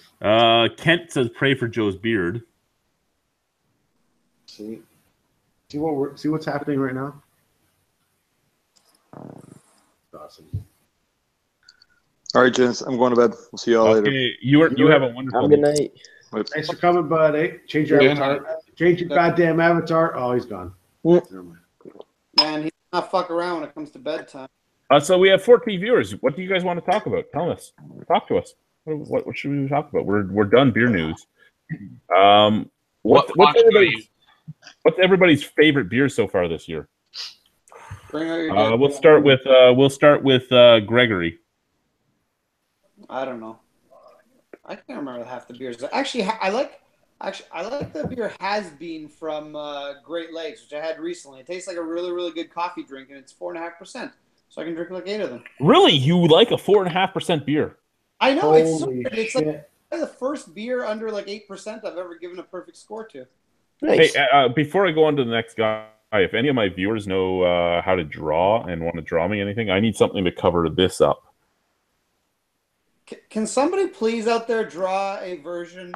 Kent says pray for Joe's beard. See what's happening right now. Awesome. All right, gents, I'm going to bed. We'll see you all later. Okay, you have a wonderful Have a good night. Thanks for coming, bud. Hey, change your avatar. Change your goddamn avatar. Oh, he's gone. Never mind. Man, he's not fuck around when it comes to bedtime. So we have 14 viewers. What do you guys want to talk about? Tell us. Talk to us. What should we talk about? We're done beer news. What's everybody's favorite beer so far this year? Bring out your We'll start with Gregory. I don't know. I can't remember half the beers. Actually, I like the beer Has Been from Great Lakes, which I had recently. It tastes like a really, really good coffee drink, and it's 4.5%. So I can drink like 8 of them. Really, you like a 4.5% beer? I know it's so Holy good. It's shit. like the first beer under like 8% I've ever given a perfect score to. Nice. Hey, before I go on to the next guy, if any of my viewers know how to draw and want to draw me anything, I need something to cover this up. Can somebody please out there draw a version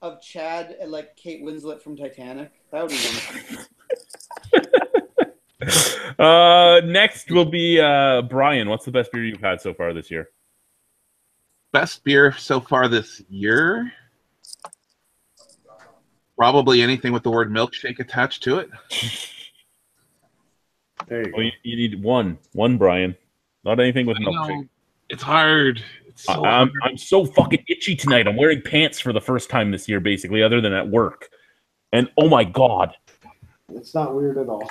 of Chad and like Kate Winslet from Titanic? That would be wonderful. Next will be Brian. What's the best beer you've had so far this year? Best beer so far this year? Probably anything with the word milkshake attached to it. There you go. Well, you need one, Brian. Not anything with milkshake. It's hard. It's so hard. I'm so fucking itchy tonight. I'm wearing pants for the first time this year, basically, other than at work. And oh my god, It's not weird at all.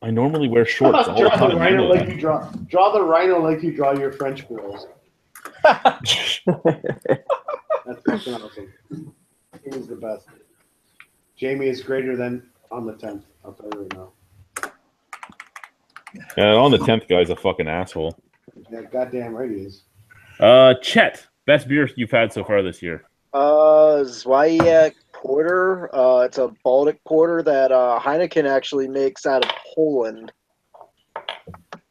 I normally wear shorts all the Draw the time. rhino like you draw. Draw the rhino like you draw your French girls. That's fucking awesome. Jamie's the best. Jamie is greater than on the 10th. I'll tell you right now. On the 10th guy's a fucking asshole. Yeah, goddamn right he is. Chet, best beer you've had so far this year? Zwiak Porter. It's a Baltic porter that Heineken actually makes out of Poland.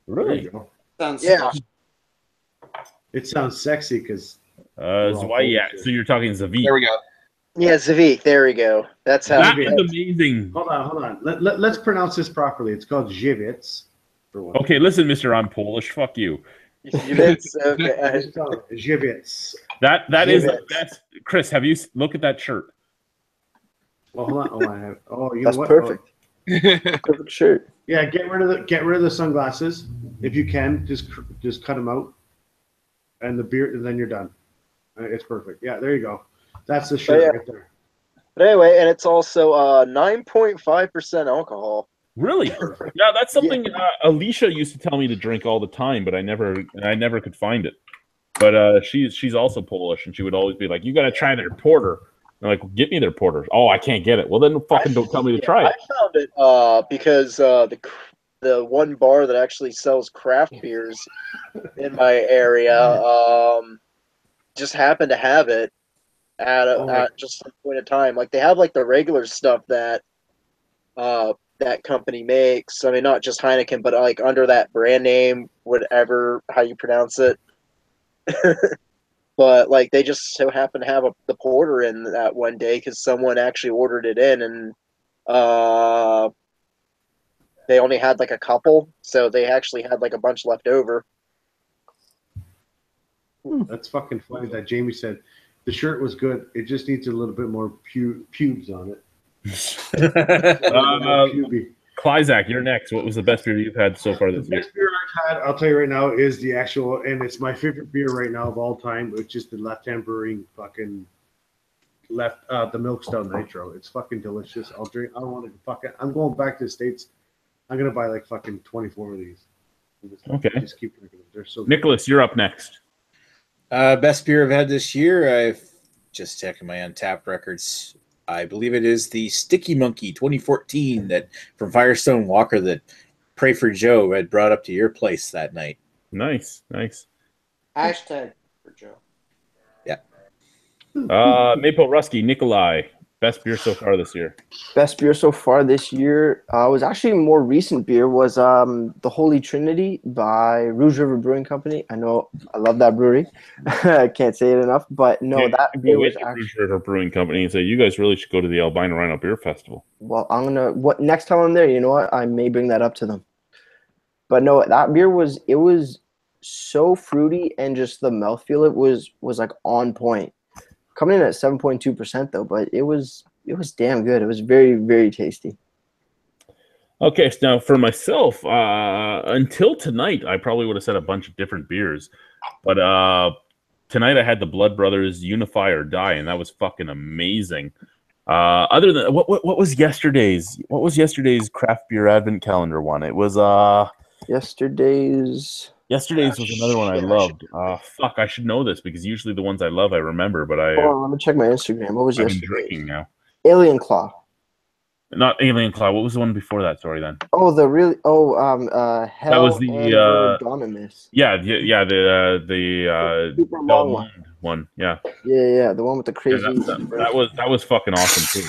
There you go. Sounds Yeah. It sounds sexy because Zwiak. So you're talking Zavit. There we go. Yeah, Zavik. There we go. That's how. That is amazing. hold on. Let's pronounce this properly. It's called Żywiec. For one. Okay, listen, Mr. I'm Polish. Fuck you. It's okay. Żywiec. That's Chris. Have you look at that shirt? Well, hold on. Oh, you That's know what? perfect. Perfect shirt. Yeah, get rid of the sunglasses if you can. Just cut them out, and the beer, and then you're done. It's perfect. Yeah, there you go. That's the shirt right there. But anyway, and it's also 9.5% alcohol. Really? Yeah, that's something Alicia used to tell me to drink all the time, but I never could find it. But she's also Polish, and she would always be like, "You got to try their porter." I'm like, "Get me their porter." Oh, I can't get it. Well, then fucking don't tell me to try I it. found it because the one bar that actually sells craft beers in my area just happened to have it at just some point in time. Like they have like the regular stuff that that company makes. I mean, not just Heineken, but like under that brand name, whatever how you pronounce it. But like they just so happen to have the porter in that one day because someone actually ordered it in, and they only had like a couple, so they actually had like a bunch left over. That's fucking funny that Jamie said the shirt was good. It just needs a little bit more pubes on it. Puby. Klyzak, you're next. What was the best beer you've had so far this The year? best beer I've had, I'll tell you right now, is the actual, and it's my favorite beer right now of all time, which is the Left Hand Brewing fucking the Milk Stout Nitro. It's fucking delicious. I'll drink. I don't want to fucking. I'm going back to the States. I'm gonna buy like fucking 24 of these. Okay. Just keep drinking them. They're so good. Nicholas, you're up next. Best beer I've had this year. I've just checking my Untapped records. I believe it is the Sticky Monkey 2014 that from Firestone Walker that Pray for Joe had brought up to your place that night. Nice. Hashtag for Joe. Yeah. Maple Rusky, Nikolai, best beer so far this year. Best beer so far this year was actually a more recent beer was the Holy Trinity by Rouge River Brewing Company. I know I love that brewery. I can't say it enough, but no, that beer was actually Rouge River Brewing Company and say you guys really should go to the Albino Rhino Beer Festival. well. Next time I'm there, you know what? I may bring that up to them. But no, that beer was so fruity and just the mouthfeel was like on point. Coming in at 7.2% though, but it was damn good. It was very, very tasty. Okay, so now for myself, until tonight, I probably would have said a bunch of different beers, but tonight I had the Blood Brothers Unify or Die, and that was fucking amazing. Other than what was yesterday's craft beer advent calendar one? It was Yesterday's was another one I loved. Fuck, I should know this because usually the ones I love I remember, but hold on, let me check my Instagram. What was I've been yesterday's? drinking now. Alien Claw. Not Alien Claw. What was the one before that? Sorry, then. Oh, Hell That was the, and Verdominus. Yeah, the Super long one. one. Yeah, Yeah, the one with the yeah crazy. that was fucking awesome too.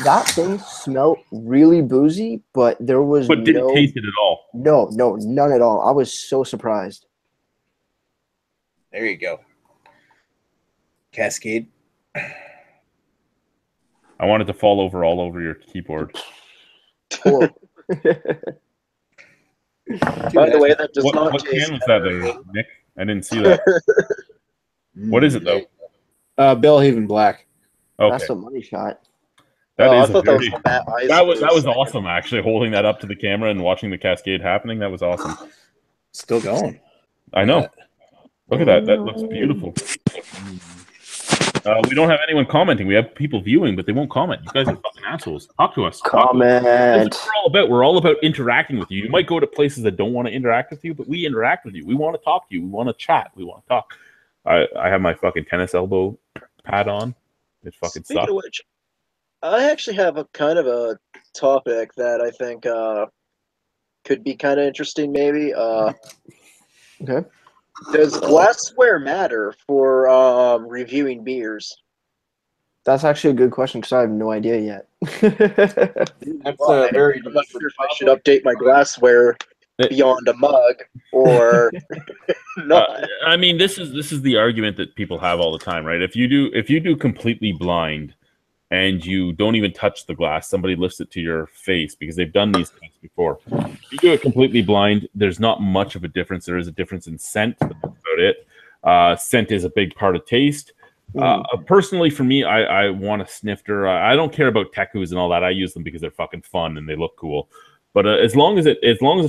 That thing smelled really boozy, but But didn't taste it at all. No, none at all. I was so surprised. There you go. Cascade. I wanted to fall over all over your keyboard. Cool. By the way, that does What not can taste was that there, Nick? I didn't see that. What is it though? Bellhaven Black. Okay, That's a money shot. that I is a thought that was very, the Matt Ice that was for a second. awesome. Actually, holding that up to the camera and watching the cascade happening, that was awesome. Still going. I know. Look at that. That looks beautiful. We don't have anyone commenting. We have people viewing, but they won't comment. You guys are fucking assholes. Talk to us. Comment. That's what we're all about. We're all about interacting with you. You might go to places that don't want to interact with you, but we interact with you. We want to talk to you. We want to chat. We want to talk. I have my fucking tennis elbow pad on. It fucking Speaking sucks. of which, I actually have a kind of a topic that I think could be kind of interesting. Maybe. Okay. Does glassware matter for reviewing beers? That's actually a good question because I have no idea yet. That's a very. I'm not sure if I should update my glassware beyond a mug or not. I mean, this is the argument that people have all the time, right? If you do completely blind and you don't even touch the glass, somebody lifts it to your face because they've done these tests before. If you do it completely blind, there's not much of a difference. There is a difference in scent, but that's about it. Scent is a big part of taste. Personally, for me, I want a snifter. I don't care about Tekus and all that. I use them because they're fucking fun and they look cool. But as long as it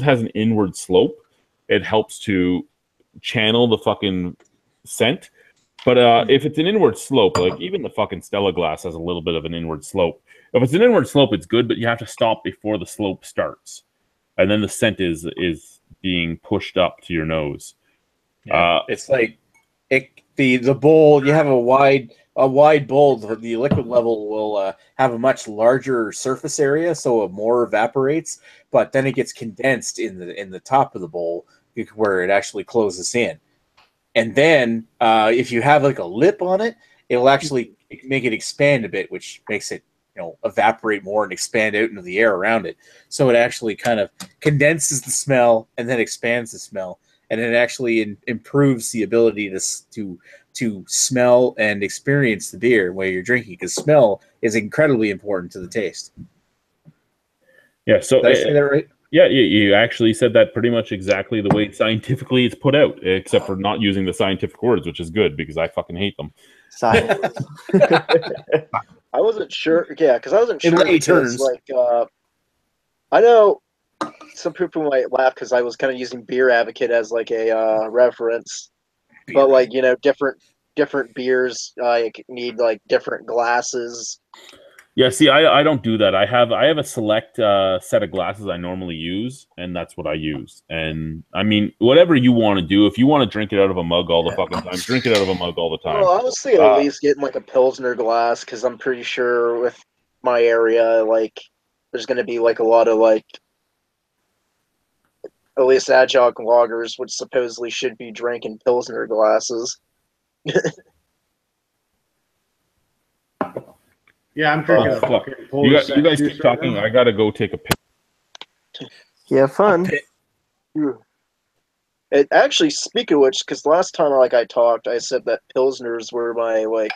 has an inward slope, it helps to channel the fucking scent. But if it's an inward slope, like even the fucking Stella glass has a little bit of an inward slope. If it's an inward slope, it's good, but you have to stop before the slope starts, and then the scent is being pushed up to your nose. Yeah. It's like the bowl. You have a wide bowl. The liquid level will have a much larger surface area, so more evaporates. But then it gets condensed in the top of the bowl where it actually closes in. And then if you have like a lip on it, it'll actually make it expand a bit, which makes it evaporate more and expand out into the air around it. So it actually kind of condenses the smell and then expands the smell, and it actually improves the ability to smell and experience the beer while you're drinking, because smell is incredibly important to the taste. Yeah. So did I say that right? Yeah, you actually said that pretty much exactly the way scientifically it's put out, except for not using the scientific words, which is good because I fucking hate them. Science. I wasn't sure. Yeah, because I wasn't In sure. lay terms. Like, I know some people might laugh because I was kind of using Beer Advocate as like a reference, but like different beers need like different glasses. Yeah, see, I don't do that. I have a select set of glasses I normally use, and that's what I use. And I mean, whatever you want to do, if you want to drink it out of a mug all the fucking time, drink it out of a mug all the time. Well, I was thinking at least getting like a Pilsner glass, because I'm pretty sure with my area, like, there's going to be like a lot of like, at least adjunct loggers, which supposedly should be drinking Pilsner glasses. Yeah, I'm drinking a fuck. fucking You Polish guys juice keep right talking. now. I gotta go take a piss. Yeah, fun. It actually, speaking of which, because last time I talked, I said that Pilsners were my like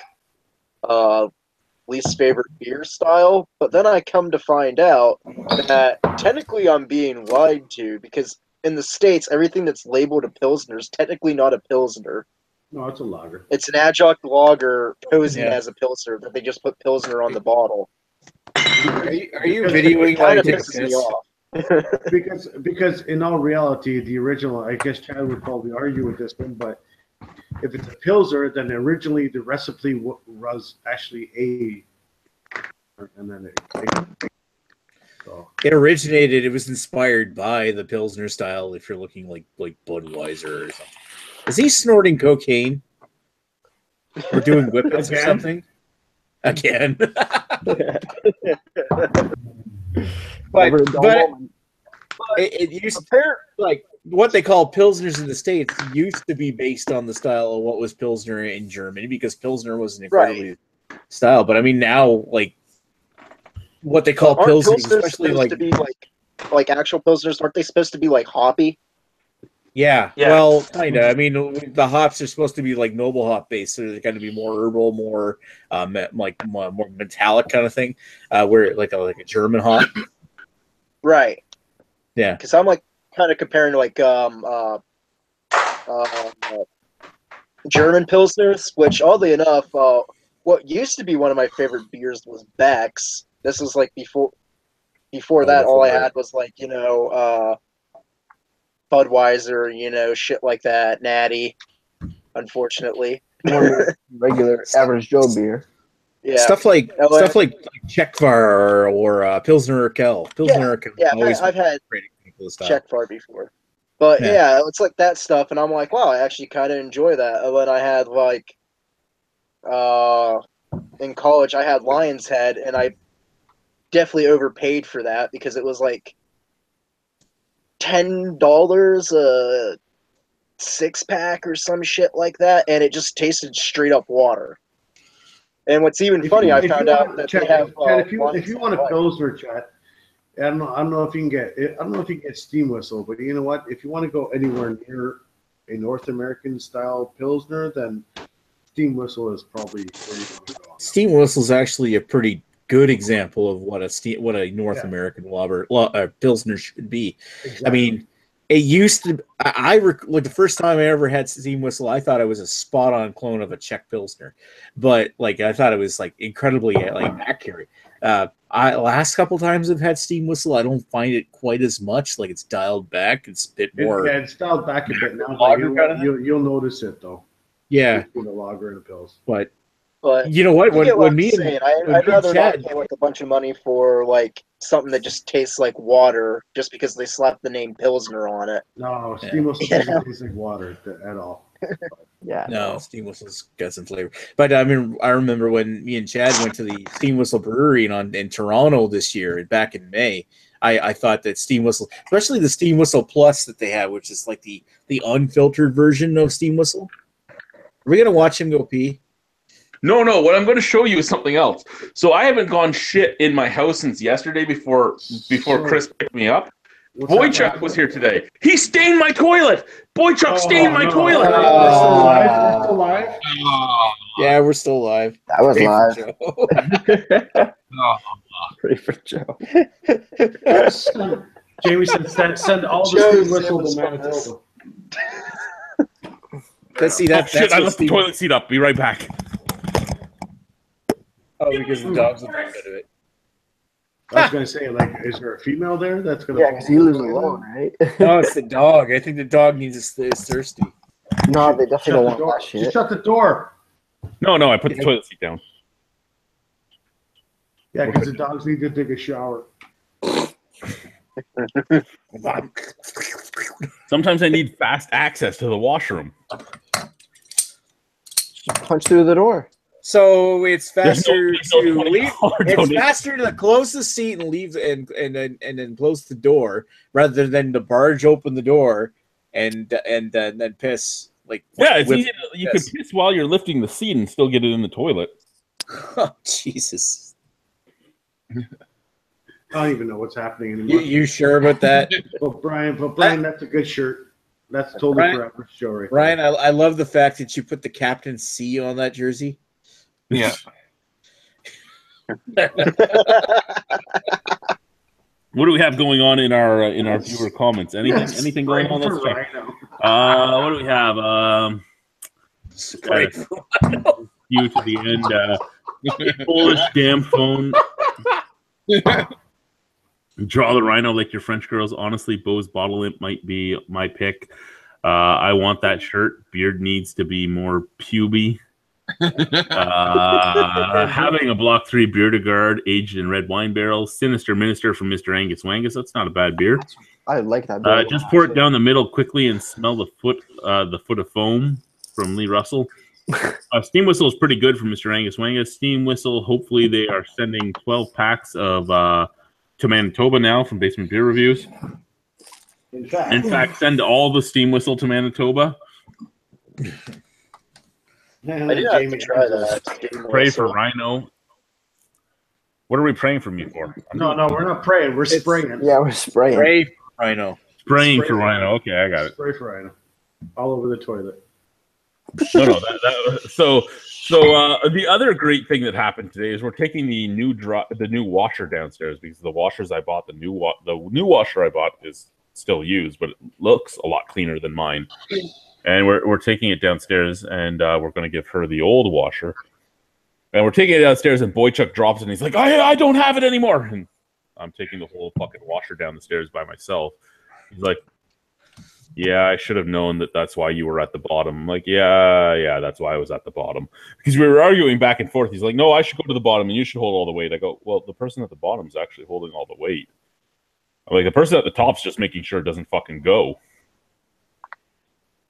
least favorite beer style, but then I come to find out that technically I'm being lied to, because in the States, everything that's labeled a Pilsner is technically not a Pilsner. No, it's a lager. It's an adjunct lager posing Yeah. as a Pilsner that they just put Pilsner on the bottle. Are you videoing while Kind you of take a pisses me piss? off. Because in all reality, the original, I guess Chad would probably argue with this one, but if it's a Pilsner, then originally the recipe was actually and then It originated. It was inspired by the Pilsner style. If you're looking like Budweiser or something, is he snorting cocaine or doing whippets or something? Again. but it used to, like, what they call Pilsners in the States used to be based on the style of what was Pilsner in Germany, because Pilsner was an incredibly style. But I mean, now, like, what they call Aren't Pilsners, Pilsners especially supposed to be like actual Pilsners, aren't they supposed to be like hoppy? Yeah, well, kind of. I mean, the hops are supposed to be like noble hop based, so they're going to be more herbal, more more metallic kind of thing. Where like a German hop, right? Yeah, because I'm like kind of comparing to like German Pilsners, which oddly enough, what used to be one of my favorite beers was Beck's. This was like before that, all I had was like Budweiser, shit like that, Natty, unfortunately. More regular average Joe beer. Yeah. stuff like Czechvar or Pilsner Urquell. Pilsner Urquell. Yeah, I've had Czechvar before. But yeah, it's like that stuff, and I'm like, wow, I actually kind of enjoy that. And then I had like, in college, I had Lion's Head, and I definitely overpaid for that because it was like $10 a 6-pack or some shit like that, and it just tasted straight up water. And what's even funny, I found out that they have. If you want a Pilsner, Chat, I don't know if you can get. I don't know if you can get Steam Whistle, but you know what? If you want to go anywhere near a North American style Pilsner, then Steam Whistle is probably where you want to go. Steam Whistle is actually a pretty good example of what a North American Pilsner should be. Exactly. I mean, it used to. Like the first time I ever had Steam Whistle, I thought it was a spot-on clone of a Czech Pilsner, but like I thought it was like incredibly like accurate. Last couple times I've had Steam Whistle, I don't find it quite as much. Like it's dialed back. It's a bit more. Yeah, it's dialed back a bit now. But you'll notice it though. Yeah, between a lager and a pils. but But you know what? you get what When I'm me and saying. when I'd me and rather not Chad, pay like a bunch of money for like something that just tastes like water just because they slapped the name Pilsner on it. No, Yeah. steam whistle doesn't taste like water at all. Yeah. no, Steam Whistle's got some flavor. But I mean, I remember when me and Chad went to the Steam Whistle Brewery in Toronto this year, back in May. I thought that Steam Whistle, especially the Steam Whistle Plus that they have, which is like the unfiltered version of Steam Whistle. Are we gonna watch him go pee? No. What I'm going to show you is something else. So I haven't gone shit in my house since yesterday before Chris picked me up. Boychuk was here today. He stained my toilet. Boychuk stained my toilet. We're still live. We're still live. Yeah, we're still live. That was Pray for live. Joe. Pray for Joe. Jamie said, send all the Joe's steam whistle in to the spots. Manitoba. Let's see that. Oh, shit, That's I what left the Steam- toilet seat up. Be right back. Oh, because the dogs will get rid of it. I was going to say, like, is there a female there that's going to? Yeah, because he lives alone, right? No, it's the dog. I think the dog is thirsty. No, they definitely Shut don't the want door. that Just shit. shut the door. No, I put the toilet seat down. Yeah, because the dogs need to take a shower. Sometimes I need fast access to the washroom. Punch through the door. So it's faster There's no to $20 leave. It's donation. faster to close the seat and leave, and then close the door rather than to barge open the door and then piss. Like Yeah, it's whip- easy. You can piss while you're lifting the seat and still get it in the toilet. Oh, Jesus. I don't even know what's happening You, anymore. you sure about that, But Brian, that's a good shirt. That's totally Brian- forever show right Ryan? I love the fact that you put the Captain C on that jersey. Yeah. What do we have going on in our viewer comments? Anything going on? Let's check. What do we have? Right. You to the end. Polish damn phone. Draw the Rhino like your French girls. Honestly, Bo's bottle limp might be my pick. I want that shirt. Beard needs to be more puby. Having a Block 3 Beardegard aged in red wine barrels. Sinister Minister from Mr. Angus Wangus. That's not a bad beer. I like that beer. Just pour it down the middle quickly and smell the foot of foam from Lee Russell. Steam Whistle is pretty good from Mr. Angus Wangus. Steam Whistle, hopefully they are sending 12 packs of to Manitoba now from Basement Beer Reviews. In In fact, send all the Steam Whistle to Manitoba. I did have to try that. Pray for Rhino. What are we praying for me for? No, we're not praying. We're spraying. Yeah, we're spraying. Ray Rhino. Praying for Rhino. Okay, I got it. Spray for Rhino. All over the toilet. No. So the other great thing that happened today is we're taking the new washer downstairs because the washers I bought, the new washer I bought is still used, but it looks a lot cleaner than mine. And we're taking it downstairs, and we're going to give her the old washer. And we're taking it downstairs, and Boychuk drops it, and he's like, I don't have it anymore. And I'm taking the whole fucking washer down the stairs by myself. He's like, yeah, I should have known that's why you were at the bottom. I'm like, yeah, that's why I was at the bottom. Because we were arguing back and forth. He's like, no, I should go to the bottom, and you should hold all the weight. I go, well, the person at the bottom is actually holding all the weight. I'm like, the person at the top's just making sure it doesn't fucking go.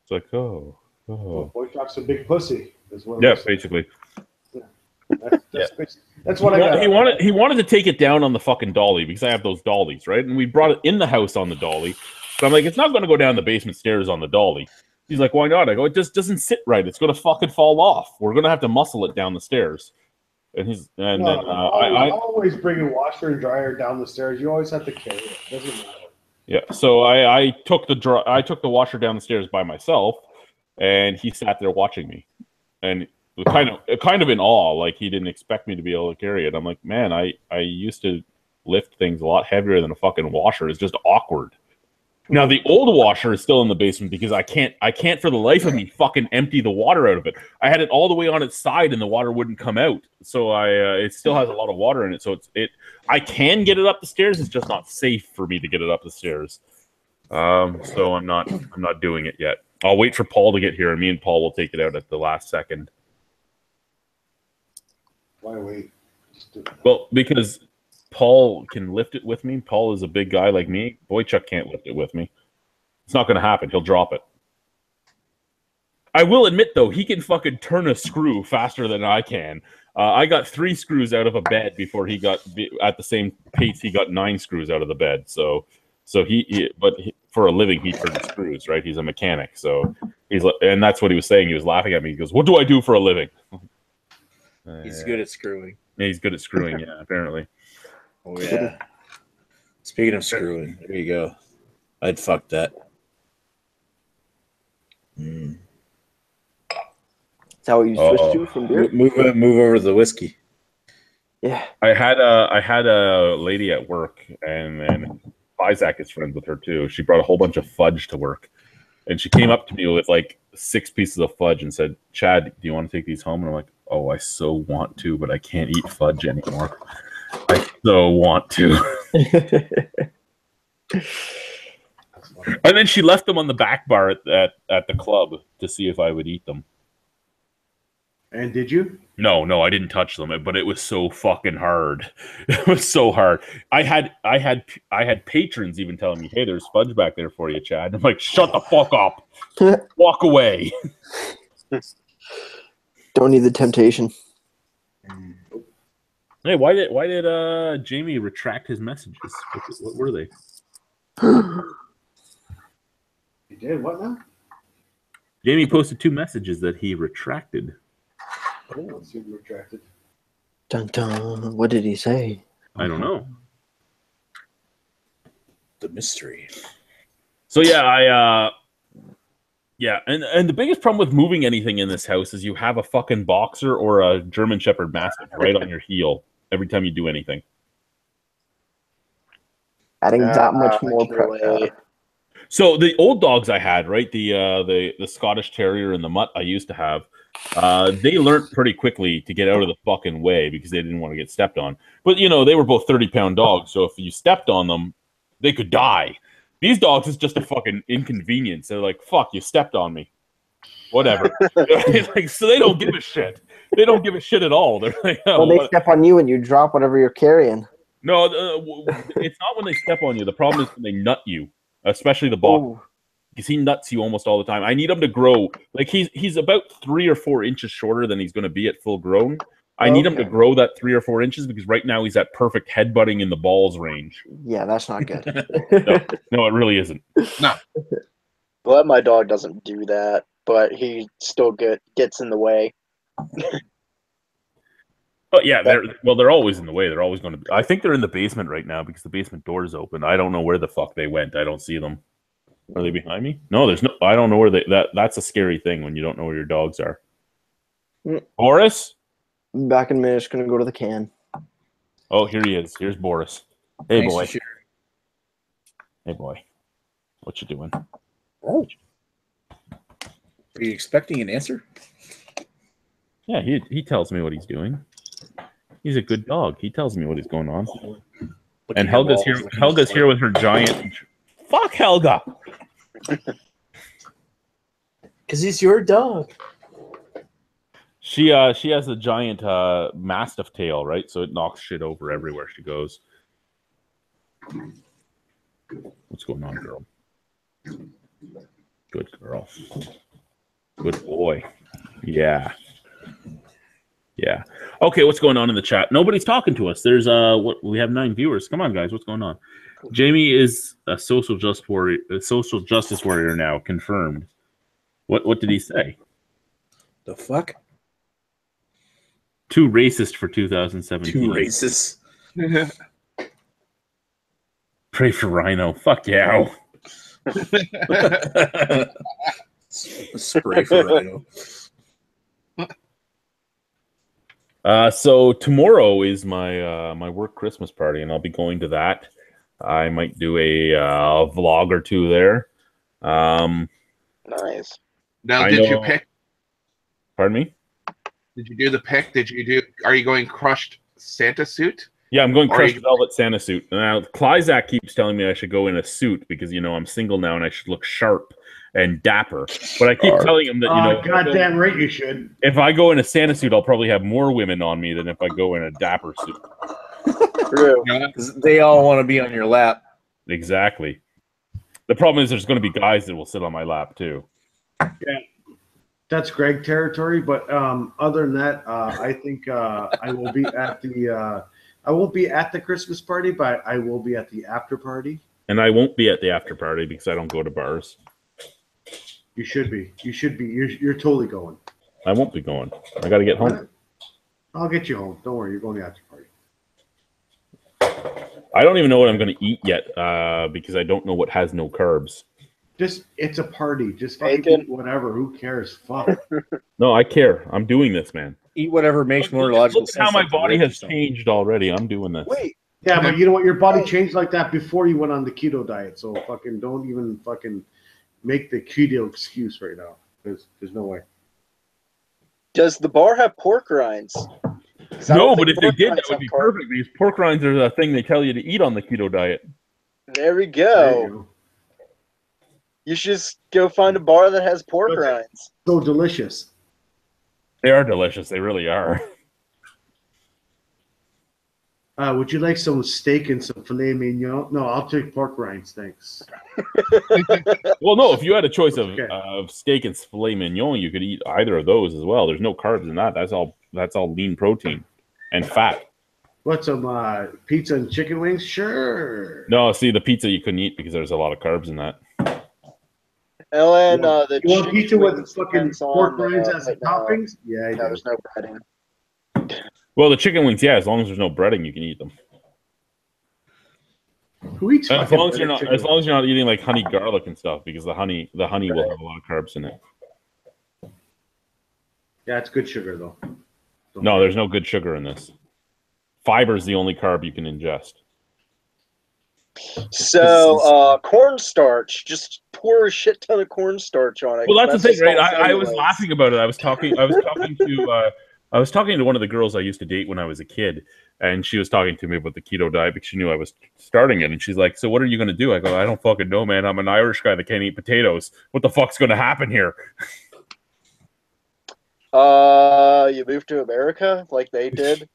It's like, oh. Boychuk's a big pussy. Is what Yeah, basically. That's what I got. He wanted to take it down on the fucking dolly because I have those dollies, right? And we brought it in the house on the dolly. So I'm like, it's not going to go down the basement stairs on the dolly. He's like, why not? I go, it just doesn't sit right. It's going to fucking fall off. We're going to have to muscle it down the stairs. I always bring a washer and dryer down the stairs. You always have to carry it. Doesn't matter. Yeah, so I took the washer down the stairs by myself, and he sat there watching me, and kind of in awe, like he didn't expect me to be able to carry it. I'm like, man, I used to lift things a lot heavier than a fucking washer. It's just awkward. Now the old washer is still in the basement because I can't for the life of me fucking empty the water out of it. I had it all the way on its side and the water wouldn't come out. So it still has a lot of water in it. So I can get it up the stairs. It's just not safe for me to get it up the stairs. So I'm not doing it yet. I'll wait for Paul to get here, and me and Paul will take it out at the last second. Why wait? Just do it. Well, because Paul can lift it with me. Paul is a big guy like me. Boychuk can't lift it with me. It's not going to happen. He'll drop it. I will admit, though, he can fucking turn a screw faster than I can. I got 3 screws out of a bed before he got, at the same pace, he got 9 screws out of the bed. So for a living, he turns screws, right? He's a mechanic. So and that's what he was saying. He was laughing at me. He goes, "What do I do for a living?" He's good at screwing. Yeah, he's good at screwing, yeah, apparently. Oh, yeah. Speaking of screwing, there you go. I'd fuck that. Is that what you switched to from beer? Move over to the whiskey. Yeah. I had a lady at work, and then Isaac is friends with her too. She brought a whole bunch of fudge to work, and she came up to me with like 6 pieces of fudge and said, "Chad, do you want to take these home?" And I'm like, "Oh, I so want to, but I can't eat fudge anymore. I so want to." And then she left them on the back bar at the club to see if I would eat them. And did you? No, I didn't touch them, but it was so fucking hard. It was so hard. I had patrons even telling me, "Hey, there's fudge back there for you, Chad." I'm like, "Shut the fuck up. Walk away." Don't need the temptation. Hey, why did Jamie retract his messages? What were they? You did what now? Jamie posted 2 messages that he retracted. Oh, it's retracted. Dun dun. What did he say? I don't know. The mystery. So yeah, and the biggest problem with moving anything in this house is you have a fucking boxer or a German Shepherd Mastiff right on your heel every time you do anything. Adding that much more pressure. So the old dogs I had, right, the Scottish Terrier and the Mutt I used to have, they learned pretty quickly to get out of the fucking way because they didn't want to get stepped on. But they were both 30-pound dogs, so if you stepped on them, they could die. These dogs is just a fucking inconvenience. They're like, "Fuck, you stepped on me." Whatever. Like, so they don't give a shit. They don't give a shit at all. They're like, well, they step on you and you drop whatever you're carrying. No, it's not when they step on you. The problem is when they nut you, especially the boxer. Because he nuts you almost all the time. I need him to grow. Like he's about 3 or 4 inches shorter than he's going to be at full grown. I need him to grow that 3 or 4 inches because right now he's at perfect headbutting in the balls range. Yeah, that's not good. No, it really isn't. No. Well, my dog doesn't do that, but he still gets in the way. But yeah, they're always in the way. They're always going to be. I think they're in the basement right now because the basement door is open. I don't know where the fuck they went. I don't see them. Are they behind me? No, there's no. I don't know where that's a scary thing when you don't know where your dogs are. Boris? Back in a minute, just gonna go to the can. Oh, here he is. Here's Boris. Hey, Thanks boy. for sharing. Hey, boy. What you doing? Oh. Are you expecting an answer? Yeah, he tells me what he's doing. He's a good dog. He tells me what is going on. And Helga's here. Helga's here with her giant. Fuck Helga. Because he's your dog. She has a giant mastiff tail, right? So it knocks shit over everywhere she goes. What's going on, girl? Good girl. Good boy. Yeah. Yeah. Okay, what's going on in the chat? Nobody's talking to us. There's we have 9 viewers. Come on, guys. What's going on? Jamie is a social justice warrior now, confirmed. What did he say? The fuck? Too racist for 2017. Too racist. Pray for Rhino. Fuck yeah. Spray for Rhino. So tomorrow is my work Christmas party, and I'll be going to that. I might do a vlog or 2 there. Nice. Now, did you pick? Pardon me? Did you do the pick? Are you going crushed Santa suit? Yeah, I'm going crushed velvet Santa suit. Now, Clyzac keeps telling me I should go in a suit because, I'm single now and I should look sharp. and dapper. But I keep telling him that goddamn right you should. if I go in a Santa suit, I'll probably have more women on me than if I go in a dapper suit. True. Because they all want to be on your lap. Exactly. The problem is there's going to be guys that will sit on my lap too. Yeah, that's Greg territory. But other than that, I think I will be at the. I won't be at the Christmas party, but I will be at the after party. And I won't be at the after party because I don't go to bars. You should be. You should be. You're totally going. I won't be going. I got to get home. I'll get you home. Don't worry. You're going to the after party. I don't even know what I'm going to eat yet because I don't know what has no carbs. It's a party. Just fucking eat whatever. Who cares? Fuck. No, I care. I'm doing this, man. Eat whatever makes more logical Look sense. how my body has changed already. I'm doing this. Wait. Yeah, but you know what? Your body changed like that before you went on the keto diet. So fucking don't even fucking make the keto excuse right now. There's no way. Does the bar have pork rinds? No, but if they did, that would be perfect. Because pork rinds are the thing they tell you to eat on the keto diet. There we There go. you go. You should just go find a bar that has pork rinds. So delicious. They are delicious. They really are. Would you like some steak and some filet mignon? No, I'll take pork rinds, thanks. Well, no, if you had a choice of, Okay. of steak and filet mignon, you could eat either of those as well. There's no carbs in that. That's all lean protein and fat. What, some pizza and chicken wings? Sure. No, see, the pizza you couldn't eat because there's a lot of carbs in that. Ellen, the You want chicken pizza with wings fucking depends pork on, rinds as the no, toppings? Yeah, I no, do. there's no breading. Well, the chicken wings, yeah, as long as there's no breading, you can eat them. Who eats As fucking long as you're breaded not, as chicken? long as you're not eating like honey garlic and stuff, because the honey will have a lot of carbs in it. Yeah, it's good sugar though. No, there's no good sugar in this. Fiber is the only carb you can ingest. So, cornstarch, just pour a shit ton of cornstarch on it. Well, that's the thing, right? small I was cellulose. laughing about it. I was talking to one of the girls I used to date when I was a kid, and she was talking to me about the keto diet because she knew I was starting it. And she's like, "So what are you going to do?" I go, "I don't fucking know, man. I'm an Irish guy that can't eat potatoes. What the fuck's going to happen here?" You moved to America like they did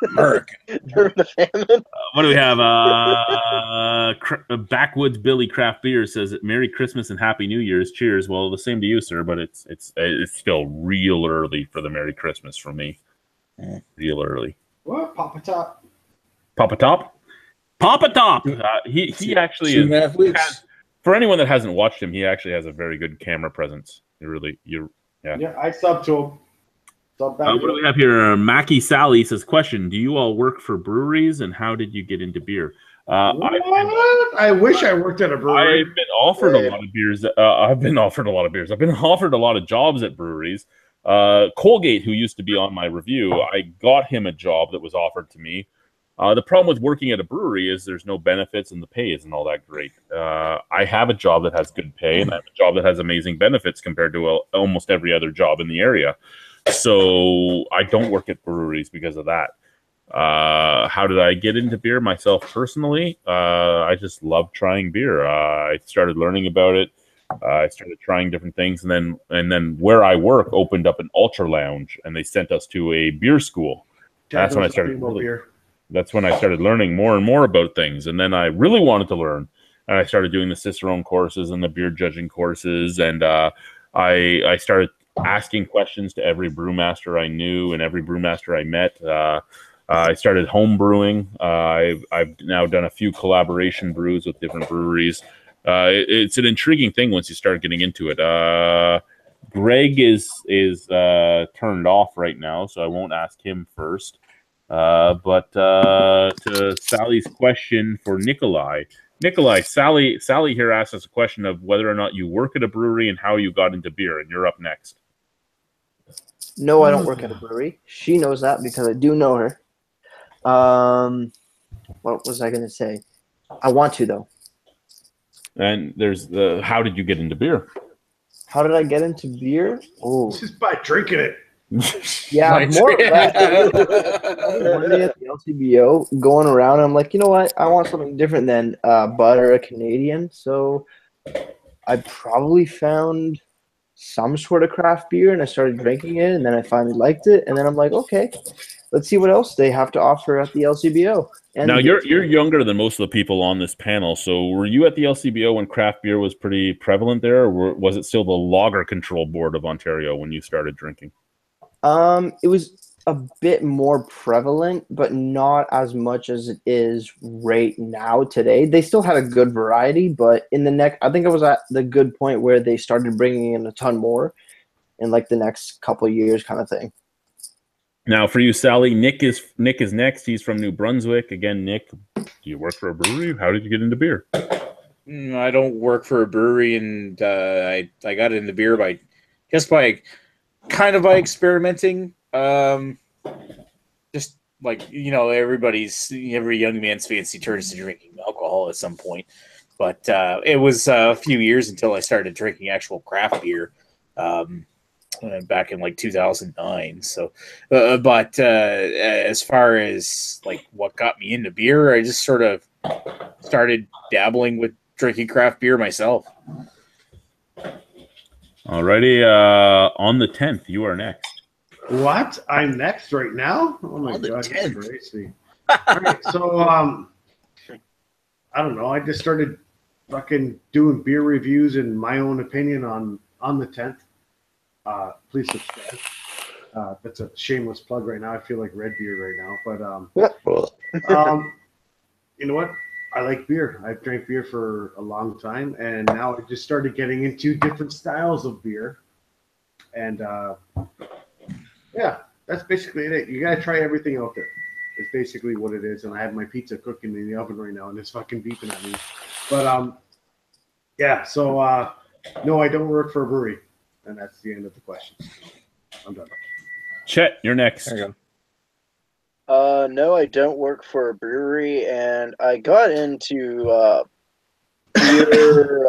America. during the famine. What do we have? Backwoods Billy Craft Beer says, "Merry Christmas and Happy New Year's. Cheers." Well, the same to you, sir. But it's still real early for the Merry Christmas for me. Real early. What? Papa Top? Papa Top. Papa Top. He actually is. 2.5 weeks. For anyone that hasn't watched him, he actually has a very good camera presence. Yeah, I sub to him. Sub back What do we have here? Mackie Sally says, "Question: do you all work for breweries, and how did you get into beer?" I wish I worked at a brewery. I've been offered a lot of beers. I've been offered a lot of beers. I've been offered a lot of jobs at breweries. Colgate, who used to be on my review, I got him a job that was offered to me. The problem with working at a brewery is there's no benefits and the pay isn't all that great. I have a job that has good pay and I have a job that has amazing benefits compared to almost every other job in the area. So I don't work at breweries because of that. How did I get into beer myself personally? I just love trying beer. I started learning about it. I started trying different things, and then where I work opened up an ultra lounge, and they sent us to a beer school. That's when I started. That's when I started learning more and more about things, and then I really wanted to learn, and I started doing the Cicerone courses and the beer judging courses, and I started asking questions to every brewmaster I knew and every brewmaster I met. I started home brewing. I've now done a few collaboration brews with different breweries. It's an intriguing thing once you start getting into it. Greg is turned off right now, so I won't ask him first. But to Sally's question for Nikolai, Sally here asked us a question of whether or not you work at a brewery and how you got into beer, and you're up next. No, I don't work at a brewery. She knows that because I do know her. What was I going to say? I want to, though. And there's the how did you get into beer? How did I get into beer? Oh, Just by drinking it. yeah, more or less. One day at the LCBO, going around, I'm like, you know what? I want something different than butter, a Canadian. So I probably found some sort of craft beer and I started drinking it, and then I finally liked it, and then I'm like, okay, let's see what else they have to offer at the LCBO. And Now you're younger than most of the people on this panel, so were you at the LCBO when craft beer was pretty prevalent there, or was it still the Lager Control Board of Ontario when you started drinking? It was a bit more prevalent, but not as much as it is right now today. They still had a good variety, but in the next, I think it was at the good point where they started bringing in a ton more in like the next couple of years, kind of thing. Now, for you, Sally, Nick is next. He's from New Brunswick. Again, Nick, do you work for a brewery? How did you get into beer? I don't work for a brewery, and I got into beer by experimenting. Just like, every young man's fancy turns to drinking alcohol at some point. But it was a few years until I started drinking actual craft beer. Back in like 2009. So, but as far as like what got me into beer, I just sort of started dabbling with drinking craft beer myself. Alrighty, on the 10th, you are next. What? I'm next right now? Oh my On the god, 10th. that's crazy. All right, so I don't know. I just started fucking doing beer reviews in my own opinion on the 10th. Please subscribe. That's a shameless plug right now. I feel like red beer right now, but you know what? I like beer. I've drank beer for a long time, and now I just started getting into different styles of beer. And yeah, that's basically it. You gotta try everything out there. It's basically what it is. And I have my pizza cooking in the oven right now, and it's fucking beeping at me. But yeah. So no, I don't work for a brewery, and that's the end of the question. I'm done. Chet, you're next. There you go. No, I don't work for a brewery, and I got into beer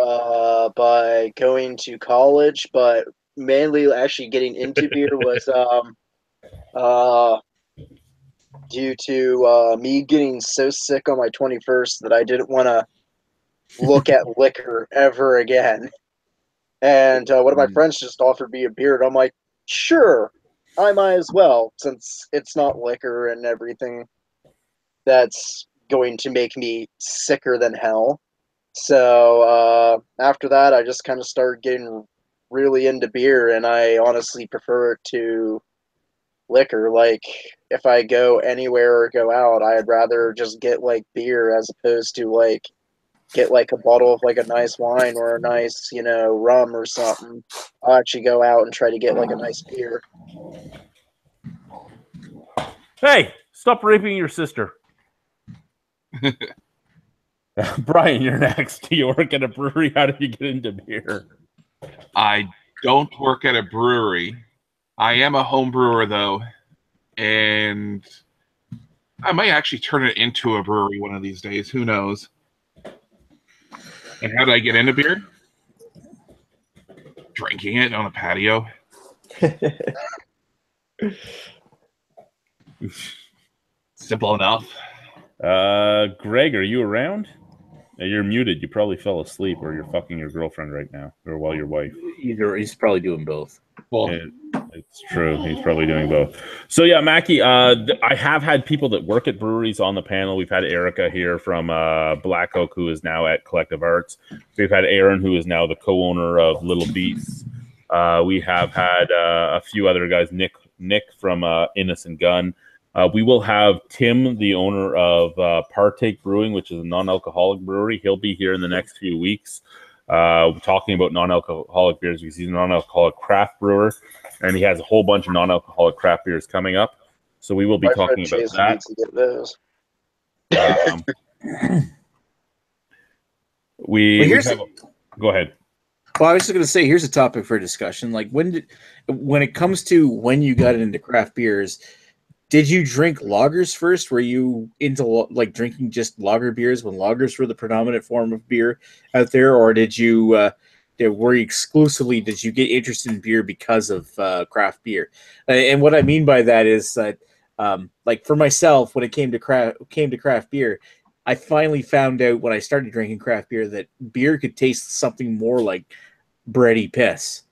by going to college, but mainly actually getting into beer was due to me getting so sick on my 21st that I didn't want to look at liquor ever again. And one of my friends just offered me a beer, and I'm like, sure, I might as well, since it's not liquor and everything that's going to make me sicker than hell. So after that, I just kind of started getting really into beer, and I honestly prefer it to liquor. Like, if I go anywhere or go out, I'd rather just get like beer as opposed to like get like a bottle of like a nice wine or a nice, rum or something. I'll actually go out and try to get like a nice beer. Hey, stop raping your sister. Brian, you're next. Do you work at a brewery? How did you get into beer? I don't work at a brewery. I am a home brewer, though, and I might actually turn it into a brewery one of these days. Who knows? And how did I get into beer? Drinking it on a patio. Simple enough. Greg, are you around? You're muted. You probably fell asleep, or you're fucking your girlfriend right now, or while your wife. Either he's probably doing both. Well, It's true. He's probably doing both. So yeah, Mackie, I have had people that work at breweries on the panel. We've had Erica here from Black Oak, who is now at Collective Arts. We've had Aaron, who is now the co-owner of Little Beasts. We have had a few other guys. Nick from Innocent Gun. We will have Tim, the owner of Partake Brewing, which is a non-alcoholic brewery. He'll be here in the next few weeks talking about non-alcoholic beers because he's a non-alcoholic craft brewer, and he has a whole bunch of non-alcoholic craft beers coming up. So we will be talking about that. Needs to get those. Go ahead. Well, I was just going to say, here's a topic for discussion. Like, when it comes to when you got into craft beers, did you drink lagers first? Were you into like drinking just lager beers when lagers were the predominant form of beer out there, or did you did you get interested in beer because of craft beer? And what I mean by that is that, like for myself, when it came to craft beer, I finally found out when I started drinking craft beer that beer could taste something more like bready piss.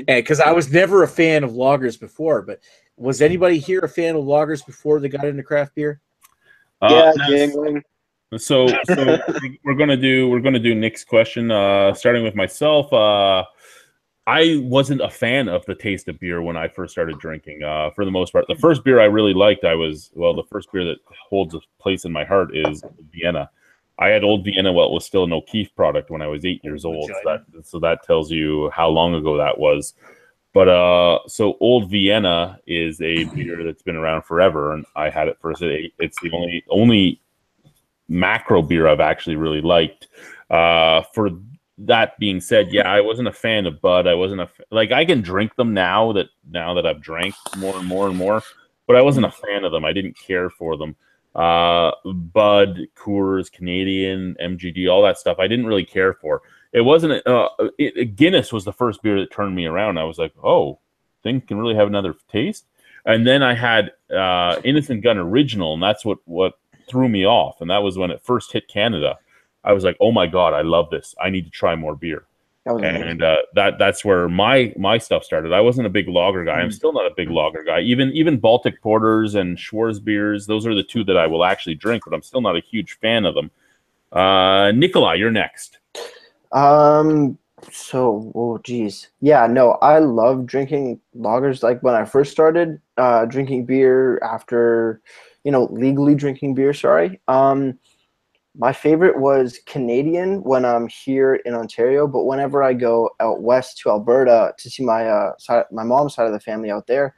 Because I was never a fan of lagers before, but was anybody here a fan of lagers before they got into craft beer? Yeah, Now, Yingling. so we're gonna do Nick's question. Starting with myself, I wasn't a fan of the taste of beer when I first started drinking. For the most part, the first beer I really liked, the first beer that holds a place in my heart is Vienna. I had Old Vienna while it was still an O'Keefe product when I was 8 years old. So that tells you how long ago that was. But so Old Vienna is a beer that's been around forever, and I had it first at 8. It's the only macro beer I've actually really liked. For that being said, yeah, I wasn't a fan of Bud. I wasn't like I can drink them now that I've drank more and more and more, but I wasn't a fan of them. I didn't care for them. Bud, Coors, Canadian, MGD, all that stuff, I didn't really care for. It wasn't. Guinness was the first beer that turned me around. I was like, oh, thing can really have another taste. And then I had Innocent Gun Original, and that's what threw me off. And that was when it first hit Canada. I was like, oh my God, I love this. I need to try more beer. And that's where my stuff started. I wasn't a big lager guy. I'm still not a big lager guy. Even Baltic Porters and Schwarzbiers, those are the two that I will actually drink, but I'm still not a huge fan of them. Nikolai, you're next. Geez. Yeah, no, I love drinking lagers. Like when I first started drinking beer after, legally drinking beer, sorry. My favorite was Canadian when I'm here in Ontario, but whenever I go out west to Alberta to see my mom's side of the family out there,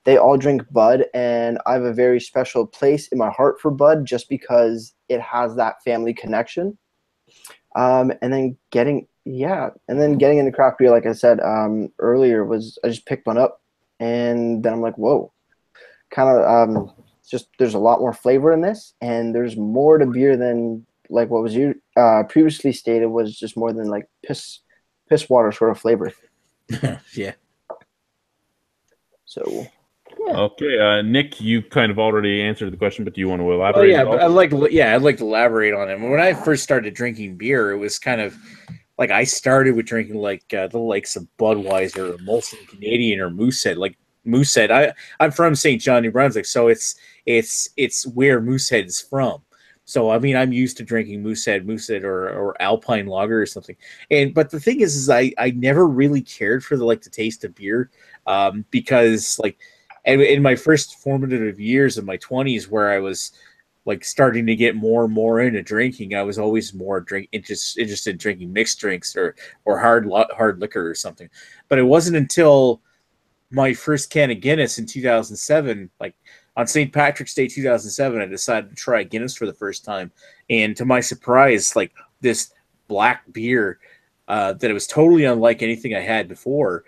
they all drink Bud, and I have a very special place in my heart for Bud just because it has that family connection. And then getting into craft beer, like I said earlier, was I just picked one up, and then I'm like, whoa, kind of just there's a lot more flavor in this, and there's more to beer than like what was previously stated was just more than like piss water sort of flavor. Yeah. So. Yeah. Okay, Nick, you kind of already answered the question, but do you want to elaborate? I'd like to elaborate on it. When I first started drinking beer, it was kind of like I started with drinking like the likes of Budweiser or Molson Canadian or Moosehead. Like Moosehead, I'm from St. John, New Brunswick, so it's where Moosehead is from. So I mean, I'm used to drinking Moosehead or Alpine Lager or something. But the thing is I never really cared for the taste of beer, because like in my first formative years of my 20s, where I was like starting to get more and more into drinking, I was always more interested in drinking mixed drinks or hard liquor or something. But it wasn't until my first can of Guinness in 2007, like on St. Patrick's Day 2007, I decided to try Guinness for the first time. And to my surprise, like this black beer that it was totally unlike anything I had before,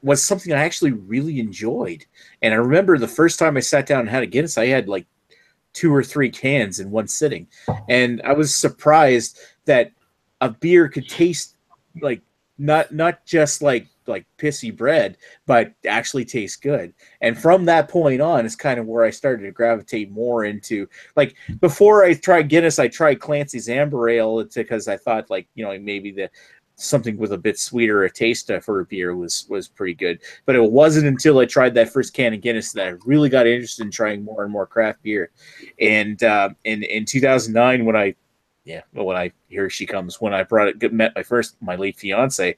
was something I actually really enjoyed. And I remember the first time I sat down and had a Guinness, I had like 2 or 3 cans in one sitting. And I was surprised that a beer could taste like not just like pissy bread, but actually taste good. And from that point on, it's kind of where I started to gravitate more into, like, before I tried Guinness, I tried Clancy's Amber Ale because I thought maybe something with a bit sweeter a taste for a beer was pretty good. But it wasn't until I tried that first can of Guinness that I really got interested in trying more and more craft beer. And in 2009, here she comes, when I met my late fiance,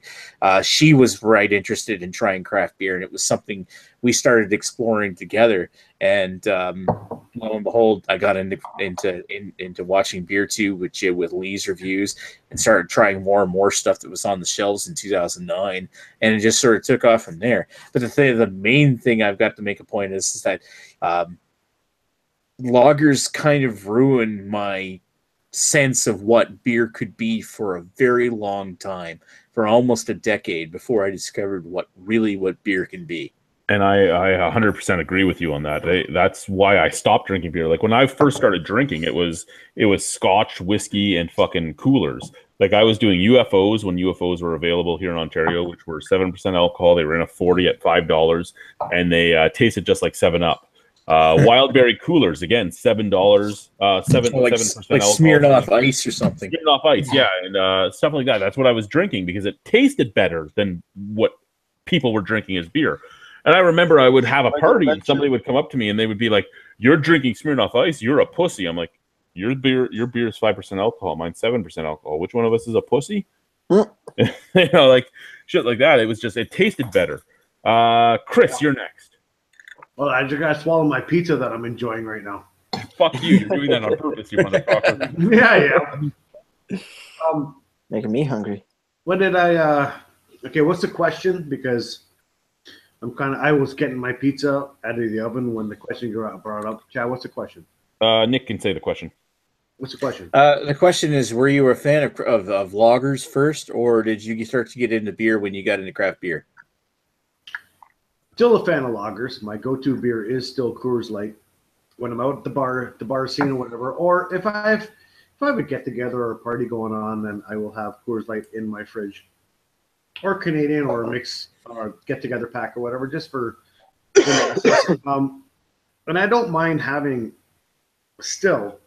she was right interested in trying craft beer, and it was something we started exploring together. And lo and behold, I got into watching Beer Tube with Lee's reviews, and started trying more and more stuff that was on the shelves in 2009, and it just sort of took off from there. But the main thing I've got to make a point is that lagers kind of ruined my sense of what beer could be for a very long time, for almost a decade, before I discovered what beer can be. And I 100% agree with you on that. That's why I stopped drinking beer. Like when I first started drinking, it was Scotch, whiskey, and fucking coolers. Like I was doing UFOs when UFOs were available here in Ontario, which were 7% alcohol. They were in a 40 at $5, and they tasted just like 7-Up. Wildberry coolers again, $7, like 7% like alcohol. Smirnoff Ice or something. Smirnoff Ice, yeah, and stuff like that. That's what I was drinking because it tasted better than what people were drinking as beer. And I remember I would have a party and somebody would come up to me and they would be like, "You're drinking Smirnoff Ice. You're a pussy." I'm like, Your beer is 5% alcohol. Mine's 7% alcohol. Which one of us is a pussy?" Like shit like that. It was just, it tasted better. Chris, you're next. Well, I just gotta swallow my pizza that I'm enjoying right now. Fuck you. You're doing that on purpose, you motherfucker. Yeah. Making me hungry. What did I? Okay, what's the question? Because I was getting my pizza out of the oven when the question got brought up. Chad, what's the question? Nick can say the question. What's the question? The question is, were you a fan of lagers first, or did you start to get into beer when you got into craft beer? Still a fan of lagers. My go-to beer is still Coors Light when I'm out at the bar scene or whatever. Or if I have a get-together or a party going on, then I will have Coors Light in my fridge. Or Canadian or a mix or get-together pack or whatever, just for and I don't mind having still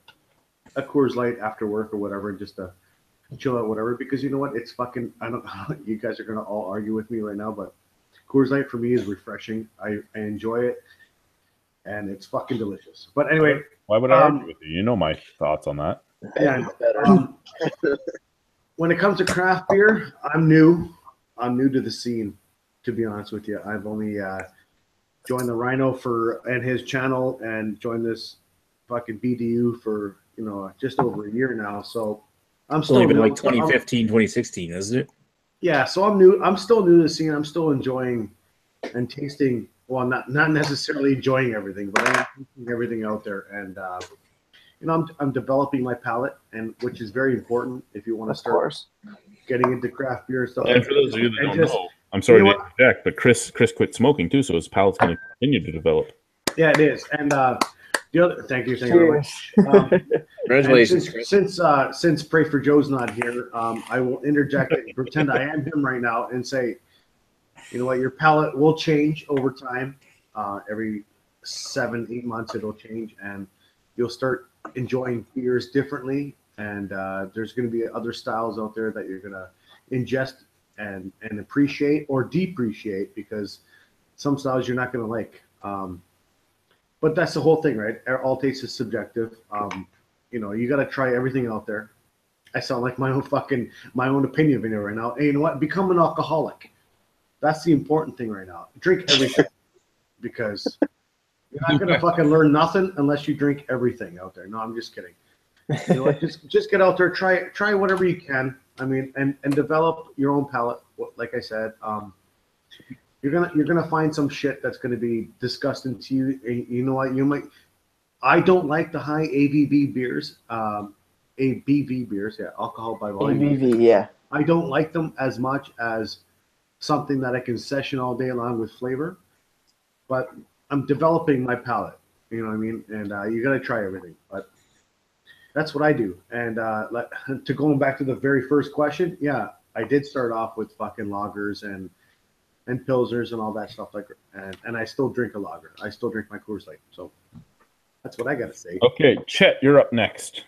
a Coors Light after work or whatever, just to chill out, whatever. Because you know what? It's fucking, I don't you guys are going to all argue with me right now, but Coors Light for me is refreshing. I enjoy it, and it's fucking delicious. But anyway, why would I argue with you? You know my thoughts on that. Yeah. When it comes to craft beer, I'm new. I'm new to the scene, to be honest with you. I've only joined the Rhino and his channel, and joined this fucking BDU for just over a year now. So I'm still only been new. like 2015, 2016, isn't it? Yeah, so I'm new. I'm still new to the scene. I'm still enjoying and tasting. Well, not necessarily enjoying everything, but I'm tasting everything out there. And I'm developing my palate, and which is very important if you want to start getting into craft beer and stuff. And for those of you that don't know, I'm sorry to interject, but Chris quit smoking too, so his palate's going to continue to develop. Yeah, it is. And the other, thank you very much. Congratulations. Since Pray for Joe's not here, I will interject and pretend I am him right now and say, you know what, your palate will change over time. Every 7-8 months it'll change, and you'll start enjoying beers differently. And there's going to be other styles out there that you're going to ingest and appreciate or depreciate, because some styles you're not going to like. But that's the whole thing, right? All taste is subjective. You got to try everything out there. I sound like my own opinion video right now. And you know what? Become an alcoholic. That's the important thing right now. Drink everything, because you're not gonna fucking learn nothing unless you drink everything out there. No, I'm just kidding. You know what? Just get out there, try whatever you can. I mean, and develop your own palate. Like I said, you're gonna find some shit that's gonna be disgusting to you. You know what? I don't like the high ABV beers, ABV beers, yeah, alcohol by volume. ABV, yeah. I don't like them as much as something that I can session all day long with flavor. But I'm developing my palate. You know what I mean? And you got to try everything. But that's what I do. And to going back to the very first question, yeah, I did start off with fucking lagers and pilsners and all that stuff, and I still drink a lager. I still drink my Coors Light. So that's what I got to say. Okay, Chet, you're up next.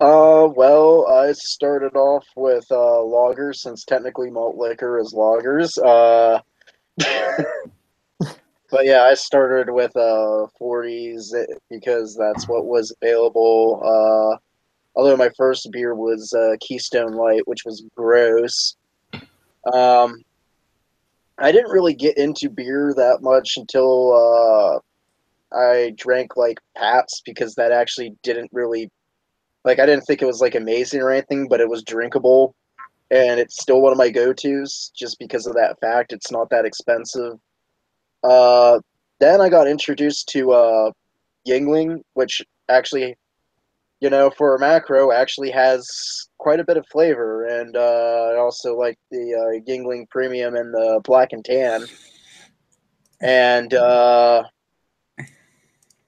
Well, I started off with lagers, since technically malt liquor is lagers. But yeah, I started with 40s because that's what was available. Although my first beer was Keystone Light, which was gross. I didn't really get into beer that much until I drank like Pabst, because that actually didn't really, I didn't think it was amazing or anything, but it was drinkable, and it's still one of my go-tos just because of that fact. It's not that expensive. Then I got introduced to Yingling, which actually, for a macro, actually has quite a bit of flavor, and I also like the Yingling Premium and the Black and Tan. And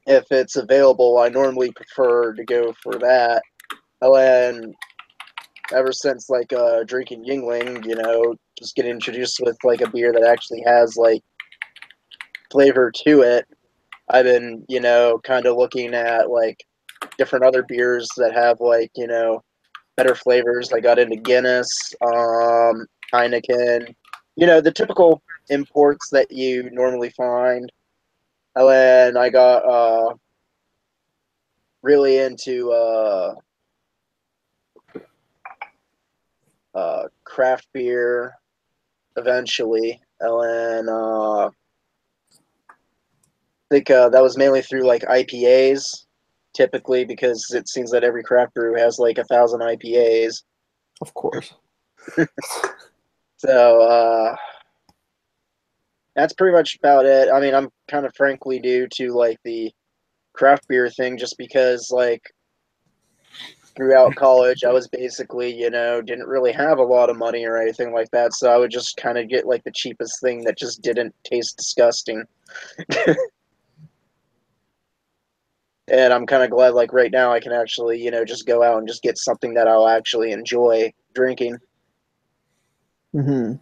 if it's available, I normally prefer to go for that. And ever since drinking Yingling, just get introduced with a beer that actually has flavor to it. I've been, kind of looking at like different other beers that have like, better flavors. I got into Guinness, Heineken, the typical imports that you normally find. And then I got really into craft beer eventually. And then I think that was mainly through like IPAs, typically, because it seems that every craft brew has like 1,000 IPAs. Of course. So that's pretty much about it. I mean, I'm kind of frankly due to like the craft beer thing, just because like throughout college I was basically, didn't really have a lot of money or anything like that, so I would just kind of get like the cheapest thing that just didn't taste disgusting. And I'm kind of glad like right now I can actually, just go out and just get something that I'll actually enjoy drinking. Mm-hmm.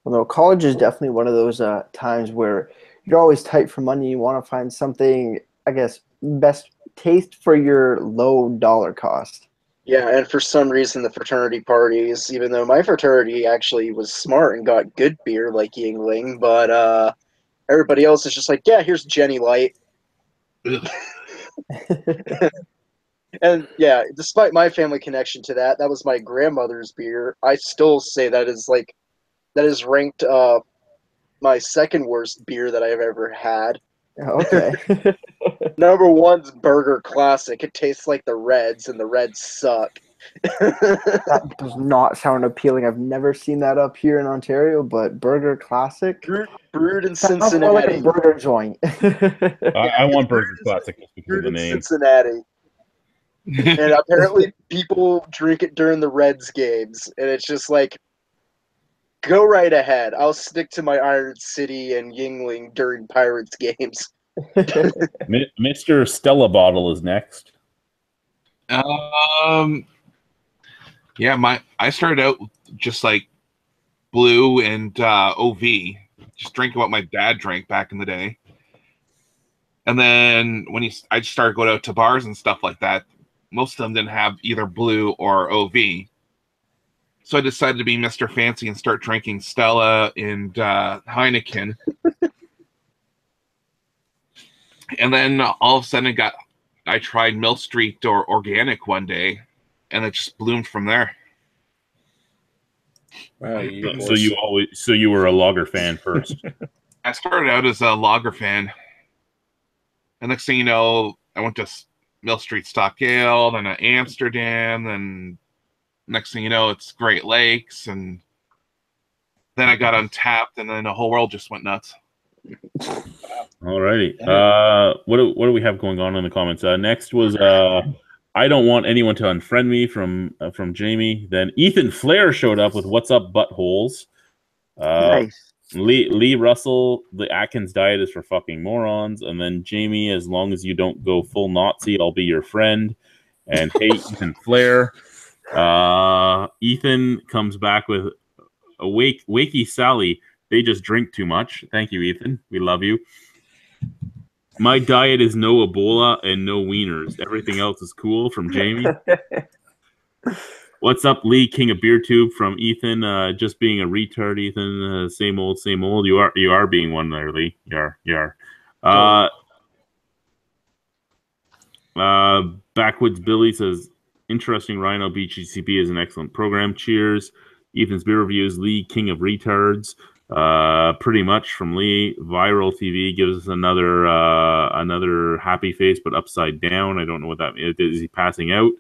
Well, no, college is definitely one of those times where you're always tight for money. You want to find something, I guess, best taste for your low dollar cost. Yeah, and for some reason the fraternity parties, even though my fraternity actually was smart and got good beer like Yingling, but everybody else is just like, yeah, here's Jenny Light. And yeah, despite my family connection to that, that was my grandmother's beer. I still say that is ranked my second worst beer that I've ever had. Okay. Number one's Burger Classic. It tastes like the Reds, and the Reds suck. That does not sound appealing. I've never seen that up here in Ontario, but Burger Classic Brewed in sounds more like Cincinnati. a burger joint. I want Burger Classic just because of Brewed the in name. Cincinnati. And apparently people drink it during the Reds games, and it's just like, go right ahead. I'll stick to my Iron City and Yingling during Pirates games. Mr. Stella Bottle is next. Yeah, I started out just like blue and OV, just drinking what my dad drank back in the day. And then I just started going out to bars and stuff like that. Most of them didn't have either blue or OV. So I decided to be Mr. Fancy and start drinking Stella and Heineken. And then all of a sudden I tried Mill Street or Organic one day, and it just bloomed from there. Wow, So you were a lager fan first. I started out as a lager fan. And next thing you know, I went to Mill Street Stock Ale, then Amsterdam, and next thing you know, it's Great Lakes, and then I got Untapped, and then the whole world just went nuts. Alrighty. What do we have going on in the comments? Next was I don't want anyone to unfriend me from Jamie. Then Ethan Flair showed up with "What's up, buttholes?" Nice. Lee Russell, the Atkins diet is for fucking morons. And then Jamie, as long as you don't go full Nazi, I'll be your friend. And hey, Ethan Flair. Ethan comes back with a wakey Sally. They just drink too much. Thank you, Ethan. We love you. My diet is no Ebola and no wieners. Everything else is cool from Jamie. What's up, Lee, King of Beer Tube from Ethan. Just being a retard, Ethan. Same old, same old. You are being one there, Lee. You are. Backwoods Billy says, interesting. Rhino BGCP is an excellent program. Cheers. Ethan's beer reviews. Lee, King of Retards. Pretty much from Lee. Viral TV gives us another happy face, but upside down. I don't know what that means. Is he passing out?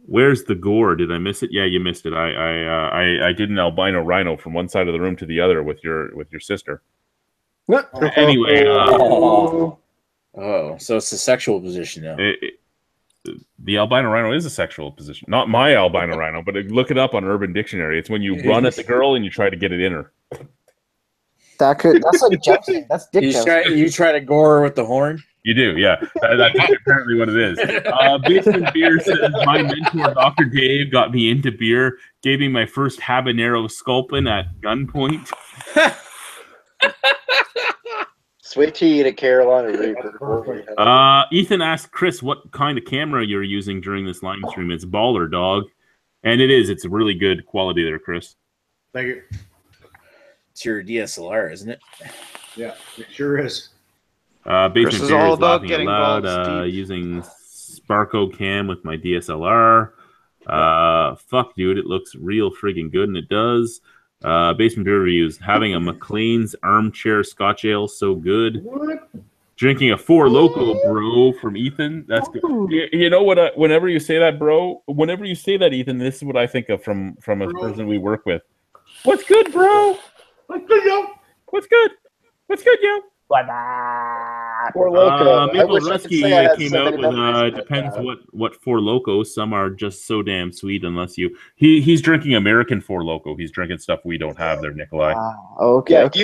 Where's the gore? Did I miss it? Yeah, you missed it. I did an albino rhino from one side of the room to the other with your sister. Anyway, oh, so it's a sexual position now. The albino rhino is a sexual position. Not my albino rhino, but look it up on Urban Dictionary. It's when you run at the girl and you try to get it in her. That's like jousting. That's dick jousting. You try to gore her with the horn? You do, yeah. That's apparently what it is. Basement Beer says, my mentor, Dr. Dave, got me into beer, gave me my first habanero sculpin at gunpoint. Sweet tea to Carolina Reaper. Ethan asked Chris what kind of camera you're using during this live stream. It's baller, dog. And it is. It's a really good quality there, Chris. Thank you. It's your DSLR, isn't it? Yeah, it sure is. Basement is Beer all is about laughing getting out balls loud, deep. using Sparko cam with my DSLR. Fuck, dude, it looks real friggin' good, and it does. Basement Beer reviews, having a McLean's armchair Scotch ale, so good. What? Drinking a Four Loko, bro, from Ethan. That's good. You know what? Whenever you say that, bro, whenever you say that, Ethan, this is what I think of from a person we work with. What's good, bro? What's good, yo? What's good? What's good, yo? Four Loko. I Maple wish I could Rusky say I had came so out many with memories of depends that. what Four Loko. Some are just so damn sweet unless you he's drinking American Four Loko. He's drinking stuff we don't have there, Nikolai. Okay. Yeah, Okay.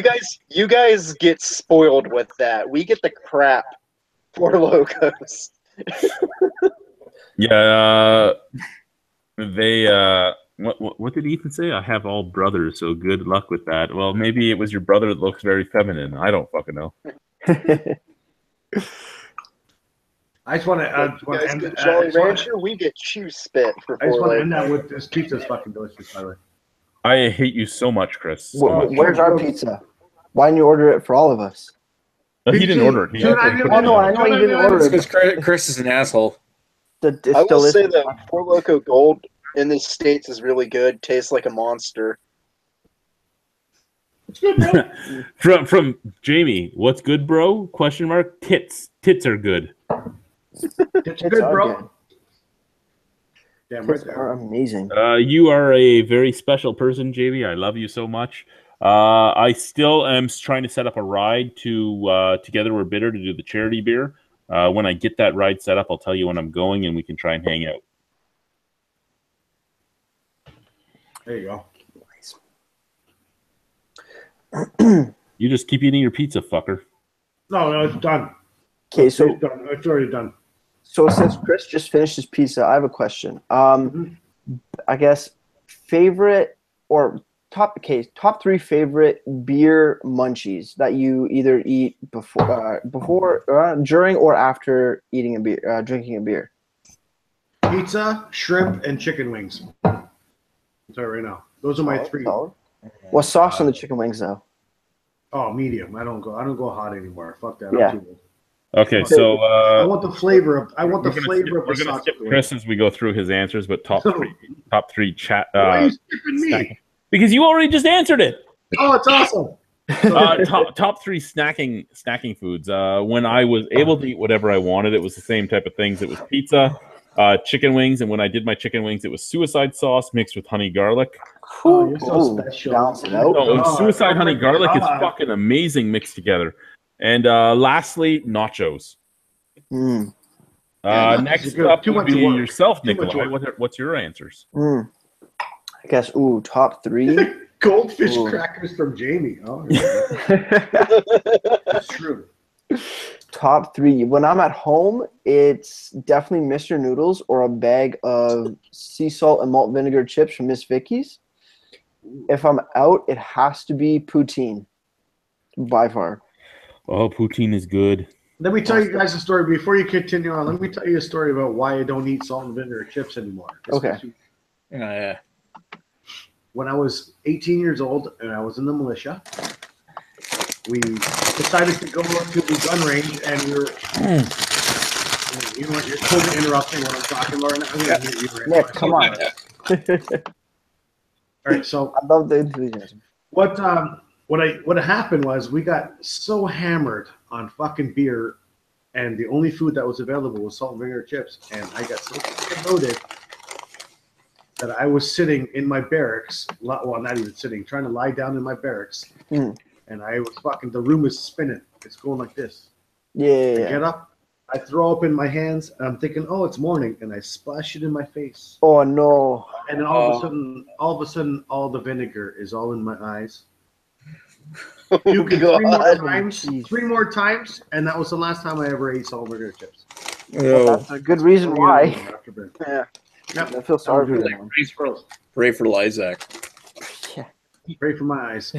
you guys get spoiled with that. We get the crap Four Locos. Yeah, they what did Ethan say? I have all brothers, so good luck with that. Well, maybe it was your brother that looks very feminine. I don't fucking know. I just want to You guys get Jolly Rancher, we get Chew Spit for I just Four want to end that Loko. with this pizza's fucking delicious, by the way. I hate you so much, Chris. So much. Where's our pizza? Why didn't you order it for all of us? He didn't order it. He Dude, actually put it I in. know you didn't order It's because Chris is an asshole. It's I will say delicious. that Four Loko Gold in the States is really good. Tastes like a monster. From Jamie, what's good, bro? Question mark. Tits are good. It's good, are bro. good. Damn Tits right are there. amazing. You are a very special person, Jamie. I love you so much. I still am trying to set up a ride to Together We're Bitter to do the charity beer. When I get that ride set up, I'll tell you when I'm going, and we can try and hang out. There you go. You just keep eating your pizza, fucker. No, it's done. Okay, so It's done. It's already done. since Chris just finished his pizza, I have a question. Mhm. I guess favorite or top three favorite beer munchies that you either eat before, during, or after eating a beer, drinking a beer. Pizza, shrimp, and chicken wings. I'll tell you right now. Those are my three. Solid. What sauce on the chicken wings though? Oh, medium. I don't go hot anymore. Fuck that. Yeah. I'm too old. Okay, so I want the flavor of. I want the we're gonna flavor skip, of the we're gonna sauce. skip Chris as we go through his answers, but top three chat. Why are you skipping me? Because you already just answered it. Oh, it's awesome. Top three snacking foods. When I was able to eat whatever I wanted, it was the same type of things. It was pizza, chicken wings, and when I did my chicken wings, it was suicide sauce mixed with honey garlic. Oh, you're so Ooh, special. balance it out. No, Oh, suicide oh honey my garlic is God. fucking amazing mixed together. And lastly, nachos. Mm, Yeah, nachos Next are good. up Too would much be work. yourself, Too much Nikolai. work. What's your answers? I guess top three. Goldfish Ooh. crackers from Jamie. Oh, that's true. Top three. When I'm at home, it's definitely Mr. Noodles or a bag of sea salt and malt vinegar chips from Miss Vicky's. If I'm out, it has to be poutine, by far. Oh, poutine is good. Let me tell you guys a story before you continue on. Let me tell you a story about why I don't eat salt and vinegar chips anymore. Okay. Yeah. When I was 18 years old and I was in the militia, we decided to go up to the gun range, and we were. You know what? You're totally interrupting what I'm talking about right now. I'm gonna hit you right Nick, now. come on. All right, so I love the enthusiasm. what happened was we got so hammered on fucking beer, and the only food that was available was salt and vinegar chips, and I got so fucking loaded that I was sitting in my barracks. Well, not even sitting, trying to lie down in my barracks, Mm. and I was fucking. The room is spinning. It's going like this. I Yeah. get up, I throw up in my hands, and I'm thinking, oh, it's morning, and I splash it in my face. Oh no. And then all of a sudden, all the vinegar is all in my eyes. Puke it 3 more God. times. Jeez. 3 more times, and that was the last time I ever ate salt and vinegar chips. No. That's a good reason why. After bed. Yeah. Yep. I feel sorry for Like, them. pray for Lysac. Yeah. Pray for my eyes.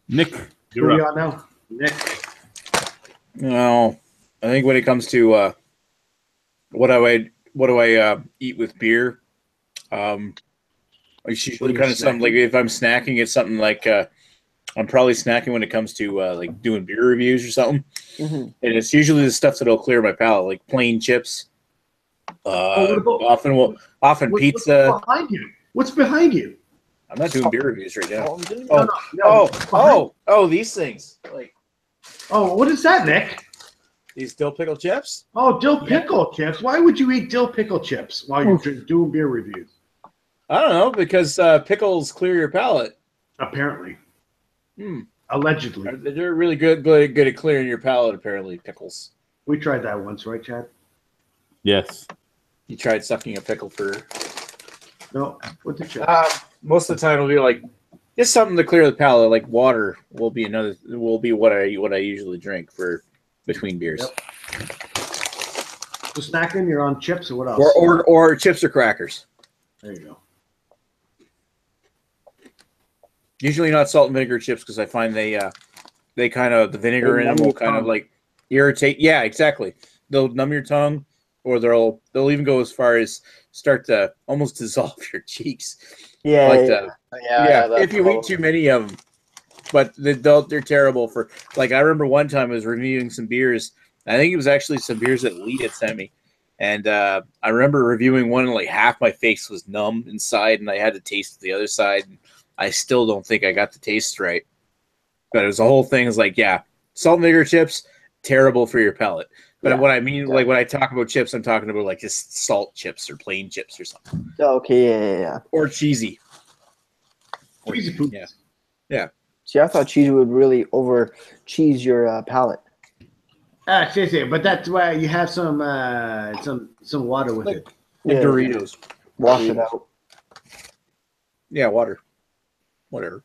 Nick, Who you're we up. on now? Nick. No, I think when it comes to what do I eat with beer, it's usually When you're kind of something like snacking? if I'm snacking, it's something like I'm probably snacking when it comes to like doing beer reviews or something, Mhm. and it's usually the stuff that'll clear my palate, like plain chips. what about- Often What's pizza. behind you? What's behind you? I'm not doing beer reviews right now. Oh, I'm doing- No, no, no. What's behind- These things like Oh, what is that, Nick? these dill pickle chips. Oh, dill pickle chips. Why would you eat dill pickle chips while you're doing beer reviews? I don't know because pickles clear your palate. Apparently. Hmm. Allegedly. They're really good at clearing your palate. Apparently, pickles. We tried that once, right, Chad? Yes. You tried sucking a pickle for. No, with the chips. Most of the time, it'll be like just something to clear the palate. Like water will be what I usually drink for between beers, Yep. So snacking, you're on chips or what else? or chips or crackers. There you go. Usually not salt and vinegar chips because I find they kind of the vinegar in them will kind of like irritate. Yeah, exactly. They'll numb your tongue, or they'll even go as far as start to almost dissolve your cheeks. Yeah, Like yeah. Yeah. if you eat too many of them. But they're terrible for like I remember one time I was reviewing some beers. I think it was actually some beers that Lee had sent me, and I remember reviewing one and like half my face was numb inside, and I had to taste the other side. And I still don't think I got the taste right. But it was the whole thing is like salt and vinegar chips terrible for your palate. But Yeah, what I mean like when I talk about chips, I'm talking about like just salt chips or plain chips or something Okay, yeah. or cheesy. Cheesy food. Yeah. See, I thought cheese would really over cheese your palate. Seriously, but that's why you have some water with Like- it. Like Yeah. Doritos. Wash it out. Yeah, water. Whatever.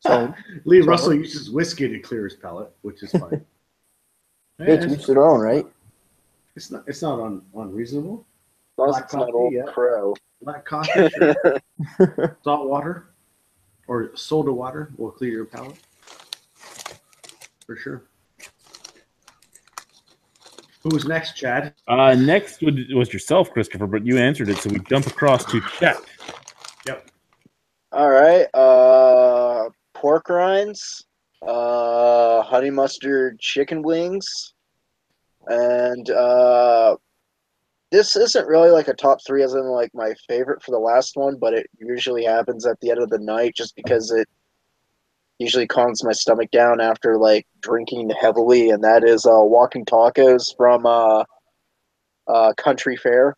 So, Lee Russell uses whiskey to clear his palate, which is fine. hey, to each their own, right? It's not unreasonable. As long as Black it's not coffee, old yeah. crow. Black coffee, sure. Salt water, or soda water will clear your palate. For sure. Who's next, Chad? Next was yourself, Christopher, but you answered it, so we jump across to Chet. Yep. All right. Pork rinds, honey mustard chicken wings, and this isn't really like a top three as in like my favorite for the last one, but it usually happens at the end of the night just because it usually calms my stomach down after like drinking heavily, and that is walking tacos from Country Fair.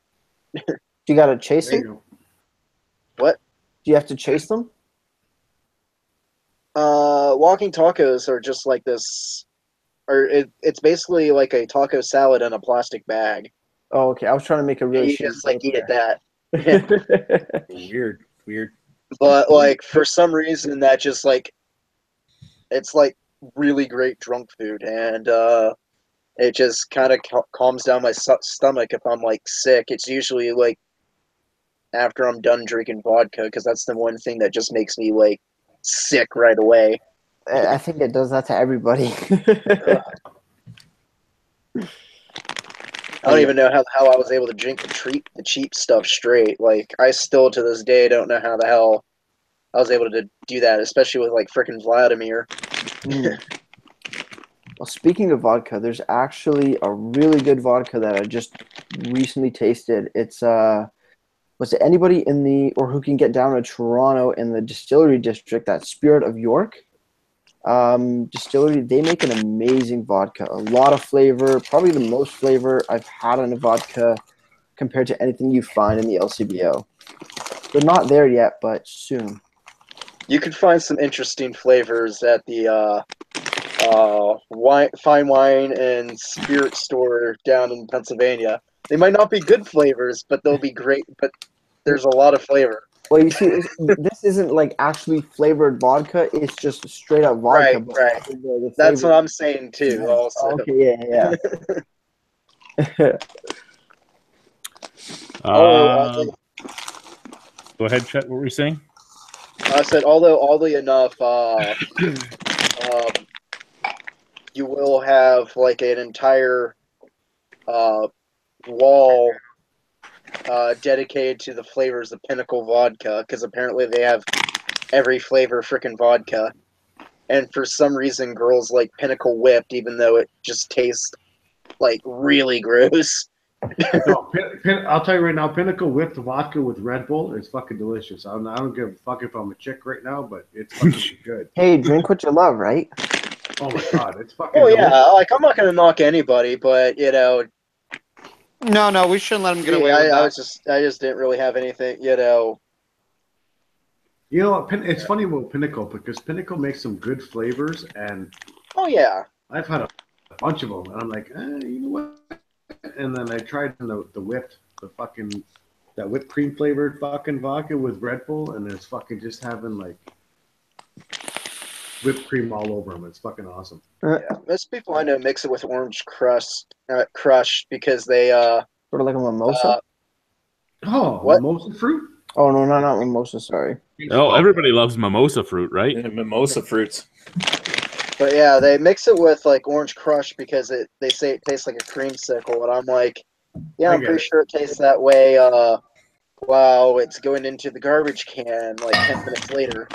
You got to chase There you them? go. What? Do you have to chase them? Walking tacos are just like this, or it's basically like a taco salad in a plastic bag. Oh, okay. I was trying to make a really You shitty just like joke eat it there. that. Weird. But like for some reason that just like it's like really great drunk food, and it just kind of calms down my stomach if I'm like sick. It's usually like after I'm done drinking vodka because that's the one thing that just makes me like sick right away. I think it does that to everybody. I don't even know how I was able to drink the cheap stuff straight. Like I still to this day don't know how the hell I was able to do that, especially with like frickin' Vladimir. Mm. Well, speaking of vodka, there's actually a really good vodka that I just recently tasted. It's was it anybody in the or who can get down to Toronto in the distillery district, that Spirit of York distillery, they make an amazing vodka. A lot of flavor, probably the most flavor I've had in a vodka compared to anything you find in the LCBO. They're not there yet, but soon. You could find some interesting flavors at the fine wine and spirit store down in Pennsylvania. They might not be good flavors, but they'll be great. But there's a lot of flavor. Well, you see, this isn't like actually flavored vodka. It's just straight up vodka. Right, but right. the That's flavor- what I'm saying too. Also, Okay, yeah. although Go ahead, Chet. What were you saying? I said, although oddly enough, you will have like an entire wall dedicated to the flavors of Pinnacle vodka, because apparently they have every flavor freaking vodka. And for some reason, girls like Pinnacle Whipped, even though it just tastes like really gross. No, I'll tell you right now, Pinnacle whipped vodka with Red Bull is fucking delicious. I don't give a fuck if I'm a chick right now, but it's fucking good. Hey, drink what you love, right? Oh my god, it's fucking Oh delicious. yeah, like I'm not gonna knock anybody, but you know, No, we shouldn't let him get away I, with that. I just didn't really have anything, you know. You know what? It's funny about Pinnacle because Pinnacle makes some good flavors, and Oh yeah, I've had a bunch of them, and I'm like, you know what? And then I tried the whipped, that whipped cream flavored fucking vodka with Red Bull, and it's fucking just having like whipped cream all over them. It's fucking awesome. yeah. Most people I know mix it with orange crush because they Sort of like a mimosa. Oh, What? mimosa fruit? Oh no, not mimosa. Sorry. Oh, everybody loves mimosa fruit, right? And mimosa fruits. But yeah, they mix it with like orange crush because they say it tastes like a creamsicle, and I'm like, yeah, I I'm get pretty it. sure it tastes that way. Wow, it's going into the garbage can like 10 minutes later.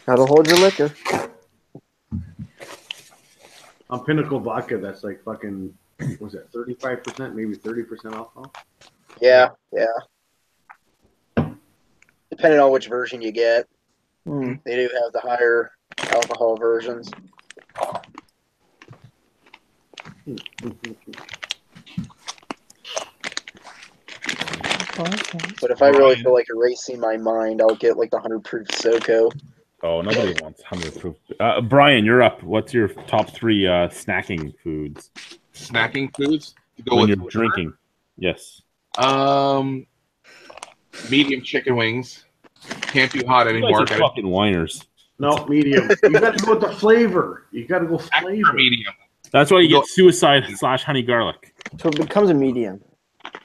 Gotta hold your liquor. On Pinnacle vodka, that's like fucking, was it 35%, maybe 30% alcohol? Yeah, depending on which version you get, they do have the higher alcohol versions. But if I really feel like erasing my mind, I'll get like the 100 proof SoCo. Oh, nobody wants 100 proof. Brian, you're up. What's your top 3 snacking foods Snacking foods to go when with you're drinking? Yes. Medium chicken wings. Can't do hot You anymore. guys are fucking whiners. No, medium. You got to go with the flavor. You got to go Extra flavor. medium. That's why you get suicide/honey garlic. So it becomes a medium.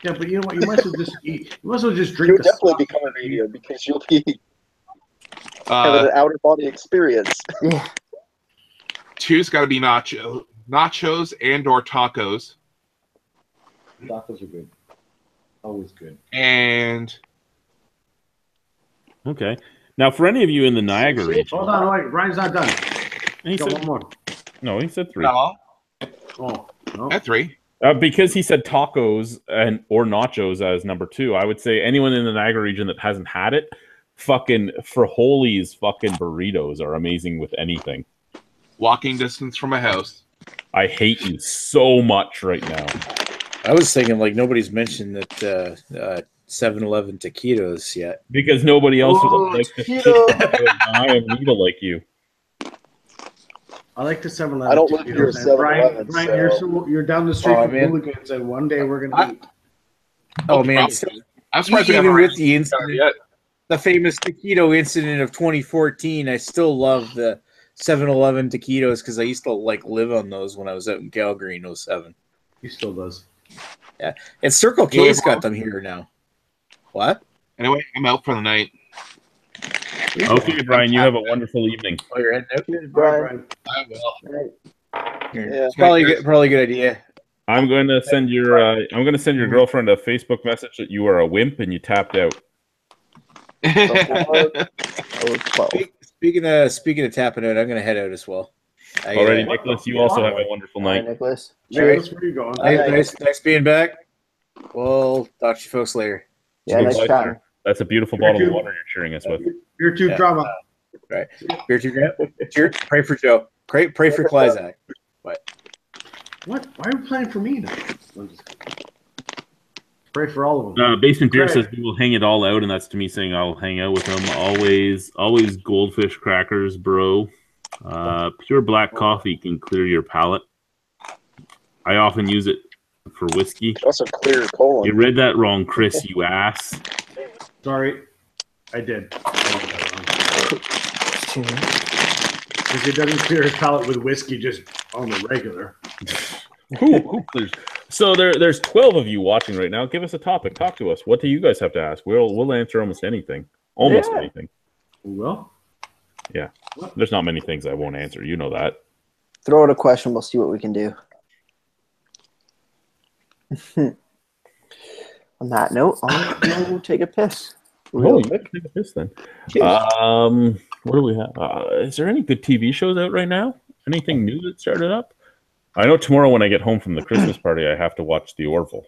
Yeah, but you know what? You might as well just eat. You might as well just drink You'll the definitely sauce. become a medium because you'll be having an outer body experience. Yeah. 2's got to be nachos and/or tacos. Tacos are good. Always good. And Okay. Now, for any of you in the Niagara region, Hold on, wait. Brian's not done. he Got said, one more. no, he said 3. no, Oh, no. at 3. Because he said tacos or nachos as number 2, I would say anyone in the Niagara region that hasn't had it, fucking Frijoles fucking burritos are amazing with anything. Walking distance from a house. I hate you so much right now. I was thinking like nobody's mentioned that 7-Eleven taquitos yet. Because nobody else would like to shit I am Nita like you. I like the 7-Eleven. I don't live near a 7-Eleven, Brian, you're down the street Oh, from man. Hooligans, and one day we're gonna eat. Oh man, I'm surprised we even haven't with the incident, yet. the famous taquito incident of 2014, I still love the 7-Eleven taquitos because I used to like live on those when I was out in Calgary in 07. He still does. Yeah, and Circle K's got them here now. What? Anyway, I'm out for the night. Okay, Brian, you have a wonderful evening. Oh, you're heading out? All right, Brian. I will. Yeah. It's probably a good idea. I'm going to send your girlfriend a Facebook message that you are a wimp and you tapped out. Speaking of tapping out, I'm gonna head out as well. Alrighty, Nicholas, you also have a wonderful All right, night. Nicholas. Nicholas, where are you going? Nice being back. We'll talk to you folks later. Yeah, nice Goodbye, chatting. sir. That's a beautiful bottle of water you're cheering us with. You're too Yeah. drama. Right. Beer too grand. Cheers. Pray for Joe. Pray for Kleizak. What? Why are you playing for me now? I'm just pray for all of them. Basement Beer Right. says we will hang it all out, and that's to me saying I'll hang out with them. Always goldfish crackers, bro. Pure black coffee can clear your palate. I often use it for whiskey. Could also clear your colon. You read that wrong, Chris, you ass. Sorry, I did. Because it doesn't clear his palate with whiskey just on the regular. Who clears? So there's 12 of you watching right now. Give us a topic. Talk to us. What do you guys have to ask? We'll answer almost anything. Almost anything. Well, yeah. There's not many things I won't answer. You know that. Throw out a question. We'll see what we can do. On that note, I'll go take a piss. Oh, you can take a piss then. What do we have? Is there any good TV shows out right now? Anything new that started up? I know tomorrow when I get home from the Christmas party, I have to watch The Orville.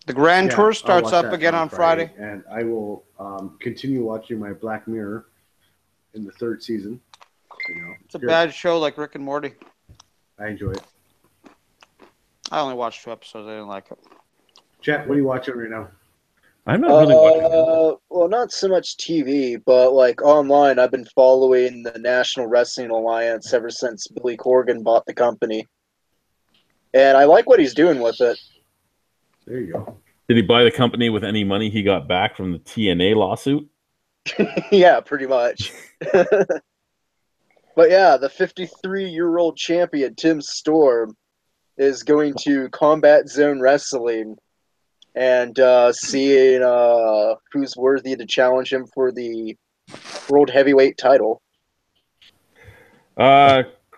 The Grand Tour starts up again on Friday. And I will continue watching my Black Mirror in the 3rd season. It's a bad show like Rick and Morty. I enjoy it. I only watched 2 episodes. I didn't like it. Chet, what are you watching right now? I'm not really watching. Well, not so much TV, but like online, I've been following the National Wrestling Alliance ever since Billy Corgan bought the company, and I like what he's doing with it. There you go. Did he buy the company with any money he got back from the TNA lawsuit? Yeah, pretty much. But yeah, the 53-year-old champion Tim Storm is going to Combat Zone Wrestling and seeing who's worthy to challenge him for the World Heavyweight title.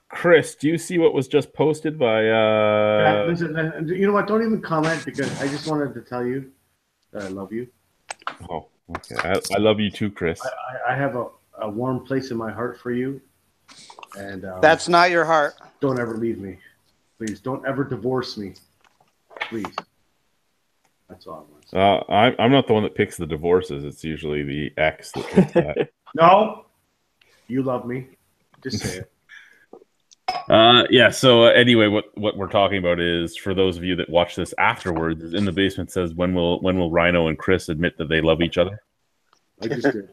Chris, do you see what was just posted by... Listen, you know what? Don't even comment because I just wanted to tell you that I love you. Oh, okay. I love you too, Chris. I have a warm place in my heart for you. And that's not your heart. Don't ever leave me. Please, don't ever divorce me. Please. That's all I want. I'm not the one that picks the divorces. It's usually the ex that picks that. No, you love me. Just say it. Yeah. So anyway, what we're talking about is for those of you that watch this afterwards. Is In the Basement says when will Rhino and Chris admit that they love each other? I just did.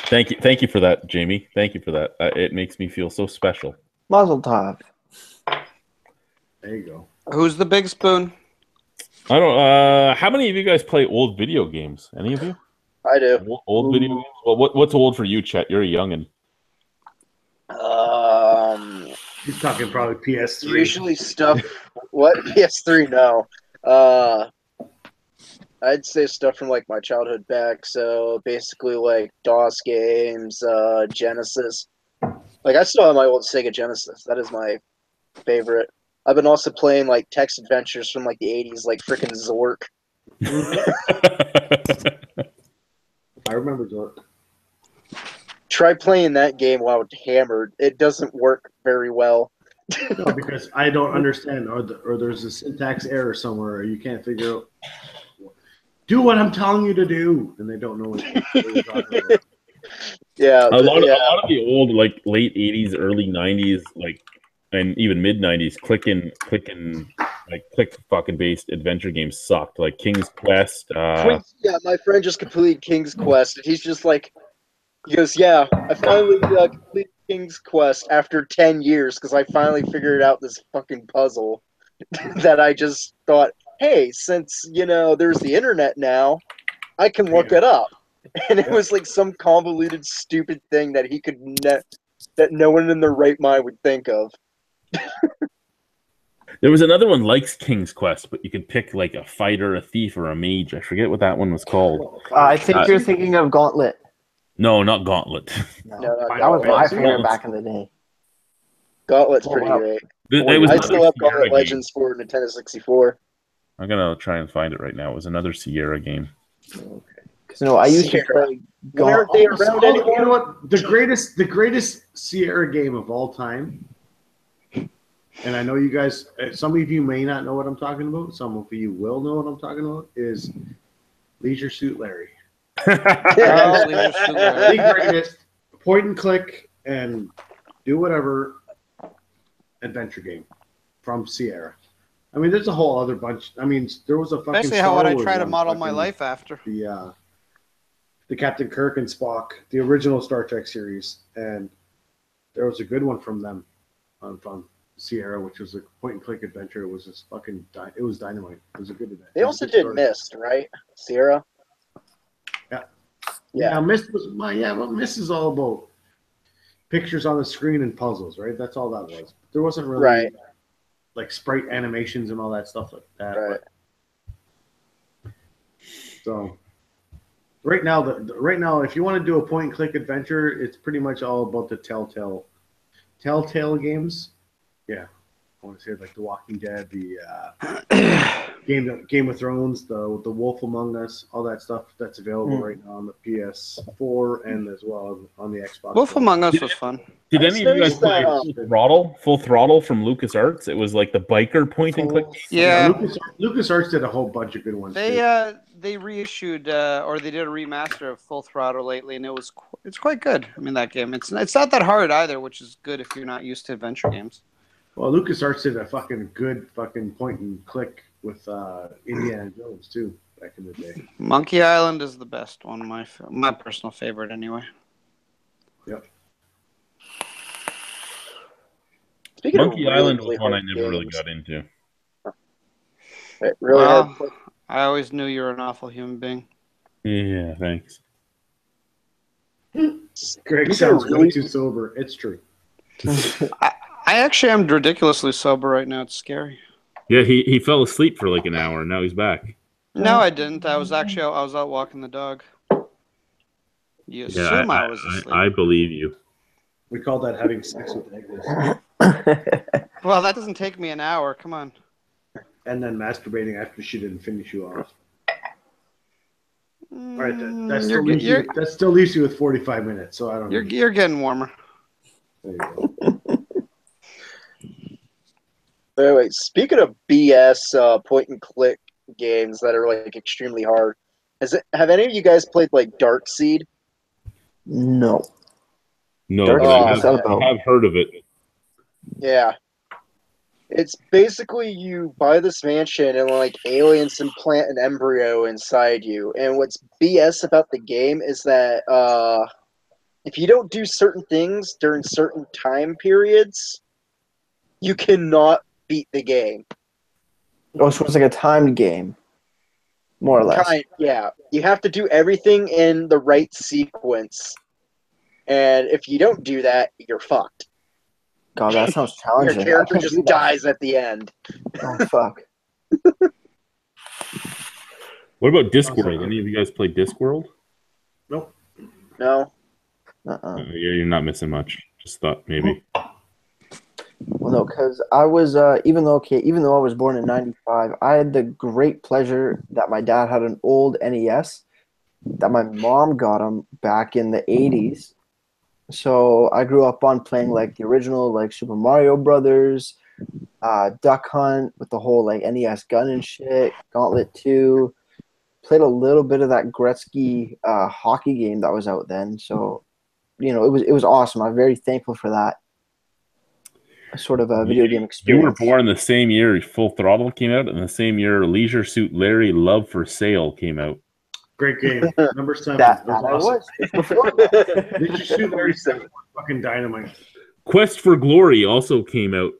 Thank you for that, Jamie. Thank you for that. It makes me feel so special. Mazel tov. There you go. Who's the big spoon? I don't. How many of you guys play old video games? Any of you? I do. Old video games. Well, what's old for you, Chet? You're a youngin. He's talking probably PS3. Usually stuff. What? PS3? No. I'd say stuff from like my childhood back. So basically, like DOS games, Genesis. Like I still have my old Sega Genesis. That is my favorite. I've been also playing like text adventures from like the 80s, like freaking Zork. I remember Zork. Try playing that game while hammered. It doesn't work very well. No, because I don't understand, or there's a syntax error somewhere, or you can't figure out. Do what I'm telling you to do, and they don't know what you're talking about. Yeah, a lot of the old like late 80s, early 90s, like and even mid 90s, clicking like click fucking based adventure games sucked. Like King's Quest. Yeah, my friend just completed King's Quest, and he's just like, he goes, "Yeah, I finally completed King's Quest after 10 years because I finally figured out this fucking puzzle that I just thought, hey, since there's the internet now, I can look it up." And it was like some convoluted, stupid thing that he could that no one in their right mind would think of. There was another one like King's Quest, but you could pick like a fighter, a thief, or a mage. I forget what that one was called. I think you're thinking of Gauntlet. No, not Gauntlet. No, No, that was my favorite back in the day. Gauntlet's pretty great. I still have Gauntlet Legends for Nintendo 64. I'm gonna try and find it right now. It was another Sierra game. Okay. Because I used to play Aren't they around anymore? You know what? The greatest Sierra game of all time. And I know you guys, some of you may not know what I'm talking about. Some of you will know what I'm talking about. Is Leisure Suit Larry. The greatest point and click and do whatever adventure game from Sierra. I mean, there's a whole other bunch. I mean, there was a fucking. Especially how would I try to model my life after the Captain Kirk and Spock, the original Star Trek series, and there was a good one from them on fun. Sierra, which was a point-and-click adventure. It was just it was dynamite. It was a good event. They also did Myst, right? Sierra. Yeah, Myst was well, Myst is all about pictures on the screen and puzzles, right? That's all that was. There wasn't really like sprite animations and all that stuff like that. Right. So right now, if you want to do a point-and-click adventure, it's pretty much all about the Telltale games. Yeah, I want to say like The Walking Dead, the Game of Thrones, the Wolf Among Us, all that stuff that's available right now on the PS4 and as well on the Xbox. Wolf Among Us was fun. Did any of you guys play Full Throttle from LucasArts? It was like the biker point and click. Yeah, LucasArts did a whole bunch of good ones. They reissued or they did a remaster of Full Throttle lately, and it's quite good. I mean, that game it's not that hard either, which is good if you're not used to adventure games. Well, LucasArts did a fucking good point and click with Indiana Jones too back in the day. Monkey Island is the best one, my personal favorite anyway. Yep. Monkey Island was one I never really got into. It really I always knew you were an awful human being. Yeah, thanks. Greg sounds way too sober. It's true. I actually am ridiculously sober right now. It's scary. Yeah, he fell asleep for like an hour, and now he's back. No, I didn't. I was out walking the dog. You assume I was asleep. I believe you. We call that having sex with Agnes. Well, that doesn't take me an hour. Come on. And then masturbating after she didn't finish you off. All right, that still leaves you with 45 minutes. So I don't. You're getting warmer. There you go. Wait, speaking of BS point and click games that are like extremely hard, have any of you guys played like Darkseid? No. No, but I've heard of it. Yeah. It's basically you buy this mansion and like aliens implant an embryo inside you. And what's BS about the game is that if you don't do certain things during certain time periods, you cannot beat the game. Oh, so it's like a timed game, more or less. Yeah. You have to do everything in the right sequence. And if you don't do that, you're fucked. God, that sounds challenging. Your character just dies at the end. Oh, fuck. What about Discworld? Any of you guys play Discworld? Nope. No. You're not missing much. Just thought maybe. Well, no, because I was even though I was born in '95, I had the great pleasure that my dad had an old NES that my mom got him back in the '80s. So I grew up on playing like the original like Super Mario Brothers, Duck Hunt with the whole like NES gun and shit, Gauntlet 2. Played a little bit of that Gretzky hockey game that was out then. So, it was awesome. I'm very thankful for that sort of a video game experience. You were born the same year Full Throttle came out, and the same year Leisure Suit Larry Love for Sale came out. Great game. Number 7. That awesome. was. Did you shoot Larry 7? Fucking dynamite. Quest for Glory also came out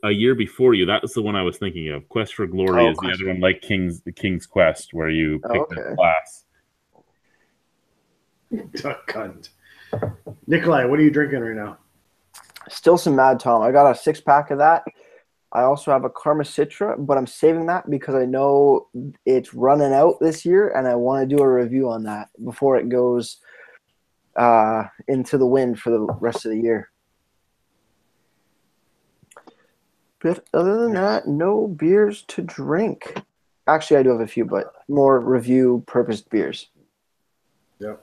a year before you. That was the one I was thinking of. Quest for Glory is the other one, like the King's Quest, where you pick the class. Duck cunt. Nikolai, what are you drinking right now? Still some Mad Tom. I got a 6-pack of that. I also have a Karma Citra, but I'm saving that because I know it's running out this year, and I want to do a review on that before it goes into the wind for the rest of the year. But other than that, no beers to drink. Actually, I do have a few, but more review-purposed beers. Yep.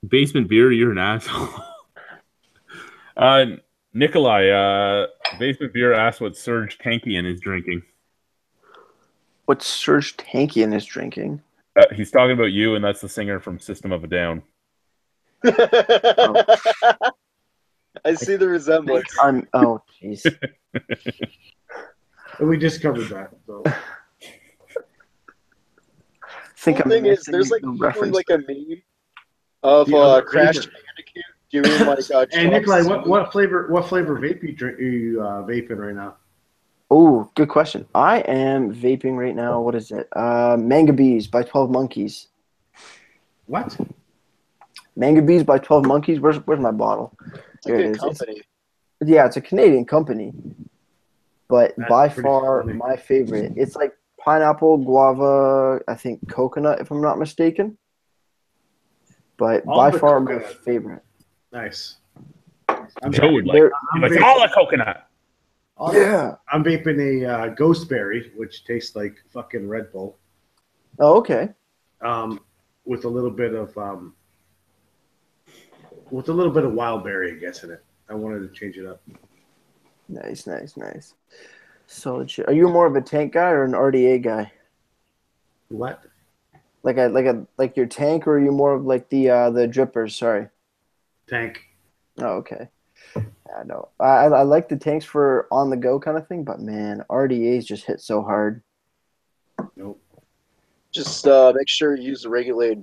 Basement Beer, you're an asshole. Nikolai, Basement Beer asked what Serge Tankian is drinking. What Serge Tankian is drinking? He's talking about you, and that's the singer from System of a Down. I see the resemblance. Oh, jeez. We just covered that. So. The thing is, there's like a meme of Crash Bandicoot Do you mean like And Nikolai, Chunks? what flavor vape you vaping right now? Oh, good question. I am vaping right now. What is it? Manga Bees by 12 Monkeys. What? Manga Bees by 12 Monkeys. Where's my bottle? It's a Here it good is. company. It's a Canadian company, but That's by pretty far funny. my favorite. It's like pineapple, guava, I think coconut, if I'm not mistaken. But All by the far my coconut. favorite. Nice. Joe would like. They're- I'm It's vaping- all a coconut. Yeah. I'm vaping a ghost berry, which tastes like fucking Red Bull, Oh, okay. with a little bit of wild berry, I guess, in it. I wanted to change it up. Nice. So, are you more of a tank guy or an RDA guy? What? Like your tank, or are you more of like the drippers? Sorry. Tank. Oh, okay. I know. I like the tanks for on the go kind of thing, but man, RDAs just hit so hard. Nope. Just make sure you use a regulated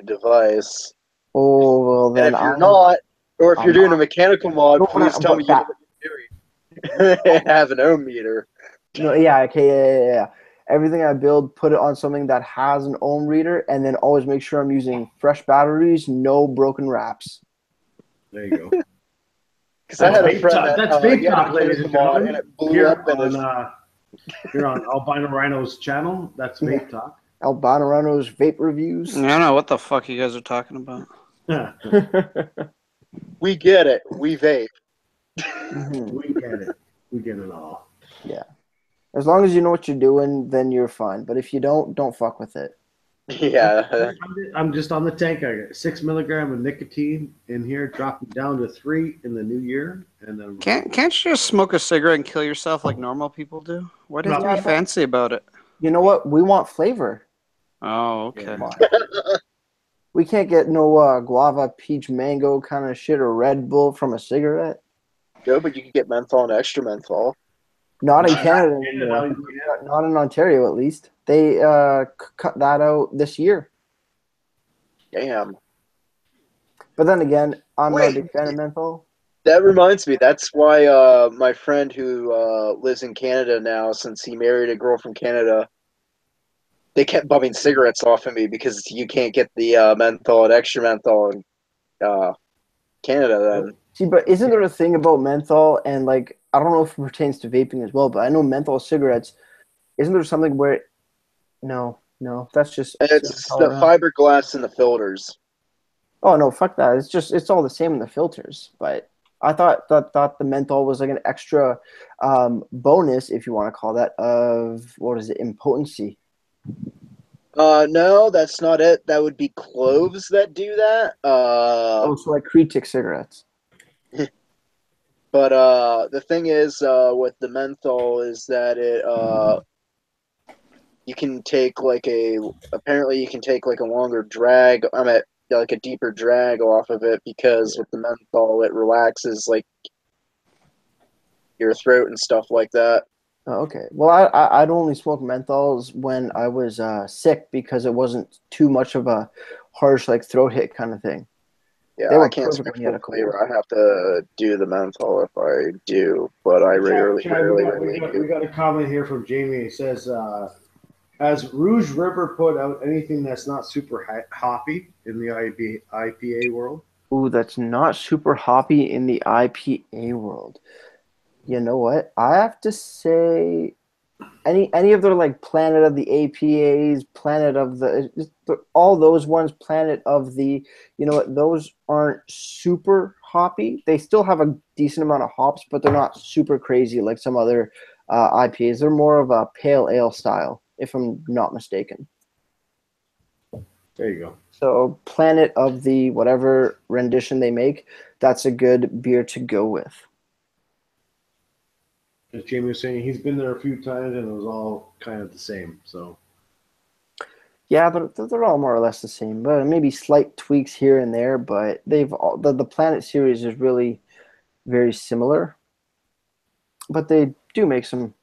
device. Oh well, then And if you're I'm not, or if you're I'm doing not- a mechanical mod, No, please but tell me you know what you're doing. Have an ohm meter. No, yeah, okay, yeah. Everything I build, put it on something that has an ohm reader, and then always make sure I'm using fresh batteries, no broken wraps. There you go. Because I had a Vape friend talk. that That's he vape had a talk, ladies and mechanical mod, gentlemen. and it blew Here up in his. You're on Albino Rhino's channel. That's vape talk. Albino Rhino's vape reviews. I don't know what the fuck you guys are talking about. We get it. We vape. Mhm. We get it. We get it all. As long as you know what you're doing, then you're fine. But if you don't fuck with it. Yeah. I'm just on the tank. I got 6 milligram of nicotine in here, dropping down to 3 in the new year, and then Can't you just smoke a cigarette and kill yourself like normal people do? What is No. to be fancy about it? You know what? We want flavor. Oh, okay. We can't get no guava, peach, mango kind of shit or Red Bull from a cigarette. No, but you can get menthol and extra menthol. Not in Not Canada in anymore. Canada, yeah. Not in Ontario, at least. They cut that out this year. Damn. But then again, I'm not a Wait. big fan of menthol. That reminds me. That's why my friend who lives in Canada now, since he married a girl from Canada, they kept bumming cigarettes off of me because you can't get the menthol and extra menthol in Canada then. See, but isn't there a thing about menthol and like I don't know if it pertains to vaping as well, but I know menthol cigarettes. Isn't there something where? No, that's just It's all the around. fiberglass in the filters. Oh no, fuck that. It's all the same in the filters. But I thought the menthol was like an extra bonus, if you want to call that, of what is it, impotency. No, that's not it. That would be cloves that do that. Oh, so like Kretik cigarettes. But the thing is with the menthol is that it you can take like a longer drag. Like a deeper drag off of it because with the menthol it relaxes like your throat and stuff like that. Oh, okay. Well, I'd only smoke menthols when I was sick because it wasn't too much of a harsh like throat hit kind of thing. Yeah, They were I can't perfect smoke when you had a full cold. flavor. I have to do the menthol if I do, but I rarely we got a comment here from Jamie. He says, has Rouge River put out anything that's not super hoppy in the IPA world? Ooh, that's not super hoppy in the IPA world. You know what? I have to say, any of their like Planet of the APAs, Planet of all those ones, Planet of the, you know what? Those aren't super hoppy. They still have a decent amount of hops, but they're not super crazy like some other IPAs. They're more of a pale ale style, if I'm not mistaken. There you go. So Planet of the whatever rendition they make, that's a good beer to go with. As Jamie was saying, he's been there a few times and it was all kind of the same. So Yeah, they're all more or less the same, but maybe slight tweaks here and there. But they've all the Planet series is really very similar, but they do make some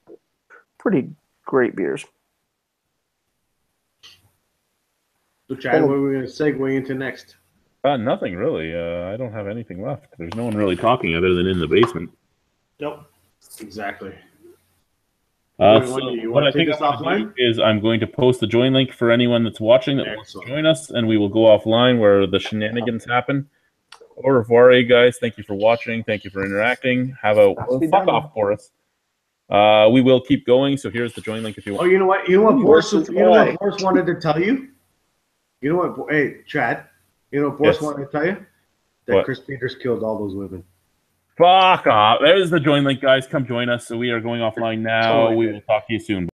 pretty great beers. Chad, what are we going to segue into next? Nothing really. I don't have anything left. There's no one really talking other than in the basement. Nope. Exactly. So You what want I to take think us I'm going to offline? do is I'm going to post the join link for anyone that's watching that wants to join us, and we will go offline where the shenanigans happen. Au revoir, guys. Thank you for watching. Thank you for interacting. Have a fuck off for us. We will keep going. So here's the join link if you want. Oh, you know what? You know what Boris Boris? is You know what why. Boris wanted to tell you? You know what? Hey, Chad. You know what Boris Yes. wanted to tell you? That What? Chris Peters killed all those women. Fuck off. There's the join link, guys. Come join us. So we are going offline now. Totally We did. will talk to you soon.